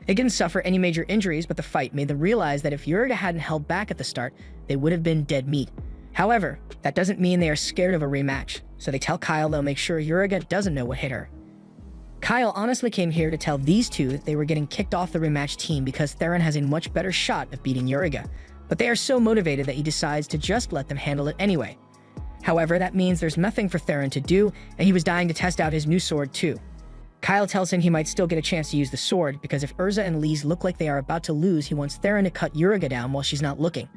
They didn't suffer any major injuries, but the fight made them realize that if Yuriga hadn't held back at the start, they would have been dead meat. However, that doesn't mean they are scared of a rematch, so they tell Kyle they'll make sure Yuriga doesn't know what hit her. Kyle honestly came here to tell these two that they were getting kicked off the rematch team because Theron has a much better shot of beating Yuriga, but they are so motivated that he decides to just let them handle it anyway. However, that means there's nothing for Theron to do, and he was dying to test out his new sword too. Kyle tells him he might still get a chance to use the sword, because if Urza and Lise look like they are about to lose, he wants Theron to cut Yuriga down while she's not looking.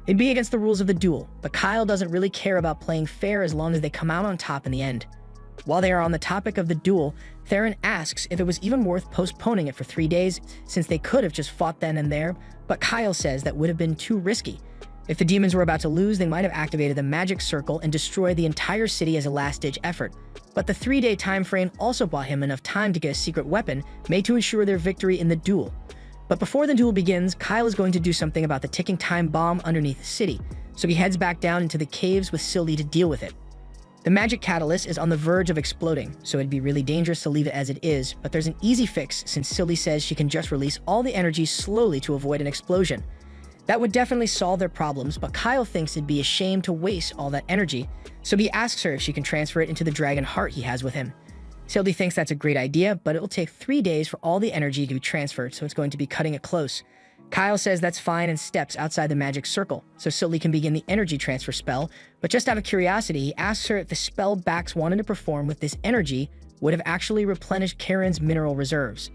It'd be against the rules of the duel, but Kyle doesn't really care about playing fair as long as they come out on top in the end. While they are on the topic of the duel, Theron asks if it was even worth postponing it for 3 days, since they could have just fought then and there, but Kyle says that would have been too risky. If the demons were about to lose, they might have activated the magic circle and destroyed the entire city as a last-ditch effort. But the 3-day time frame also bought him enough time to get a secret weapon made to ensure their victory in the duel. But before the duel begins, Kyle is going to do something about the ticking time bomb underneath the city, so he heads back down into the caves with Sylvie to deal with it. The magic catalyst is on the verge of exploding, so it'd be really dangerous to leave it as it is, but there's an easy fix since Sylvie says she can just release all the energy slowly to avoid an explosion. That would definitely solve their problems, but Kyle thinks it'd be a shame to waste all that energy, so he asks her if she can transfer it into the dragon heart he has with him. Sylvie thinks that's a great idea, but it will take 3 days for all the energy to be transferred, so it's going to be cutting it close. Kyle says that's fine and steps outside the magic circle, so Sylvie can begin the energy transfer spell, but just out of curiosity, he asks her if the spell Bax wanted to perform with this energy would have actually replenished Karen's mineral reserves.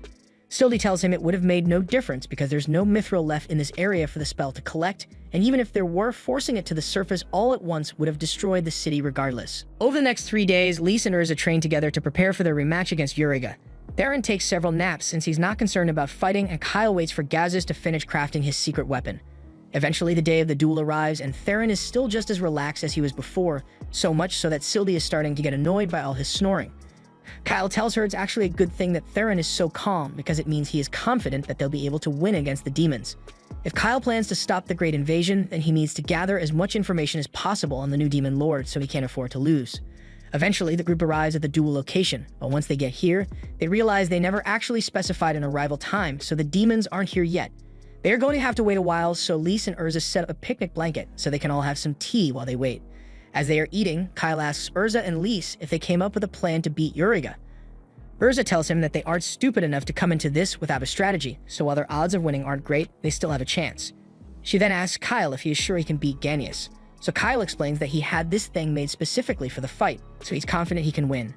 Sylvie tells him it would have made no difference because there's no mithril left in this area for the spell to collect, and even if there were, forcing it to the surface all at once would have destroyed the city regardless. Over the next 3 days, Lise and Urza train together to prepare for their rematch against Yuriga. Theron takes several naps since he's not concerned about fighting, and Kyle waits for Gazis to finish crafting his secret weapon. Eventually, the day of the duel arrives, and Theron is still just as relaxed as he was before, so much so that Sylvie is starting to get annoyed by all his snoring. Kyle tells her it's actually a good thing that Theron is so calm because it means he is confident that they'll be able to win against the demons. If Kyle plans to stop the Great Invasion, then he needs to gather as much information as possible on the new demon lord so he can't afford to lose. Eventually, the group arrives at the duel location, but once they get here, they realize they never actually specified an arrival time, so the demons aren't here yet. They are going to have to wait a while, so Lise and Urza set up a picnic blanket so they can all have some tea while they wait. As they are eating, Kyle asks Urza and Lise if they came up with a plan to beat Yuriga. Urza tells him that they aren't stupid enough to come into this without a strategy, so while their odds of winning aren't great, they still have a chance. She then asks Kyle if he is sure he can beat Ganius. So Kyle explains that he had this thing made specifically for the fight, so he's confident he can win.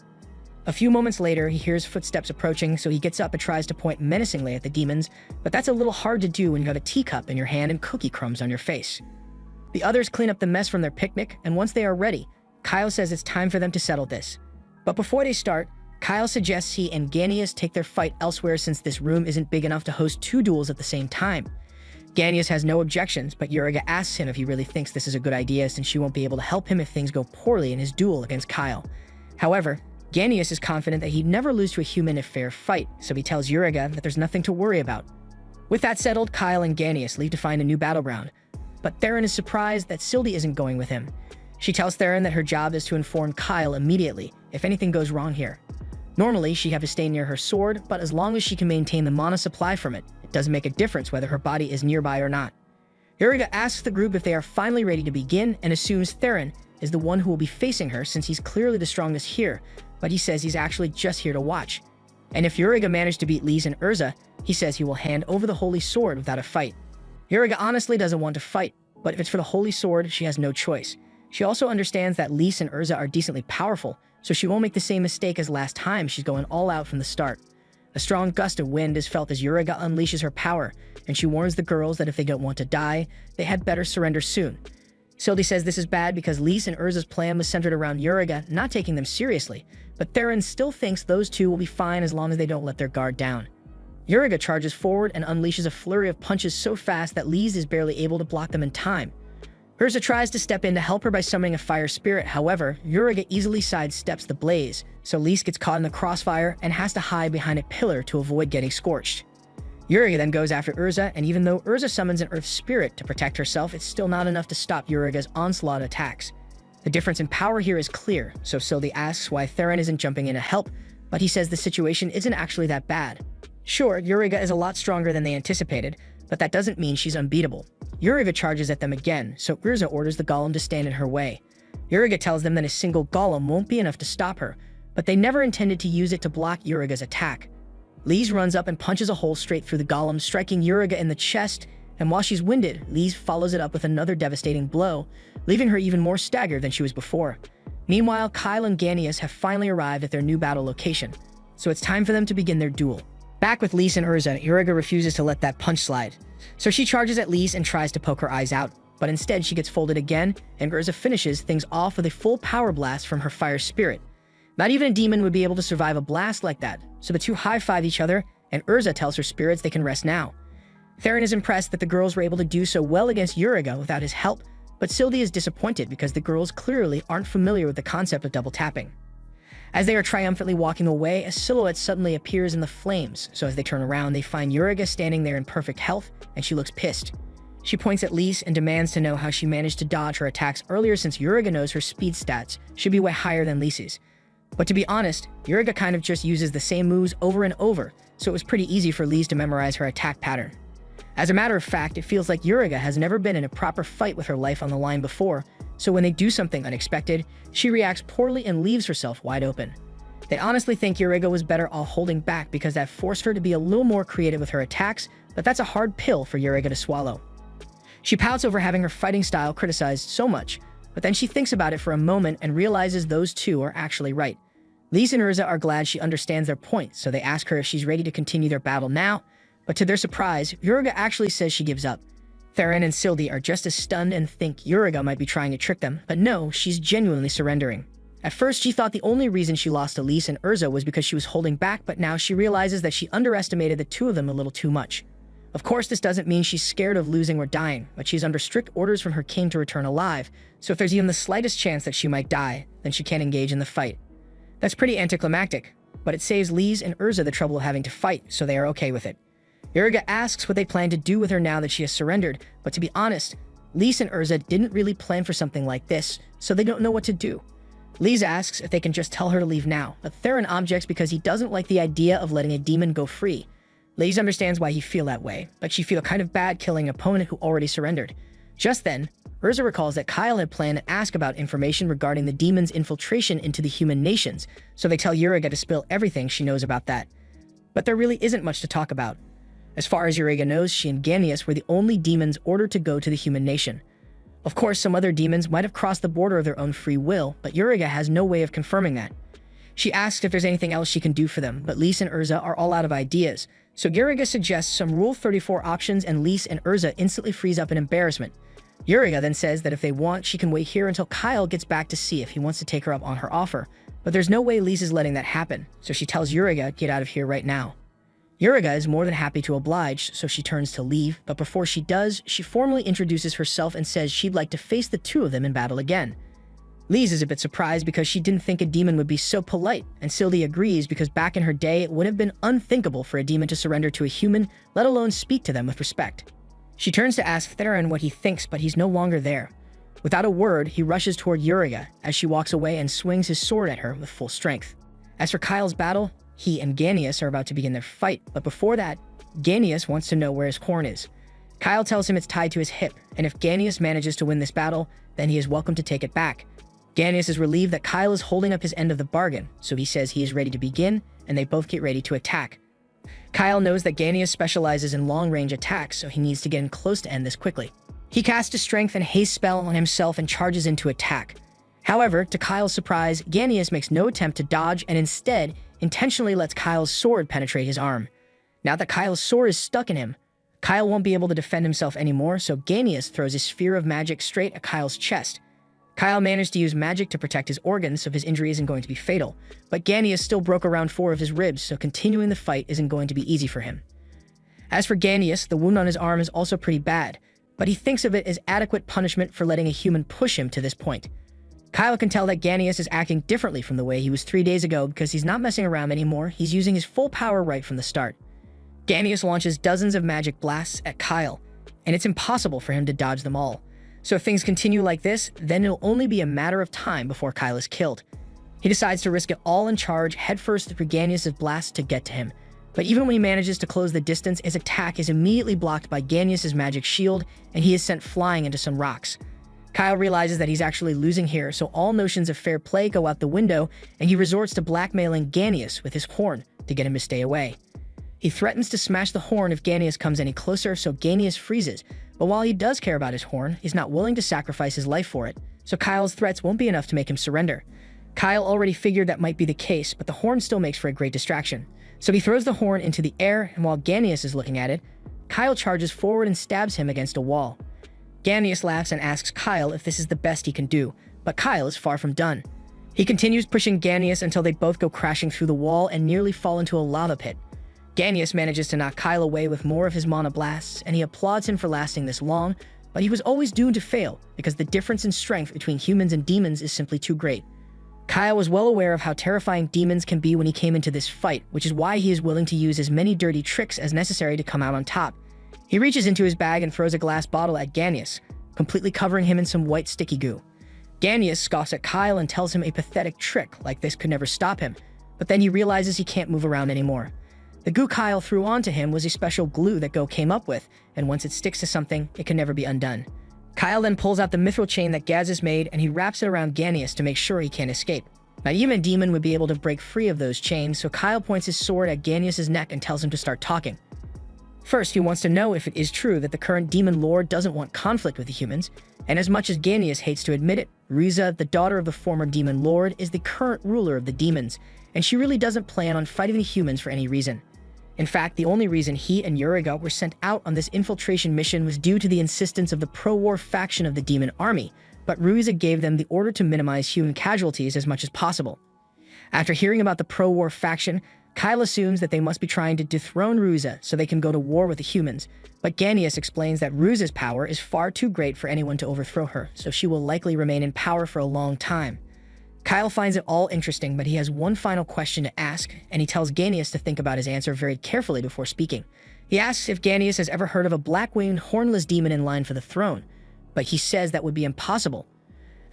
A few moments later, he hears footsteps approaching, so he gets up and tries to point menacingly at the demons, but that's a little hard to do when you have a teacup in your hand and cookie crumbs on your face. The others clean up the mess from their picnic, and once they are ready, Kyle says it's time for them to settle this. But before they start, Kyle suggests he and Ganius take their fight elsewhere since this room isn't big enough to host 2 duels at the same time. Ganius has no objections, but Yuriga asks him if he really thinks this is a good idea since she won't be able to help him if things go poorly in his duel against Kyle. However, Ganius is confident that he'd never lose to a human in a fair fight, so he tells Yuriga that there's nothing to worry about. With that settled, Kyle and Ganius leave to find a new battleground, but Theron is surprised that Sylvie isn't going with him. She tells Theron that her job is to inform Kyle immediately if anything goes wrong here. Normally, she'd have to stay near her sword, but as long as she can maintain the mana supply from it, it doesn't make a difference whether her body is nearby or not. Yuriga asks the group if they are finally ready to begin and assumes Theron is the one who will be facing her since he's clearly the strongest here, but he says he's actually just here to watch. And if Yuriga managed to beat Lise and Urza, he says he will hand over the holy sword without a fight. Yuriga honestly doesn't want to fight, but if it's for the holy sword, she has no choice. She also understands that Lise and Urza are decently powerful, so she won't make the same mistake as last time. She's going all out from the start. A strong gust of wind is felt as Uriga unleashes her power, and she warns the girls that if they don't want to die, they had better surrender soon. Sylvie says this is bad because Lise and Urza's plan was centered around Uriga not taking them seriously, but Theron still thinks those two will be fine as long as they don't let their guard down. Uriga charges forward and unleashes a flurry of punches so fast that Lise is barely able to block them in time. Urza tries to step in to help her by summoning a fire spirit. However, Uriga easily sidesteps the blaze, so Lise gets caught in the crossfire and has to hide behind a pillar to avoid getting scorched. Uriga then goes after Urza, and even though Urza summons an earth spirit to protect herself, it's still not enough to stop Uriga's onslaught attacks. The difference in power here is clear, so Sylvie asks why Theron isn't jumping in to help, but he says the situation isn't actually that bad. Sure, Uriga is a lot stronger than they anticipated, but that doesn't mean she's unbeatable. Uriga charges at them again, so Urza orders the golem to stand in her way. Uriga tells them that a single golem won't be enough to stop her, but they never intended to use it to block Uriga's attack. Lise runs up and punches a hole straight through the golem, striking Uriga in the chest, and while she's winded, Lise follows it up with another devastating blow, leaving her even more staggered than she was before. Meanwhile, Kyle and Ganius have finally arrived at their new battle location, so it's time for them to begin their duel. Back with Lise and Urza, Uriga refuses to let that punch slide, so she charges at Lise and tries to poke her eyes out, but instead she gets folded again, and Urza finishes things off with a full power blast from her fire spirit. Not even a demon would be able to survive a blast like that, so the two high-five each other, and Urza tells her spirits they can rest now. Theron is impressed that the girls were able to do so well against Uriga without his help, but Sylvie is disappointed because the girls clearly aren't familiar with the concept of double tapping. As they are triumphantly walking away, a silhouette suddenly appears in the flames, so as they turn around, they find Uriga standing there in perfect health, and she looks pissed. She points at Lise and demands to know how she managed to dodge her attacks earlier since Uriga knows her speed stats should be way higher than Lise's. But to be honest, Uriga kind of just uses the same moves over and over, so it was pretty easy for Lise to memorize her attack pattern. As a matter of fact, it feels like Uriga has never been in a proper fight with her life on the line before, so when they do something unexpected, she reacts poorly and leaves herself wide open. They honestly think Uriga was better off holding back because that forced her to be a little more creative with her attacks, but that's a hard pill for Uriga to swallow. She pouts over having her fighting style criticized so much, but then she thinks about it for a moment and realizes those two are actually right. Lise and Urza are glad she understands their point, so they ask her if she's ready to continue their battle now, but to their surprise, Uriga actually says she gives up. Theron and Sylvie are just as stunned and think Uriga might be trying to trick them, but no, she's genuinely surrendering. At first, she thought the only reason she lost to Lise and Urza was because she was holding back, but now she realizes that she underestimated the two of them a little too much. Of course, this doesn't mean she's scared of losing or dying, but she's under strict orders from her king to return alive, so if there's even the slightest chance that she might die, then she can't engage in the fight. That's pretty anticlimactic, but it saves Lise and Urza the trouble of having to fight, so they are okay with it. Uriga asks what they plan to do with her now that she has surrendered, but to be honest, Lise and Urza didn't really plan for something like this, so they don't know what to do. Lise asks if they can just tell her to leave now, but Theron objects because he doesn't like the idea of letting a demon go free. Lise understands why he feel that way, but she feel kind of bad killing an opponent who already surrendered. Just then, Urza recalls that Kyle had planned to ask about information regarding the demon's infiltration into the human nations, so they tell Uriga to spill everything she knows about that. But there really isn't much to talk about. As far as Uriga knows, she and Ganius were the only demons ordered to go to the human nation. Of course, some other demons might have crossed the border of their own free will, but Uriga has no way of confirming that. She asks if there's anything else she can do for them, but Lise and Urza are all out of ideas, so Uriga suggests some Rule 34 options and Lise and Urza instantly freeze up in embarrassment. Uriga then says that if they want, she can wait here until Kyle gets back to see if he wants to take her up on her offer, but there's no way Lise is letting that happen, so she tells Uriga get out of here right now. Uriga is more than happy to oblige, so she turns to leave, but before she does, she formally introduces herself and says she'd like to face the two of them in battle again. Lise is a bit surprised because she didn't think a demon would be so polite, and Sylvie agrees because back in her day it would have been unthinkable for a demon to surrender to a human, let alone speak to them with respect. She turns to ask Theron what he thinks, but he's no longer there. Without a word, he rushes toward Uriga as she walks away and swings his sword at her with full strength. As for Kyle's battle, he and Ganius are about to begin their fight, but before that, Ganius wants to know where his horn is. Kyle tells him it's tied to his hip, and if Ganius manages to win this battle, then he is welcome to take it back. Ganius is relieved that Kyle is holding up his end of the bargain, so he says he is ready to begin, and they both get ready to attack. Kyle knows that Ganius specializes in long-range attacks, so he needs to get in close to end this quickly. He casts a strength and haste spell on himself and charges into attack. However, to Kyle's surprise, Ganius makes no attempt to dodge, and instead, intentionally lets Kyle's sword penetrate his arm. Now that Kyle's sword is stuck in him, Kyle won't be able to defend himself anymore, so Ganius throws his sphere of magic straight at Kyle's chest. Kyle managed to use magic to protect his organs so his injury isn't going to be fatal, but Ganius still broke around 4 of his ribs, so continuing the fight isn't going to be easy for him. As for Ganius, the wound on his arm is also pretty bad, but he thinks of it as adequate punishment for letting a human push him to this point. Kyle can tell that Ganius is acting differently from the way he was 3 days ago because he's not messing around anymore, he's using his full power right from the start. Ganius launches dozens of magic blasts at Kyle, and it's impossible for him to dodge them all. So if things continue like this, then it'll only be a matter of time before Kyle is killed. He decides to risk it all and charge headfirst through Ganius' blast to get to him. But even when he manages to close the distance, his attack is immediately blocked by Ganius' magic shield, and he is sent flying into some rocks. Kyle realizes that he's actually losing here, so all notions of fair play go out the window, and he resorts to blackmailing Ganius with his horn to get him to stay away. He threatens to smash the horn if Ganius comes any closer, so Ganius freezes. But while he does care about his horn, he's not willing to sacrifice his life for it, so Kyle's threats won't be enough to make him surrender. Kyle already figured that might be the case, but the horn still makes for a great distraction. So he throws the horn into the air, and while Ganius is looking at it, Kyle charges forward and stabs him against a wall. Ganius laughs and asks Kyle if this is the best he can do, but Kyle is far from done. He continues pushing Ganius until they both go crashing through the wall and nearly fall into a lava pit. Ganius manages to knock Kyle away with more of his mana blasts, and he applauds him for lasting this long, but he was always doomed to fail because the difference in strength between humans and demons is simply too great. Kyle was well aware of how terrifying demons can be when he came into this fight, which is why he is willing to use as many dirty tricks as necessary to come out on top. He reaches into his bag and throws a glass bottle at Ganius, completely covering him in some white sticky goo. Ganius scoffs at Kyle and tells him a pathetic trick like this could never stop him, but then he realizes he can't move around anymore. The goo Kyle threw onto him was a special glue that Go came up with, and once it sticks to something, it can never be undone. Kyle then pulls out the mithril chain that Gaz has made, and he wraps it around Ganius to make sure he can't escape. Not even a demon would be able to break free of those chains, so Kyle points his sword at Ganius' neck and tells him to start talking. First, he wants to know if it is true that the current demon lord doesn't want conflict with the humans, and as much as Ganius hates to admit it, Riza, the daughter of the former demon lord, is the current ruler of the demons, and she really doesn't plan on fighting the humans for any reason. In fact, the only reason he and Uriga were sent out on this infiltration mission was due to the insistence of the pro-war faction of the demon army, but Ruiza gave them the order to minimize human casualties as much as possible. After hearing about the pro-war faction, Kyle assumes that they must be trying to dethrone Ruiza so they can go to war with the humans, but Ganius explains that Ruiza's power is far too great for anyone to overthrow her, so she will likely remain in power for a long time. Kyle finds it all interesting, but he has one final question to ask, and he tells Ganius to think about his answer very carefully before speaking. He asks if Ganius has ever heard of a black-winged, hornless demon in line for the throne, but he says that would be impossible.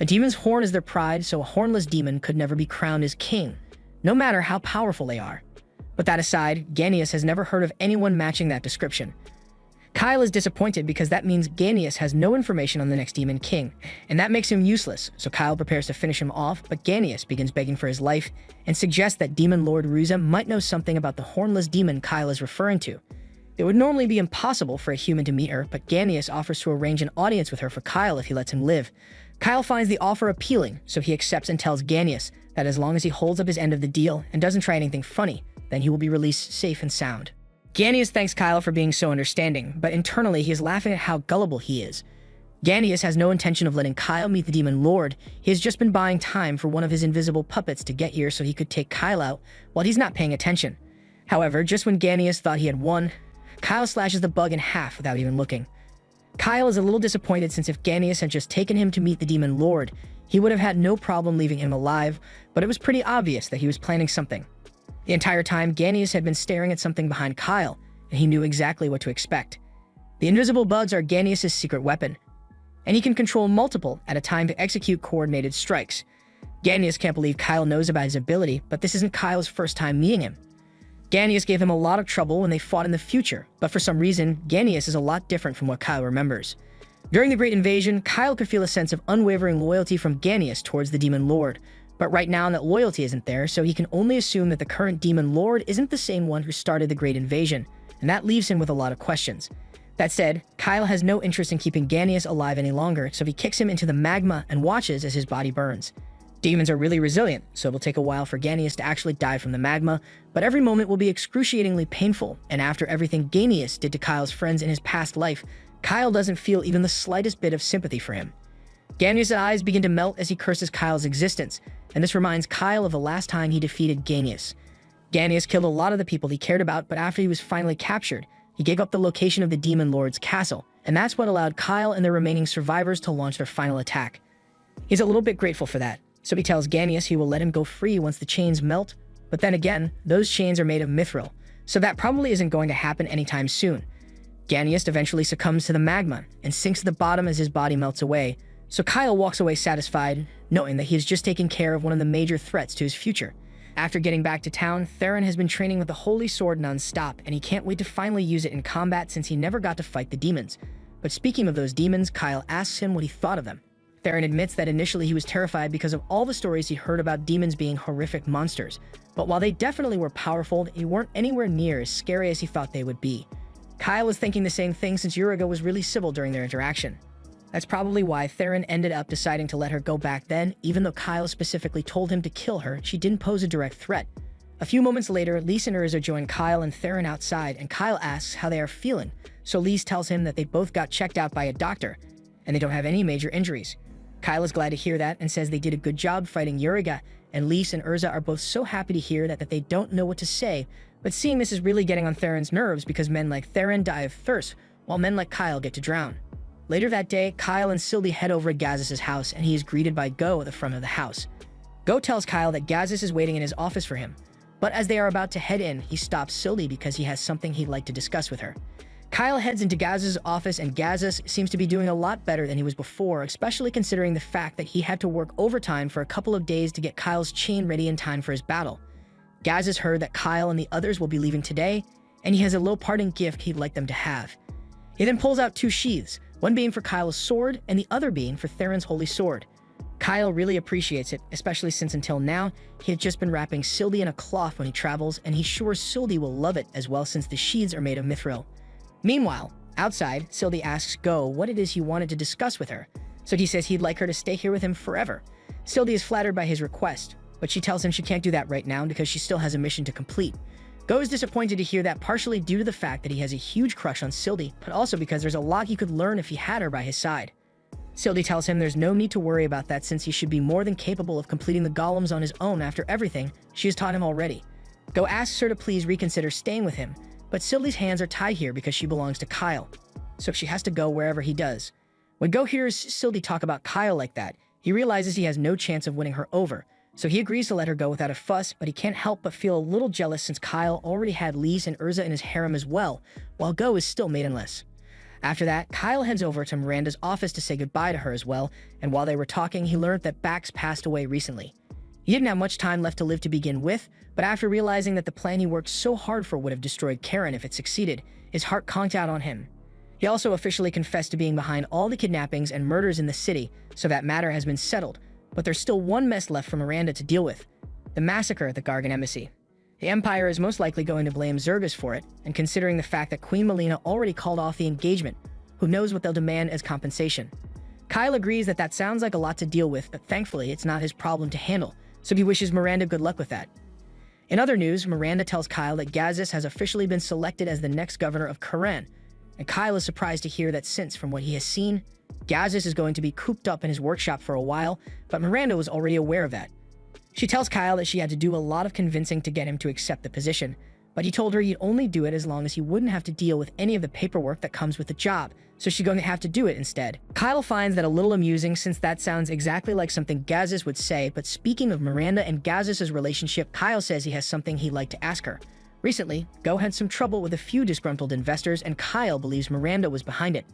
A demon's horn is their pride, so a hornless demon could never be crowned as king, no matter how powerful they are. But that aside, Ganius has never heard of anyone matching that description. Kyle is disappointed because that means Ganius has no information on the next demon king, and that makes him useless, so Kyle prepares to finish him off, but Ganius begins begging for his life and suggests that Demon Lord Ruiza might know something about the hornless demon Kyle is referring to. It would normally be impossible for a human to meet her, but Ganius offers to arrange an audience with her for Kyle if he lets him live. Kyle finds the offer appealing, so he accepts and tells Ganius that as long as he holds up his end of the deal and doesn't try anything funny, then he will be released safe and sound. Ganius thanks Kyle for being so understanding, but internally he is laughing at how gullible he is. Ganius has no intention of letting Kyle meet the Demon Lord. He has just been buying time for one of his invisible puppets to get here so he could take Kyle out while he's not paying attention. However, just when Ganius thought he had won, Kyle slashes the bug in half without even looking. Kyle is a little disappointed since if Ganius had just taken him to meet the Demon Lord, he would have had no problem leaving him alive, but it was pretty obvious that he was planning something. The entire time, Ganius had been staring at something behind Kyle, and he knew exactly what to expect. The invisible bugs are Ganius' secret weapon, and he can control multiple at a time to execute coordinated strikes. Ganius can't believe Kyle knows about his ability, but this isn't Kyle's first time meeting him. Ganius gave him a lot of trouble when they fought in the future, but for some reason, Ganius is a lot different from what Kyle remembers. During the Great Invasion, Kyle could feel a sense of unwavering loyalty from Ganius towards the Demon Lord, but right now that loyalty isn't there, so he can only assume that the current Demon Lord isn't the same one who started the Great Invasion, and that leaves him with a lot of questions. That said, Kyle has no interest in keeping Ganius alive any longer, so he kicks him into the magma and watches as his body burns. Demons are really resilient, so it will take a while for Ganius to actually die from the magma, but every moment will be excruciatingly painful, and after everything Ganius did to Kyle's friends in his past life, Kyle doesn't feel even the slightest bit of sympathy for him. Ganius' eyes begin to melt as he curses Kyle's existence, and this reminds Kyle of the last time he defeated Ganius. Ganius killed a lot of the people he cared about, but after he was finally captured, he gave up the location of the Demon Lord's castle, and that's what allowed Kyle and the remaining survivors to launch their final attack. He's a little bit grateful for that, so he tells Ganius he will let him go free once the chains melt, but then again, those chains are made of mithril, so that probably isn't going to happen anytime soon. Ganius eventually succumbs to the magma and sinks to the bottom as his body melts away, so Kyle walks away satisfied, knowing that he has just taken care of one of the major threats to his future. After getting back to town, Theron has been training with the Holy Sword non-stop, and he can't wait to finally use it in combat since he never got to fight the demons. But speaking of those demons, Kyle asks him what he thought of them. Theron admits that initially he was terrified because of all the stories he heard about demons being horrific monsters, but while they definitely were powerful, they weren't anywhere near as scary as he thought they would be. Kyle was thinking the same thing since Uriga was really civil during their interaction. That's probably why Theron ended up deciding to let her go back then, even though Kyle specifically told him to kill her, she didn't pose a direct threat. A few moments later, Lise and Urza join Kyle and Theron outside, and Kyle asks how they are feeling, so Lise tells him that they both got checked out by a doctor, and they don't have any major injuries. Kyle is glad to hear that and says they did a good job fighting Uriga, and Lise and Urza are both so happy to hear that they don't know what to say, but seeing this is really getting on Theron's nerves because men like Theron die of thirst, while men like Kyle get to drown. Later that day, Kyle and Sylvie head over to Gazis' house, and he is greeted by Go at the front of the house. Go tells Kyle that Gazis is waiting in his office for him, but as they are about to head in, he stops Sylvie because he has something he'd like to discuss with her. Kyle heads into Gazis' office, and Gazis seems to be doing a lot better than he was before, especially considering the fact that he had to work overtime for a couple of days to get Kyle's chain ready in time for his battle. Gazis heard that Kyle and the others will be leaving today, and he has a little parting gift he'd like them to have. He then pulls out two sheaths, one being for Kyle's sword and the other being for Theron's holy sword. Kyle really appreciates it, especially since until now, he had just been wrapping Sylvie in a cloth when he travels, and he's sure Sylvie will love it as well since the sheaths are made of mithril. Meanwhile, outside, Sylvie asks Go what it is he wanted to discuss with her, so he says he'd like her to stay here with him forever. Sylvie is flattered by his request, but she tells him she can't do that right now because she still has a mission to complete. Go is disappointed to hear that, partially due to the fact that he has a huge crush on Sylvie, but also because there's a lot he could learn if he had her by his side. Sylvie tells him there's no need to worry about that since he should be more than capable of completing the golems on his own after everything she has taught him already. Go asks her to please reconsider staying with him, but Sylvie's hands are tied here because she belongs to Kyle, so she has to go wherever he does. When Go hears Sylvie talk about Kyle like that, he realizes he has no chance of winning her over, so he agrees to let her go without a fuss, but he can't help but feel a little jealous since Kyle already had Lise and Urza in his harem as well, while Go is still maidenless. After that, Kyle heads over to Miranda's office to say goodbye to her as well, and while they were talking, he learned that Bax passed away recently. He didn't have much time left to live to begin with, but after realizing that the plan he worked so hard for would have destroyed Karen if it succeeded, his heart conked out on him. He also officially confessed to being behind all the kidnappings and murders in the city, so that matter has been settled, but there's still one mess left for Miranda to deal with: the massacre at the Gargan Embassy. The Empire is most likely going to blame Zergus for it, and considering the fact that Queen Melina already called off the engagement, who knows what they'll demand as compensation. Kyle agrees that that sounds like a lot to deal with, but thankfully it's not his problem to handle, so he wishes Miranda good luck with that. In other news, Miranda tells Kyle that Gazis has officially been selected as the next governor of Karan, and Kyle is surprised to hear that since, from what he has seen, Gazis is going to be cooped up in his workshop for a while, but Miranda was already aware of that. She tells Kyle that she had to do a lot of convincing to get him to accept the position, but he told her he'd only do it as long as he wouldn't have to deal with any of the paperwork that comes with the job, so she's going to have to do it instead. Kyle finds that a little amusing since that sounds exactly like something Gazis would say, but speaking of Miranda and Gazis' relationship, Kyle says he has something he'd like to ask her. Recently, Go had some trouble with a few disgruntled investors, and Kyle believes Miranda was behind it.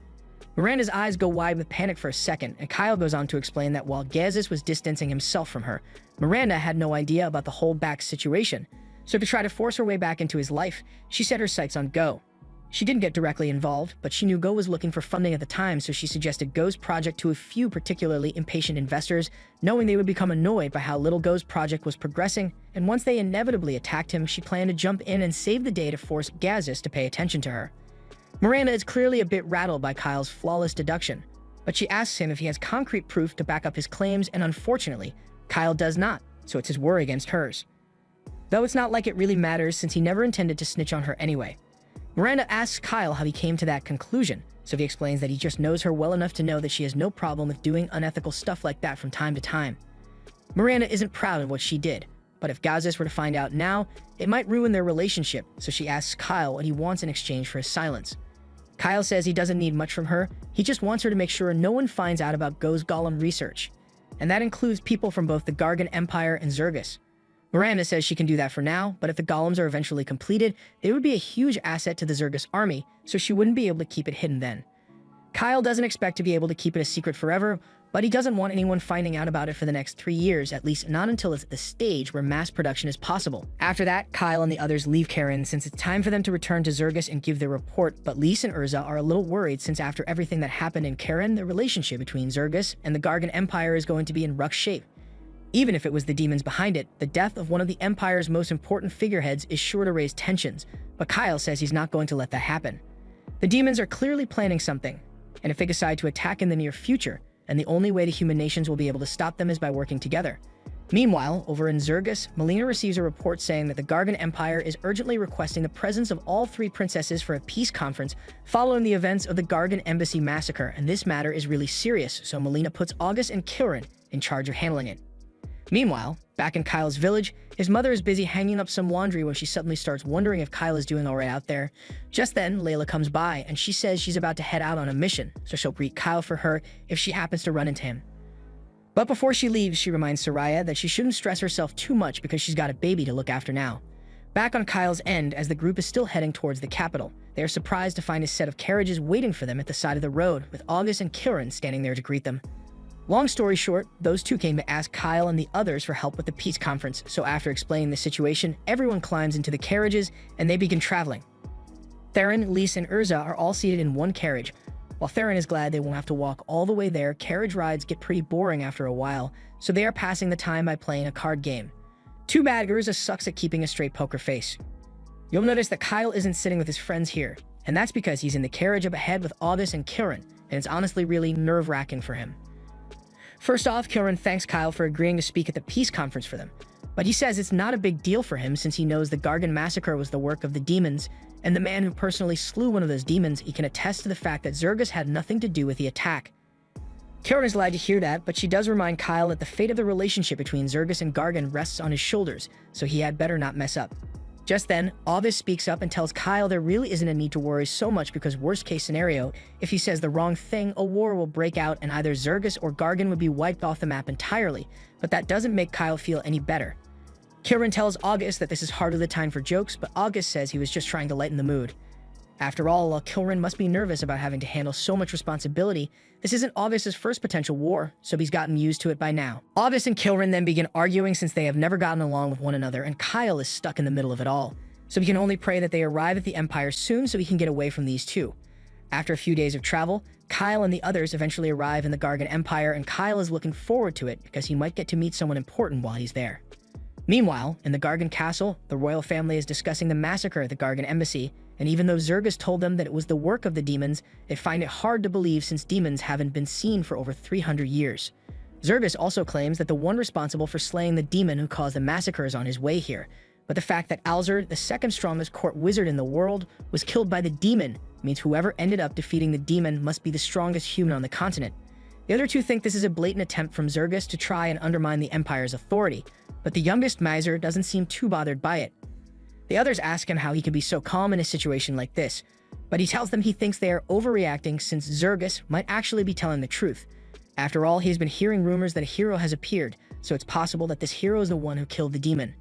Miranda's eyes go wide with panic for a second, and Kyle goes on to explain that while Gazis was distancing himself from her, Miranda had no idea about the whole back situation, so to try to force her way back into his life, she set her sights on Go. She didn't get directly involved, but she knew Go was looking for funding at the time, so she suggested Go's project to a few particularly impatient investors, knowing they would become annoyed by how little Go's project was progressing, and once they inevitably attacked him, she planned to jump in and save the day to force Gazis to pay attention to her. Miranda is clearly a bit rattled by Kyle's flawless deduction, but she asks him if he has concrete proof to back up his claims, and unfortunately, Kyle does not, so it's his worry against hers. Though it's not like it really matters since he never intended to snitch on her anyway. Miranda asks Kyle how he came to that conclusion, so he explains that he just knows her well enough to know that she has no problem with doing unethical stuff like that from time to time. Miranda isn't proud of what she did, but if Gazis were to find out now, it might ruin their relationship, so she asks Kyle what he wants in exchange for his silence. Kyle says he doesn't need much from her, he just wants her to make sure no one finds out about Go's Golem research. And that includes people from both the Gargan Empire and Zergus. Miranda says she can do that for now, but if the golems are eventually completed, they would be a huge asset to the Zergus army, so she wouldn't be able to keep it hidden then. Kyle doesn't expect to be able to keep it a secret forever, but he doesn't want anyone finding out about it for the next 3 years, at least not until it's at the stage where mass production is possible. After that, Kyle and the others leave Karen since it's time for them to return to Zergus and give their report, but Lise and Urza are a little worried since after everything that happened in Karen, the relationship between Zergus and the Gargan Empire is going to be in rough shape. Even if it was the demons behind it, the death of one of the Empire's most important figureheads is sure to raise tensions, but Kyle says he's not going to let that happen. The demons are clearly planning something, and if they decide to attack in the near future, then the only way the human nations will be able to stop them is by working together. Meanwhile, over in Zergus, Melina receives a report saying that the Gargan Empire is urgently requesting the presence of all 3 princesses for a peace conference following the events of the Gargan Embassy massacre, and this matter is really serious, so Melina puts August and Kirin in charge of handling it. Meanwhile, back in Kyle's village, his mother is busy hanging up some laundry when she suddenly starts wondering if Kyle is doing alright out there. Just then, Layla comes by and she says she's about to head out on a mission, so she'll greet Kyle for her if she happens to run into him. But before she leaves, she reminds Soraya that she shouldn't stress herself too much because she's got a baby to look after now. Back on Kyle's end, as the group is still heading towards the capital, they are surprised to find a set of carriages waiting for them at the side of the road, with August and Kirin standing there to greet them. Long story short, those two came to ask Kyle and the others for help with the peace conference, so after explaining the situation, everyone climbs into the carriages and they begin traveling. Theron, Lise, and Urza are all seated in one carriage. While Theron is glad they won't have to walk all the way there, carriage rides get pretty boring after a while, so they are passing the time by playing a card game. Too bad Urza sucks at keeping a straight poker face. You'll notice that Kyle isn't sitting with his friends here, and that's because he's in the carriage up ahead with August and Kirin, and it's honestly really nerve-wracking for him. First off, Kirin thanks Kyle for agreeing to speak at the peace conference for them, but he says it's not a big deal for him since he knows the Gargan massacre was the work of the demons, and the man who personally slew one of those demons, he can attest to the fact that Zergus had nothing to do with the attack. Kirin is glad to hear that, but she does remind Kyle that the fate of the relationship between Zergus and Gargan rests on his shoulders, so he had better not mess up. Just then, August speaks up and tells Kyle there really isn't a need to worry so much because worst case scenario, if he says the wrong thing, a war will break out and either Zergus or Gargan would be wiped off the map entirely, but that doesn't make Kyle feel any better. Kirin tells August that this is hardly the time for jokes, but August says he was just trying to lighten the mood. After all, while Kirin must be nervous about having to handle so much responsibility, this isn't August's first potential war, so he's gotten used to it by now. August and Kirin then begin arguing since they have never gotten along with one another, and Kyle is stuck in the middle of it all. So we can only pray that they arrive at the Empire soon so he can get away from these two. After a few days of travel, Kyle and the others eventually arrive in the Gargan Empire, and Kyle is looking forward to it because he might get to meet someone important while he's there. Meanwhile, in the Gargan Castle, the royal family is discussing the massacre at the Gargan Embassy, and even though Zergus told them that it was the work of the demons, they find it hard to believe since demons haven't been seen for over 300 years. Zergus also claims that the one responsible for slaying the demon who caused the massacre is on his way here, but the fact that Alzur, the second strongest court wizard in the world, was killed by the demon means whoever ended up defeating the demon must be the strongest human on the continent. The other two think this is a blatant attempt from Zergus to try and undermine the Empire's authority, but the youngest miser doesn't seem too bothered by it. The others ask him how he can be so calm in a situation like this, but he tells them he thinks they are overreacting since Zergus might actually be telling the truth. After all, he's been hearing rumors that a hero has appeared, so it's possible that this hero is the one who killed the demon.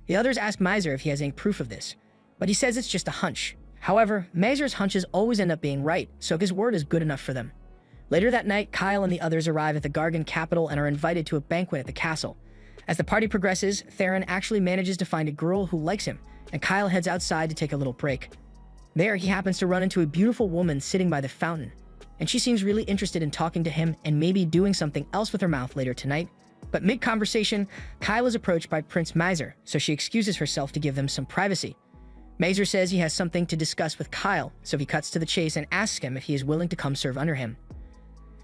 The others ask Miser if he has any proof of this, but he says it's just a hunch. However, Miser's hunches always end up being right, so his word is good enough for them. Later that night, Kyle and the others arrive at the Gargan capital and are invited to a banquet at the castle. As the party progresses, Theron actually manages to find a girl who likes him, and Kyle heads outside to take a little break. There, he happens to run into a beautiful woman sitting by the fountain, and she seems really interested in talking to him and maybe doing something else with her mouth later tonight. But mid-conversation, Kyle is approached by Prince Miser, so she excuses herself to give them some privacy. Miser says he has something to discuss with Kyle, so he cuts to the chase and asks him if he is willing to come serve under him.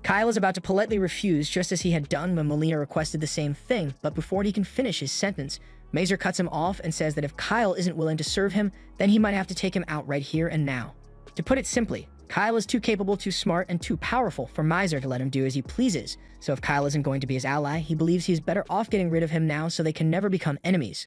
Kyle is about to politely refuse, just as he had done when Melina requested the same thing, but before he can finish his sentence, Mazer cuts him off and says that if Kyle isn't willing to serve him, then he might have to take him out right here and now. To put it simply, Kyle is too capable, too smart, and too powerful for Mazer to let him do as he pleases, so if Kyle isn't going to be his ally, he believes he's better off getting rid of him now so they can never become enemies.